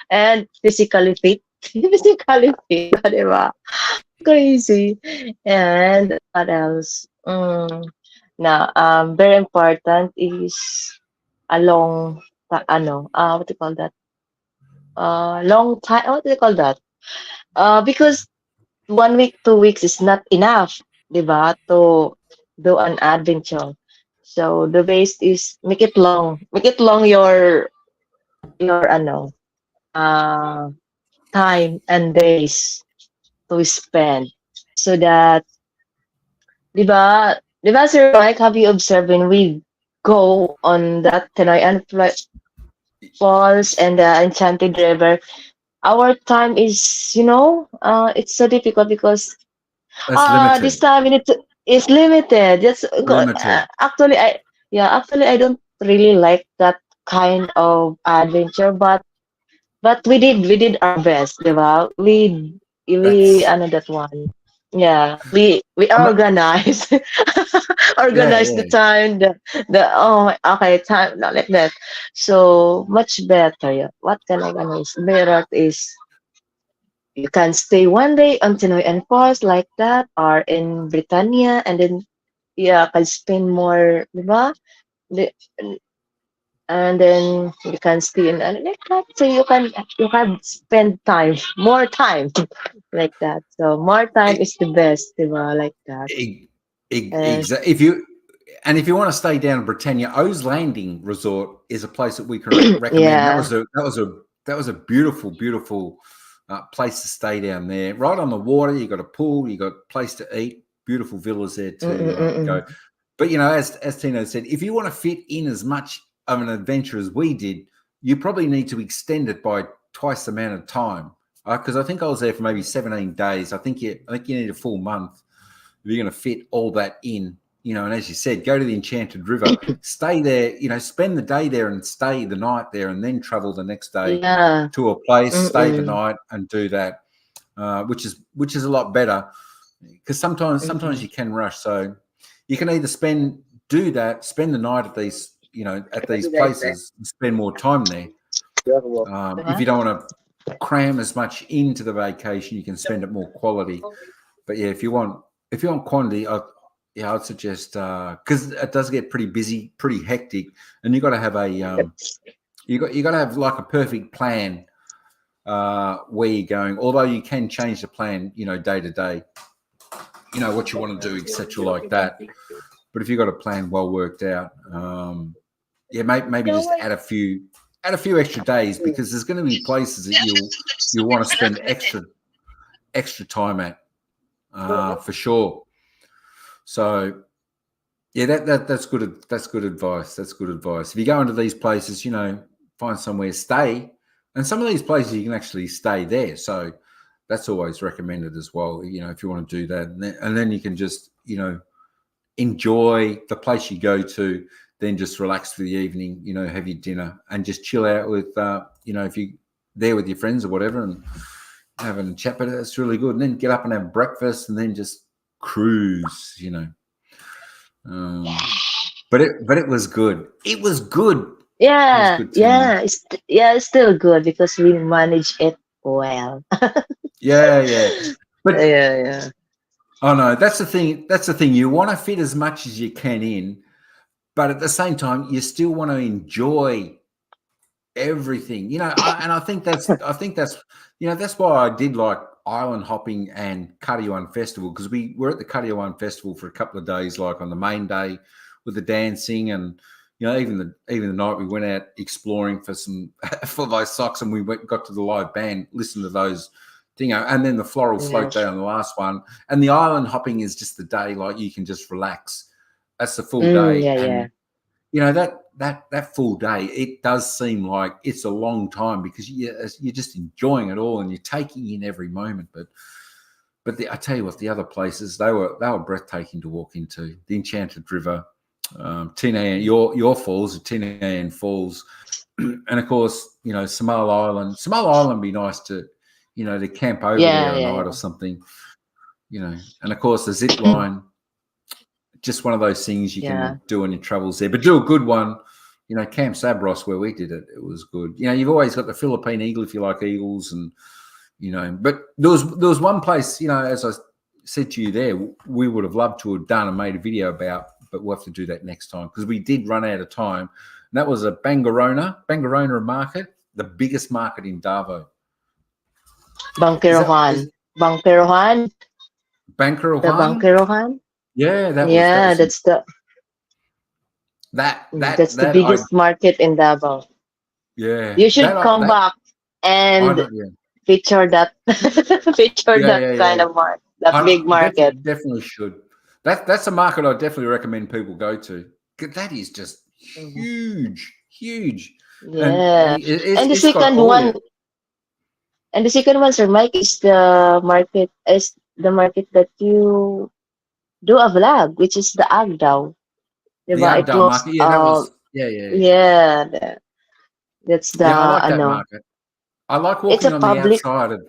and physically fit. Physically fit, di ba? Crazy. And what else? Now, very important is a long, what do you call that? Long time. What do you call that? Because 1 week, 2 weeks is not enough, di ba, to do an adventure. So the best is make it long. Make it long your uh time and days to spend so that, di ba? Di ba, Sir Mike, have you observed when we go on that Tenoyan Falls and the Enchanted River, our time is, it's so difficult because That's limited. this time it's limited. Limited. Actually I don't really like that kind of adventure, but we did our best, di ba? We That's that one. Yeah, we I'm not, organize yeah, organize the time, okay, time, not like that. So much better. Yeah. What can I is better is you can stay 1 day on Tinoy and Falls like that, or in Britannia, and then can spend more, di ba? The, and then you can stay in like that, so you can spend time, more time, like that. So more time is the best, di ba? Like that. And exactly. If you want to stay down in Britannia, O's Landing Resort is a place that we can recommend. yeah. That was a beautiful place to stay down there, right on the water. You got a pool, you got a place to eat, beautiful villas there to go. Mm-mm-mm-mm. But as Tino said, if you want to fit in as much of an adventure as we did, you probably need to extend it by twice the amount of time. Because I think I was there for maybe 17 days. I think you need a full month if you're going to fit all that in. And as you said, go to the Enchanted River, stay there, spend the day there and stay the night there, and then travel the next day Yeah. to a place, stay the Mm-mm. night, and do that, which is a lot better. Because sometimes Mm-mm. you can rush, so you can either spend the night at these places, and spend more time there. If you don't want to cram as much into the vacation, you can spend it more quality. But yeah, if you want quantity, I'd suggest because it does get pretty busy, pretty hectic, and you got to have you got to have like a perfect plan where you're going. Although you can change the plan, day to day, what you want to do, etc., like that. But if you've got a plan well worked out, maybe just add a few extra days, because there's going to be places that you'll want to spend extra time at for sure. So yeah, that's good. That's good advice. That's good advice. If you go into these places, find somewhere, stay, and some of these places you can actually stay there. So that's always recommended as well. If you want to do that, and then you can just enjoy the place you go to, then just relax for the evening. Have your dinner and just chill out with if you there with your friends or whatever, and having a chat, but it's really good. And then get up and have breakfast, and then just cruise. But it was good. It was good. It was Yeah, good, Tina. yeah, it's still good because we manage it well. Yeah. But Yeah. oh no, that's the thing. That's the thing. You want to fit as much as you can in, but at the same time, you still want to enjoy everything. And I think that's that's why I did like island hopping and Karawan Festival, because we were at the Karawan Festival for a couple of days, like on the main day with the dancing, and even the night we went out exploring for some for those socks, and we got to the live band, listened to those and then the floral float day Yes. on the last one. And the island hopping is just the day, like you can just relax. That's the full day. Yeah. And that full day, it does seem like it's a long time, because you're just enjoying it all and you're taking in every moment. But I tell you what, the other places, they were breathtaking to walk into. The Enchanted River, Tina, your falls, Tina Falls, and of course, Samoa Island. Samoa Island would be nice to camp over there a night or Yeah. something. And of course the zip line, just one of those things you Yeah. can do on your travels there, but do a good one. Camp Sabros, where we did it, it was good. You've always got the Philippine Eagle if you like eagles, and but there was one place, as I said to you there, we would have loved to have done and made a video about, but we'll have to do that next time, because we did run out of time. And that was a Bangarona market, the biggest market in Davao. Is that Bangkerohan. Bangkerohan. The Bangarohan? Bangkerohan. Yeah, that was Yeah, that's the I biggest market in Davao. yeah You should come that back I and don't yeah feature that feature yeah that yeah kind yeah of that big market. definitely should. That's a market I definitely recommend people go to. 'Cause that is just Mhm. huge, and Yeah. And the it's got second all one, your Sir Mike, is the market that you do a vlog, which is the Agdao. the Diba? It Agdal looks market. Yeah, that was yeah. yeah, that's the Yeah, I like that ano. market. I like It's a walking on the public outside of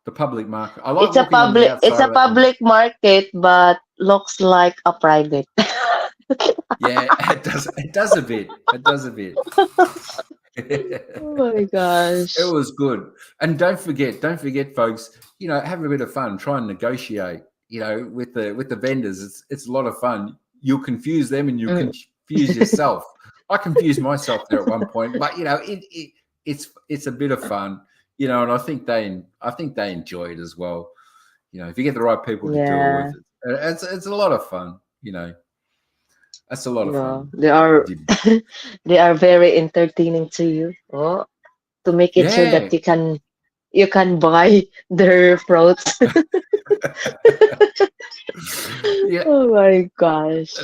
the public market. I like walking on the it's outside a of that one. public market but looks like a private. Yeah, it does a bit. It does a bit. Oh my It gosh. was good. And don't forget, folks, have a bit of fun, try and negotiate, with the vendors. It's a lot of fun. You'll confuse them and you'll Mm. confuse yourself. I confused myself there at one point, but it's a bit of fun, and I think they enjoy it as well. If you get the right people to do it Yeah. with it, it's a lot of fun, That's a lot of Yeah. fun. They are Did- they are very entertaining to you. Oh, to make it sure Yeah. that you can buy their fruits. Yeah. Oh my gosh.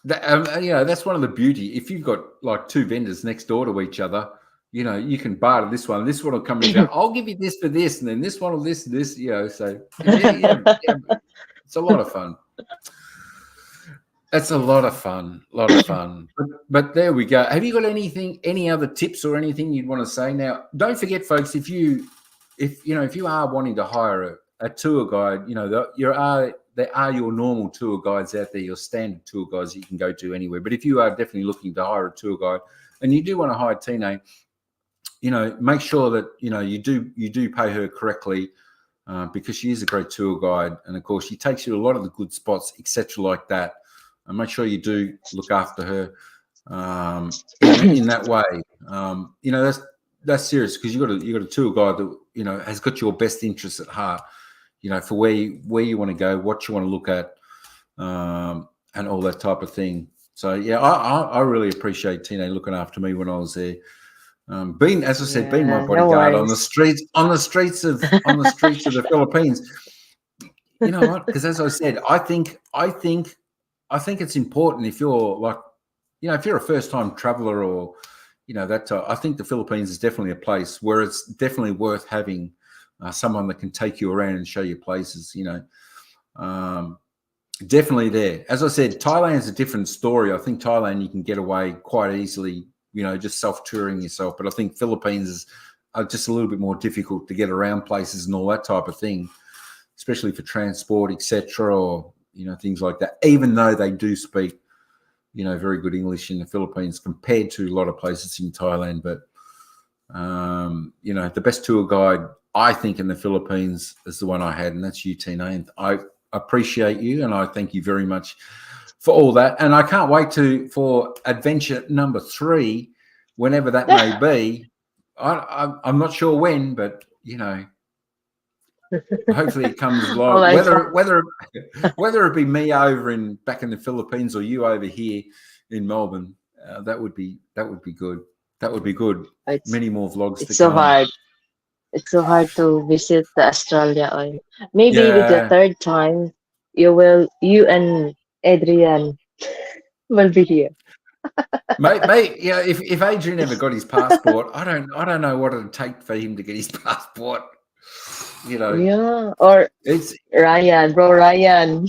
That's one of the beauty. If you've got like two vendors next door to each other, you can barter this one. This one will come and go, I'll give you this for this, and then this one will this. So yeah, it's a lot of fun. It's a lot of fun, But there we go. Have you got any other tips or anything you'd want to say? Now, don't forget, folks, if you are wanting to hire a tour guide, there are your normal tour guides out there, your standard tour guides you can go to anywhere. But if you are definitely looking to hire a tour guide and you do want to hire Tina, make sure that you do pay her correctly, because she is a great tour guide, and of course she takes you to a lot of the good spots, etc., like that. And make sure you do look after her, in that way. That's serious, because you got a tour guide that has got your best interests at heart. For where you want to go, what you want to look at, and all that type of thing. So yeah, I really appreciate Tina looking after me when I was there. Being, as I said, being my Yeah, no bodyguard on the worries. streets of the Philippines. You know what? Because as I said, I think it's important, if you're like, if you're a first time traveler, or I think the Philippines is definitely a place where it's definitely worth having someone that can take you around and show you places. Um, Definitely there. As I said, Thailand is a different story. I think Thailand you can get away quite easily, just self touring yourself. But I think Philippines is are just a little bit more difficult to get around places and all that type of thing, especially for transport, etc., or things like that. Even though they do speak, very good English in the Philippines compared to a lot of places in Thailand. But the best tour guide I think in the Philippines is the one I had, and that's you, Tina. And I appreciate you, and I thank you very much for all that. And I can't wait for adventure number 3, whenever that may be. I'm not sure when, but hopefully it comes Oh along. my God. Whether it be me back in the Philippines or you over here in Melbourne, that would be good. That would be good. It's Many more vlogs to it's so come. hard. It's so hard to visit the Australia. Or maybe with the Yeah, third time, you and Adrian will be here. mate. Yeah, if Adrian ever got his passport, I don't know what it'd take for him to get his passport. Yeah, or It's Ryan, bro, Ryan.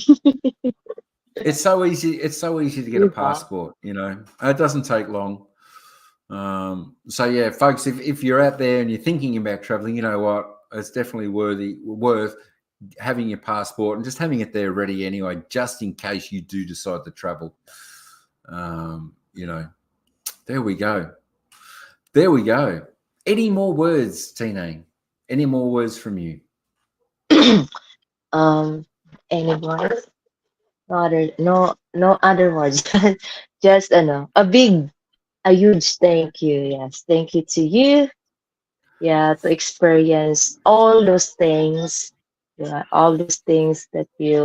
it's so easy. It's so easy to get a Diba? passport. It doesn't take long. So yeah, folks, if you're out there and you're thinking about traveling, you know what? It's definitely worth having your passport and just having it there ready anyway, just in case you do decide to travel. There we go. There we go. Any more words, Tina? Any more words from you? um, any words? No other words. Just a huge thank you. Yes, thank you to you. Yeah, to experience all those things. Yeah, all those things that you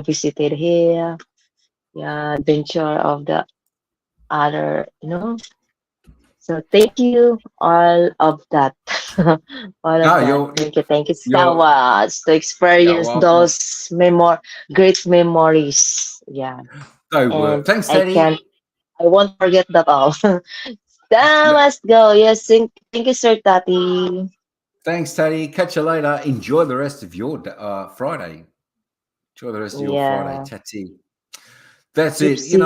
visited here. Yeah, adventure of the other. So thank you, all of that, all of No, that. Thank you so you're much to experience welcome. those great memories. Yeah, No and word. Thanks, Teddy. I won't forget that all. So let's go. Yes, thank you, Sir Tati. Thanks, Teddy. Catch you later. Enjoy the rest of your Friday. Enjoy the rest of your Friday, Yeah, Tatty. That's keep it. see you.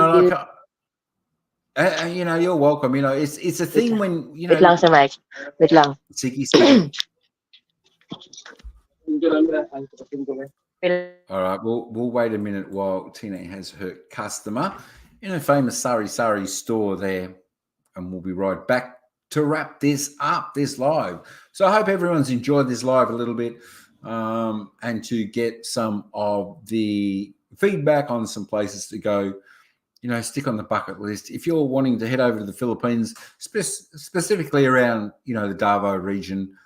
You're welcome. It's a Wait thing lang, when wait lang, Sir Mike. Wait lang. Ziggy speaking. Wait All right, we'll wait a minute while Tina has her customer in a famous Sari Sari store there, and we'll be right back to wrap this up, this live. So I hope everyone's enjoyed this live a little bit, and to get some of the feedback on some places to go. Stick on the bucket list. If you're wanting to head over to the Philippines, specifically around, the Davao region,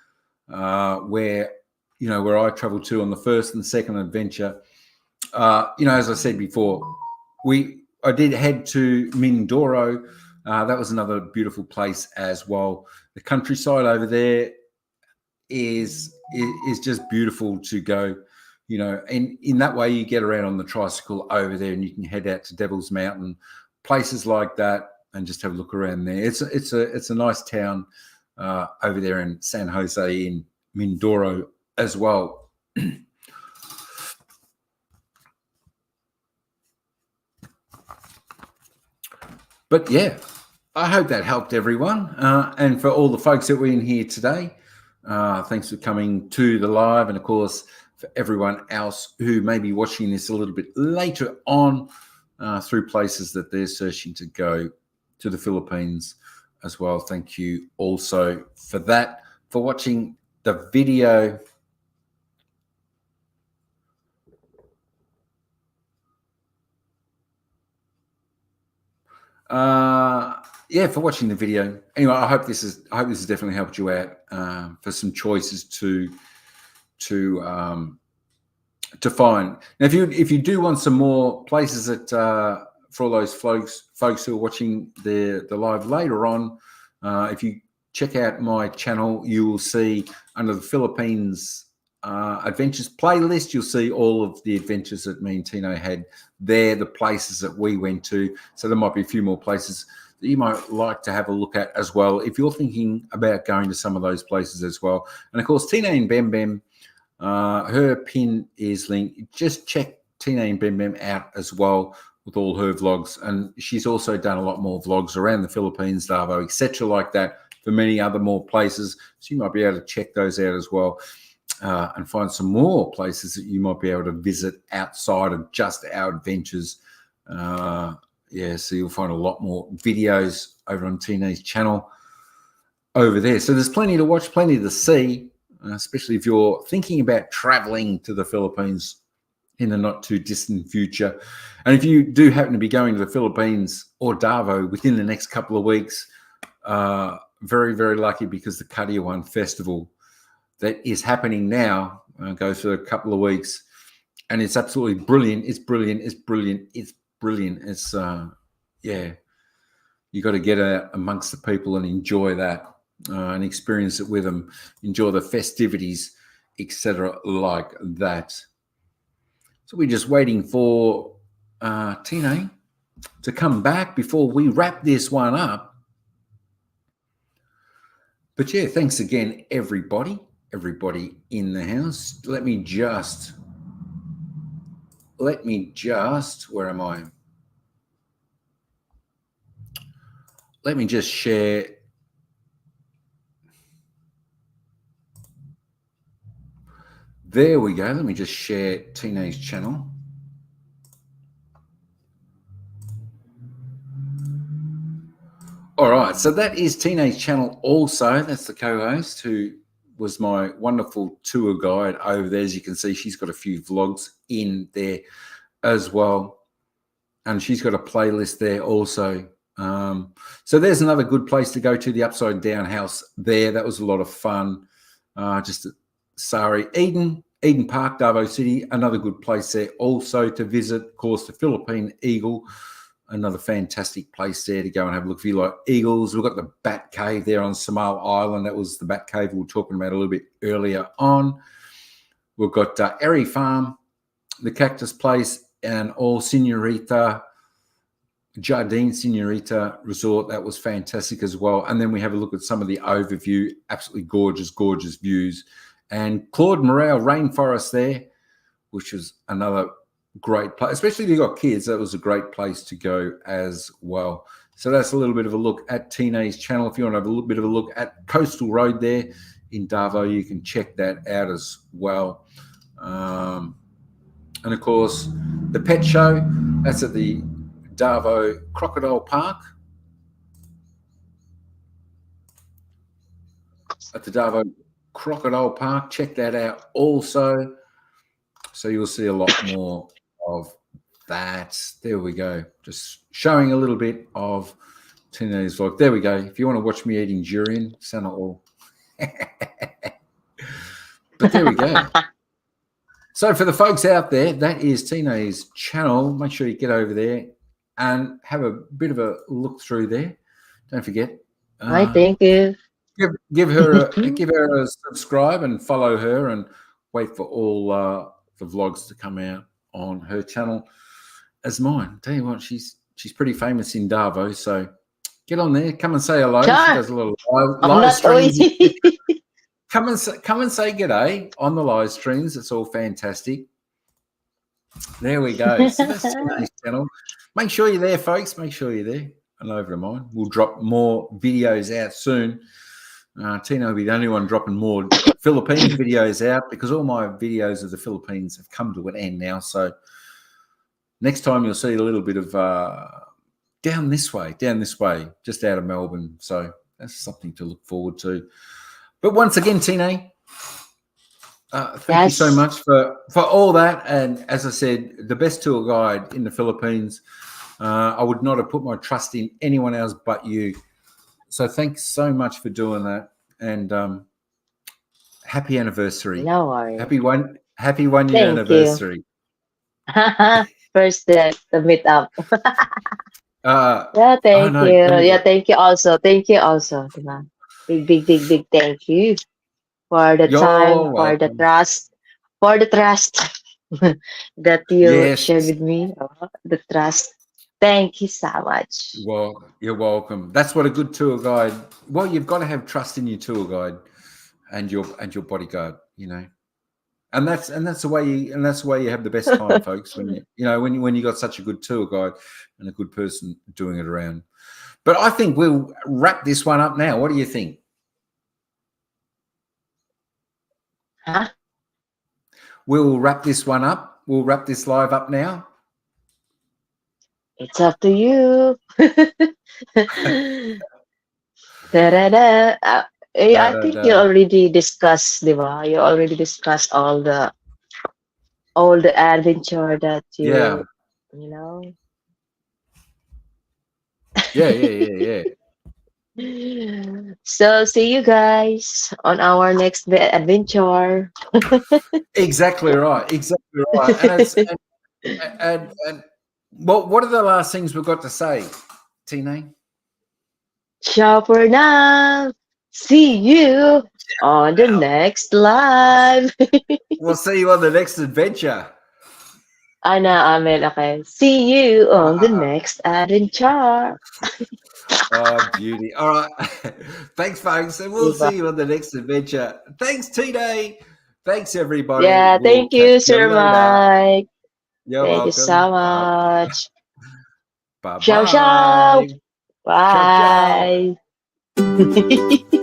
where I traveled to on the first and second adventure. As I said before, I did head to Mindoro. That was another beautiful place as well. The countryside over there is just beautiful to go. And in that way you get around on the tricycle over there, and you can head out to Devil's Mountain, places like that, and just have a look around there. It's a nice town over there in San Jose in Mindoro as well. But yeah, I hope that helped everyone, and for all the folks that were in here today, thanks for coming to the live, and of course for everyone else who may be watching this a little bit later on through places that they're searching to go to the Philippines as well. Thank you also for that, for watching the video. For watching the video. Anyway, I hope this has definitely helped you out for some choices to find. Now, if you do want some more places that for all those folks who are watching the live later on, if you check out my channel, you will see under the Philippines adventures playlist, you'll see all of the adventures that me and Tino had there, the places that we went to. So there might be a few more places that you might like to have a look at as well, if you're thinking about going to some of those places as well. And of course, Tina and Bem Bem, her pin is linked. Just check Tina and Bem Bem out as well with all her vlogs. And she's also done a lot more vlogs around the Philippines, Davao, etc. like that. for many other more places. So you might be able to check those out as well, and find some more places that you might be able to visit outside of just our adventures. Yeah, so you'll find a lot more videos over on Tina's channel over there. So there's plenty to watch, plenty to see, especially if you're thinking about traveling to the Philippines in the not too distant future. And if you do happen to be going to the Philippines or Davao within the next couple of weeks, very, very lucky, because the Kadiawan Festival that is happening now goes for a couple of weeks, and it's absolutely brilliant. It's brilliant. It's brilliant. It's brilliant. It's yeah, you got to get out amongst the people and enjoy that, and experience it with them, enjoy the festivities, etc., like that. So we're just waiting for Tina to come back before we wrap this one up. But yeah, thanks again, everybody in the house. Let me just, where am I? Let me just share. There we go. Let me just share Tina's channel. All right. So that is Tina's channel also. That's the co-host who was my wonderful tour guide over there. As you can see, she's got a few vlogs in there as well. And she's got a playlist there also. So there's another good place to go to, the Upside Down House there. That was a lot of fun. Just at Sari, Eden Park, Davao City, another good place there also to visit. Of course, the Philippine Eagle, another fantastic place there to go and have a look if you like eagles. We've got the Bat Cave there on Samal Island. That was the Bat Cave we were talking about a little bit earlier on. We've got Airy Farm, the Cactus Place, and all Senorita Jardine Senorita Resort. That was fantastic as well. And then we have a look at some of the overview, absolutely gorgeous, gorgeous views. And Claude Morale Rainforest there, which was another great place, especially if you've got kids. That was a great place to go as well. So that's a little bit of a look at Tina's channel. If you want to have a little bit of a look at Coastal Road there in Davao, you can check that out as well. And of course, the pet show, that's at the Davao Crocodile Park. At the Davao Crocodile Park, check that out also. So you'll see a lot more of that. There we go. Just showing a little bit of Tina's vlog. There we go. If you want to watch me eating durian, sound all. But there we go. So for the folks out there, that is Tina's channel. Make sure you get over there and have a bit of a look through there. Don't forget. Hi, thank you. Give her a subscribe and follow her, and wait for all the vlogs to come out on her channel as mine. Tell you what, she's pretty famous in Davao, so get on there. Come and say hello. Sure. She does a little live streams. Come and say g'day on the live streams. It's all fantastic. There we go. So that's Tina's channel. Make sure you're there, folks. Make sure you're there. And over to mine. We'll drop more videos out soon. Tina will be the only one dropping more Philippine videos out, because all my videos of the Philippines have come to an end now. So next time you'll see a little bit of down this way, just out of Melbourne. So that's something to look forward to. But once again, Tina, thank you so much for all that. And as I said, the best tour guide in the Philippines. I would not have put my trust in anyone else but you. So thanks so much for doing that. And happy anniversary. No worries. Happy one year anniversary. First the meet up. Yeah, thank you. Yeah, thank you also. Thank you also. Diba? Big thank you for the time, for the trust, that you shared with me. The trust. Thank you so much. Well, you're welcome. That's what a good tour guide. Well, you've got to have trust in your tour guide and your bodyguard, you know. And that's the way you have the best time, folks. When you got such a good tour guide and a good person doing it around. But I think we'll wrap this one up now. What do you think? Huh? We'll wrap this one up. We'll wrap this live up now. It's up to you. Da-da-da. Da, I da, think you da. already discussed, diba? You already discussed all the adventure that Yeah. you know. Yeah. So see you guys on our next adventure. Exactly right. Exactly right. And it's and what are the last things we've got to say, Tina? Ciao for now. See you on the Now next live. we'll see you on the next adventure. I know, Amen. Okay. See you on the next adventure. Oh, beauty. All right. Thanks, folks. And we'll Diba? see you on the next adventure. Thanks, Tina. Thanks, everybody. Yeah, We'll thank catch you, you Sir later. Mike. You're Thank you so welcome. Bye. much. Ciao, ciao. Bye-bye. Ciao, ciao. Bye.